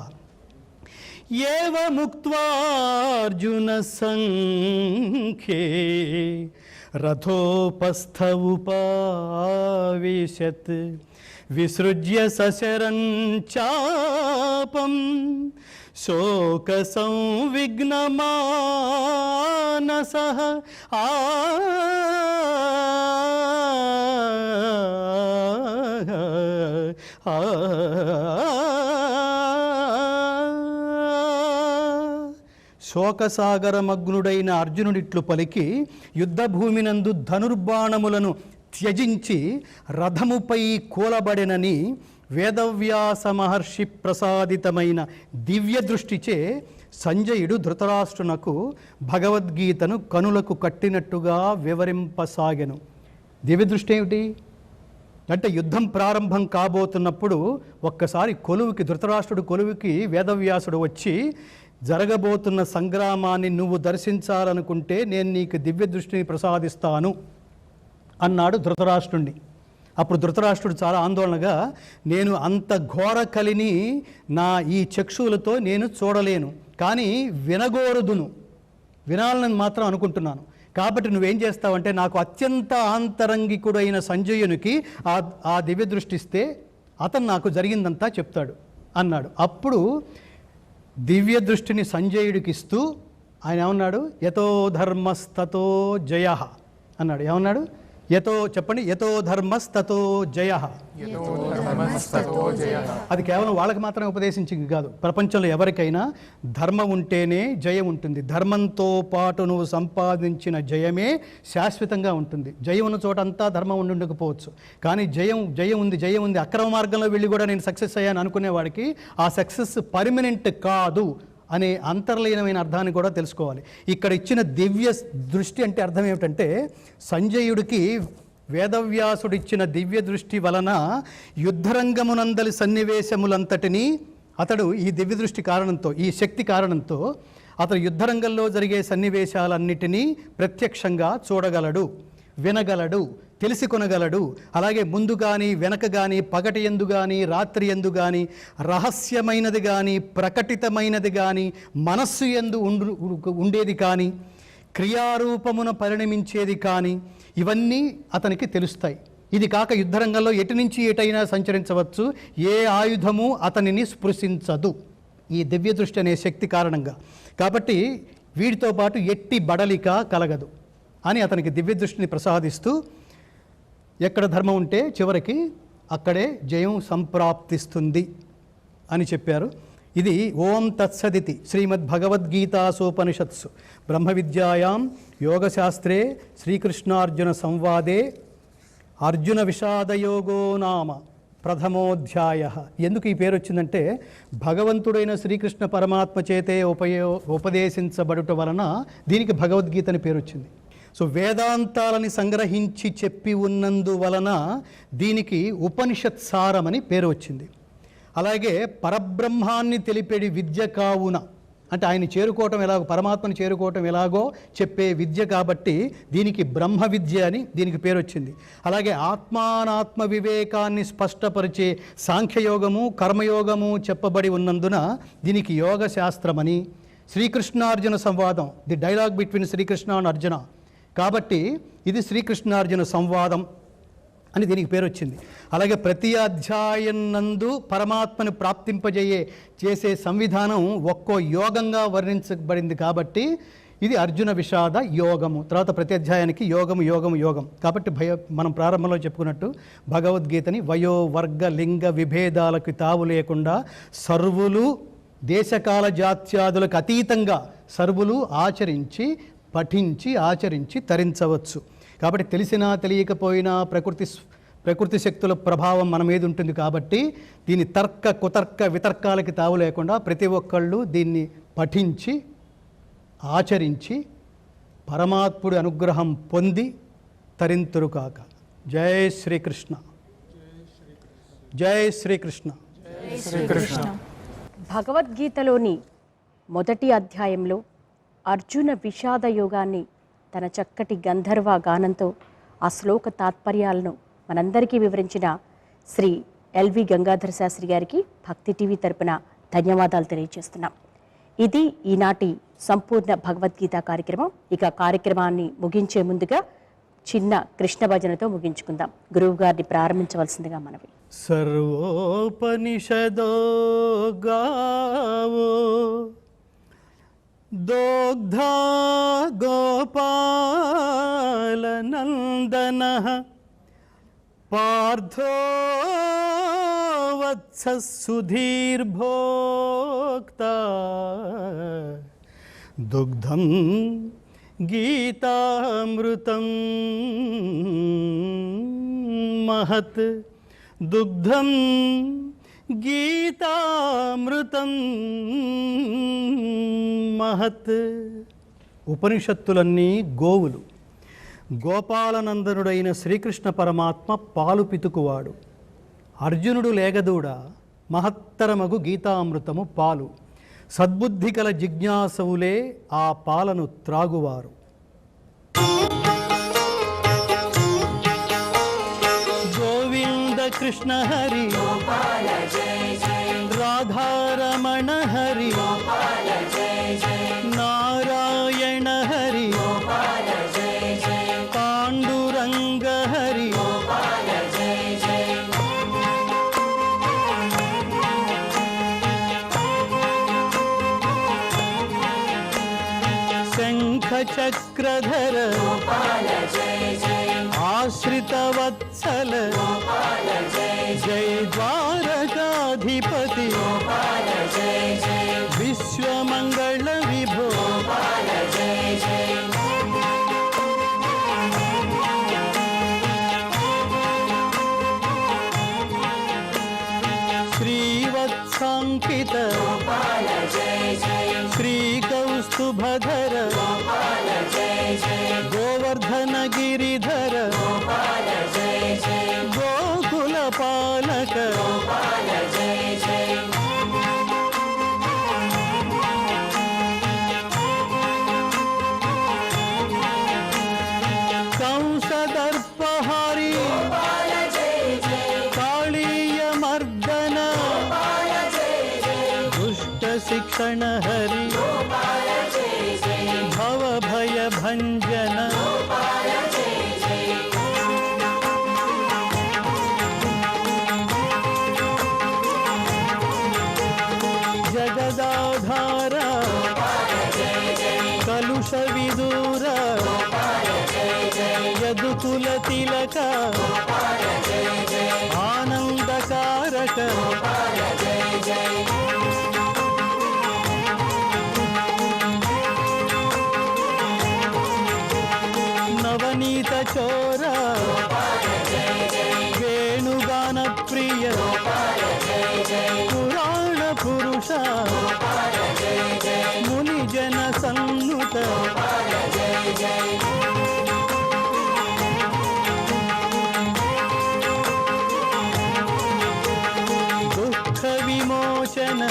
ఏవముక్త్వార్జున సంఖ్యే రథోపస్థ ఉపావిశత్ విసృజ్య సశరంచాపం శోక సంవిఘ్నమానసః. శోకసాగరమగ్నుడైన అర్జునుడిట్లు పలికి యుద్ధభూమినందు ధనుర్బాణములను త్యజించి రథముపై కూలబడినని వేదవ్యాస మహర్షి ప్రసాదితమైన దివ్య దృష్టిచే సంజయుడు ధృతరాష్ట్రునకు భగవద్గీతను కనులకు కట్టినట్టుగా వివరింపసాగెను. దివ్య దృష్టి ఏమిటి అంటే, యుద్ధం ప్రారంభం కాబోతున్నప్పుడు ఒక్కసారి ధృతరాష్ట్రుడు కొలువుకి వేదవ్యాసుడు వచ్చి, జరగబోతున్న సంగ్రామాన్ని నువ్వు దర్శించాలనుకుంటే నేను నీకు దివ్య దృష్టిని ప్రసాదిస్తాను అన్నాడు ధృతరాష్ట్రుడిని. అప్పుడు ధృతరాష్ట్రుడు చాలా ఆందోళనగా, నేను అంత ఘోర కలిని నా ఈ చక్షువులతో నేను చూడలేను, కానీ వినాలని మాత్రం అనుకుంటున్నాను. కాబట్టి నువ్వేం చేస్తావంటే, నాకు అత్యంత ఆంతరంగికుడైన సంజయునికి ఆ దివ్య దృష్టి ఇస్తే అతను నాకు జరిగిందంతా చెప్తాడు అన్నాడు. అప్పుడు దివ్య దృష్టిని సంజయుడికి ఇస్తూ ఆయన ఏమన్నాడు, యతో ధర్మస్తతో జయః అన్నాడు. ఏమన్నాడు? చెప్పండి, యతో ధర్మస్తతో జయః. అది కేవలం వాళ్ళకి మాత్రమే ఉపదేశించింది కాదు, ప్రపంచంలో ఎవరికైనా ధర్మం ఉంటేనే జయం ఉంటుంది. ధర్మంతో పాటు నువ్వు సంపాదించిన జయమే శాశ్వతంగా ఉంటుంది. జయం ఉన్న చోట అంతా ధర్మం ఉండకపోవచ్చు, కానీ జయం ఉంది. అక్రమ మార్గంలో వెళ్ళి కూడా నేను సక్సెస్ అయ్యాను అనుకునేవాడికి ఆ సక్సెస్ పర్మనెంట్ కాదు అనే అంతర్లీనమైన అర్థాన్ని కూడా తెలుసుకోవాలి. ఇక్కడ ఇచ్చిన దివ్య దృష్టి అంటే అర్థం ఏమిటంటే, సంజయుడికి వేదవ్యాసుడిచ్చిన దివ్య దృష్టి వలన యుద్ధరంగమునందలి సన్నివేశములంతటినీ అతడు ఈ దివ్య దృష్టి కారణంతో, ఈ శక్తి కారణంతో అతడు యుద్ధరంగంలో జరిగే సన్నివేశాలన్నిటినీ ప్రత్యక్షంగా చూడగలడు, వినగలడు, తెలిసి కొనగలడు. అలాగే ముందు కానీ వెనక కానీ, పగటి యందు కానీ, రాత్రి యందు కానీ, రహస్యమైనది కానీ, ప్రకటితమైనది కానీ, మనస్సు యందు ఉండేది కానీ, క్రియారూపమున పరిణమించేది కానీ, ఇవన్నీ అతనికి తెలుస్తాయి. ఇది కాక యుద్ధరంగంలో ఎటు నుంచి ఎటైనా సంచరించవచ్చు, ఏ ఆయుధము అతనిని స్పృశించదు ఈ దివ్య దృష్టి అనే శక్తి కారణంగా. కాబట్టి వీటితో పాటు ఎట్టి బడలిక కలగదు అని అతనికి దివ్య దృష్టిని ప్రసాదిస్తూ, ఎక్కడ ధర్మం ఉంటే చివరికి అక్కడే జయం సంప్రాప్తిస్తుంది అని చెప్పారు. ఇది ఓం తత్సదితి శ్రీమద్భగవద్గీతాసోపనిషత్సు బ్రహ్మ విద్యాయాం యోగశాస్త్రే శ్రీకృష్ణార్జున సంవాదే అర్జున విషాదయోగో నామ ప్రథమోధ్యాయ. ఎందుకు ఈ పేరు వచ్చిందంటే, భగవంతుడైన శ్రీకృష్ణ పరమాత్మ చేతే ఉపదేశించబడుట వలన దీనికి భగవద్గీత అని పేరు వచ్చింది. సో వేదాంతాలని సంగ్రహించి చెప్పి ఉన్నందువలన దీనికి ఉపనిషత్ సారమని పేరు వచ్చింది. అలాగే పరబ్రహ్మాన్ని తెలిపేడి విద్య కావున, అంటే ఆయన చేరుకోవటం ఎలాగో, పరమాత్మని చేరుకోవటం ఎలాగో చెప్పే విద్య కాబట్టి దీనికి బ్రహ్మ విద్య అని దీనికి పేరు వచ్చింది. అలాగే ఆత్మానాత్మ వివేకాన్ని స్పష్టపరిచే సాంఖ్యయోగము, కర్మయోగము చెప్పబడి ఉన్నందున దీనికి యోగ శాస్త్రమని. శ్రీకృష్ణార్జున సంవాదం, the dialogue between Srikrishna and Arjuna, కాబట్టి ఇది శ్రీకృష్ణార్జున సంవాదం అని దీనికి పేరు వచ్చింది. అలాగే ప్రతి అధ్యాయం నందు పరమాత్మను చేసే సంవిధానం ఒక్కో యోగంగా వర్ణించబడింది కాబట్టి ఇది అర్జున విషాద యోగము. తర్వాత ప్రతి అధ్యాయానికి యోగము యోగము యోగం. కాబట్టి మనం ప్రారంభంలో చెప్పుకున్నట్టు భగవద్గీతని వయో వర్గ లింగ విభేదాలకు తావు లేకుండా సర్వులు, దేశకాల జాత్యాదులకు అతీతంగా సర్వులు ఆచరించి, పఠించి, ఆచరించి తరించవచ్చు. కాబట్టి తెలిసినా తెలియకపోయినా ప్రకృతి శక్తుల ప్రభావం మన మీద ఉంటుంది. కాబట్టి దీని తర్క కుతర్క వితర్కాలకి తావు లేకుండా ప్రతి ఒక్కళ్ళు దీన్ని పఠించి, ఆచరించి పరమాత్ముడి అనుగ్రహం పొంది తరింతురు కాక. జై శ్రీకృష్ణ, జై శ్రీకృష్ణ. భగవద్గీతలోని మొదటి అధ్యాయంలో అర్జున విషాద యోగాన్ని తన చక్కటి గంధర్వ గానంతో ఆ శ్లోక తాత్పర్యాలను మనందరికీ వివరించిన శ్రీ ఎల్వి గంగాధర శాస్త్రి గారికి భక్తి టీవీ తరపున ధన్యవాదాలు తెలియజేస్తున్నాం. ఇది ఈనాటి సంపూర్ణ భగవద్గీత కార్యక్రమం. ఇక కార్యక్రమాన్ని ముగించే ముందుగా చిన్న కృష్ణ భజనతో ముగించుకుందాం. గురువు గారిని ప్రారంభించవలసిందిగా మనవి. సర్వోపనిషదో గావో దోగ్ధా గోపాలనందనః పార్థో వత్సః సుధీర్భోక్తా దుగ్ధం గీతామృతం మహత్. దుగ్ధం గీతామృతం మహత్. ఉపనిషత్తులన్నీ గోవులు. గోపాలనందనుడైన శ్రీకృష్ణ పరమాత్మ పాలు పితుకువాడు. అర్జునుడు లేగదూడ, మహత్తరమగు గీతామృతము పాలు. సద్బుద్ధి కల జిజ్ఞాసవులే ఆ పాలను త్రాగువారు. గోవింద కృష్ణ హరి రాధారమణ హరి నారాయణ హరి పాండురంగ హరి శంఖ చక్రధర ఆశ్రిత వత్సల జయ ద్వారకాధిపతి విశ్వమంగళ విభో శ్రీవత్సాంకిత శ్రీకౌస్తుభ शुभधर गोवर्धन गिरिधर गोकुल पालक कंसदर्पहारी कालीय मर्दन दुष्ट शिक्षण हरि भव भय भंजन जगदाधार कलुष विदूर यदुकुल तिलक आनंदकारक नवनीत चोर वेणुगान प्रिय पुराण पुरुष मुनिजन सन्नुत दुःख विमोचन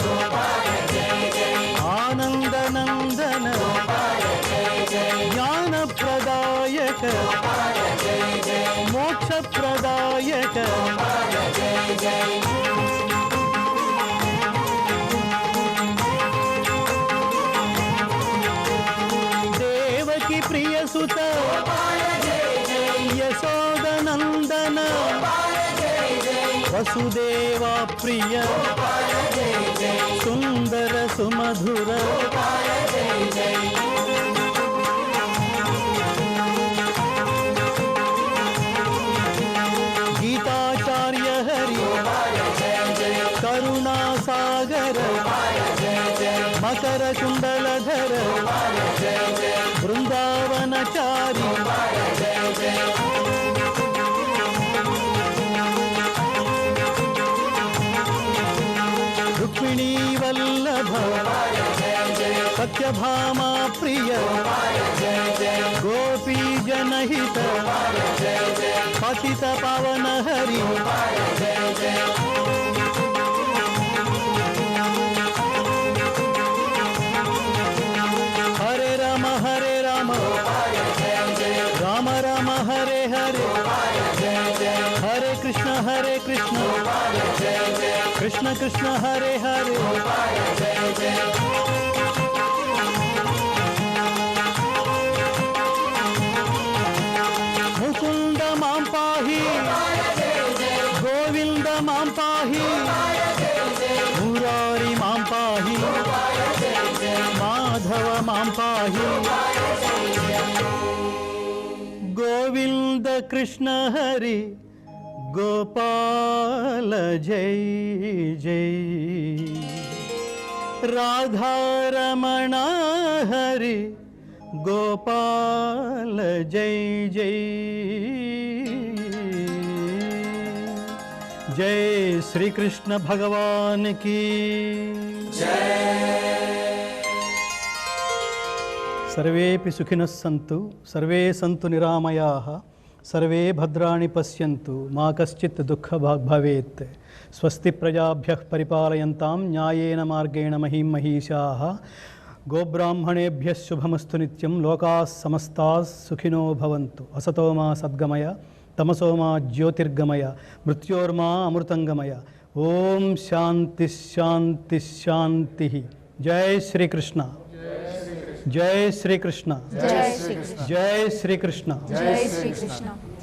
आनंद नंदन ज्ञान प्रदायक मोक्ष प्रदायक देवकी प्रिय सुत यशोदनंदन वसुदेवा प्रिय सुंदर सुमधुर गीताचार्य हरि करुणा सागर मकर कुंडलधर वृंदावनचारी रुक्मिणी वल्लभ सत्यभामा प्रिय गोपी जनहित पतित पावन हरि हरे राम राम राम हरे हरे हरे कृष्ण कृष्ण कृष्ण हरे हरे मुकुंद मां पाहि गोविंद मां पाहि मुरारी मां पाहि माधव मां पाहि गोविंद कृष्ण हरि गोपाल जय जय राधा रमण हरि गोपाल जय जय जय श्री कृष्ण भगवान की सर्वेपि सुखिनः सन्तु सर्वे सन्तु निरामयाः सर्वे भद्राणि पश्यन्तु मा कश्चित् दुःखभाग् भवेत् स्वस्ति प्रजाभ्यः परिपालयन्तां न्यायेन मार्गेण महीं महिषाः गोब्राह्मणेभ्यः शुभमस्तु नित्यं लोकाः समस्ताः सुखिनो भवन्तु असतो मा सद्गमय तमसो मा ज्योतिर्गमय मृत्योर्मा अमृतंगमय ओम शांति शांति शांति जय श्री कृष्ण जय श्री कृष्ण जय श्री कृष्ण जय श्री कृष्ण जय श्री कृष्ण।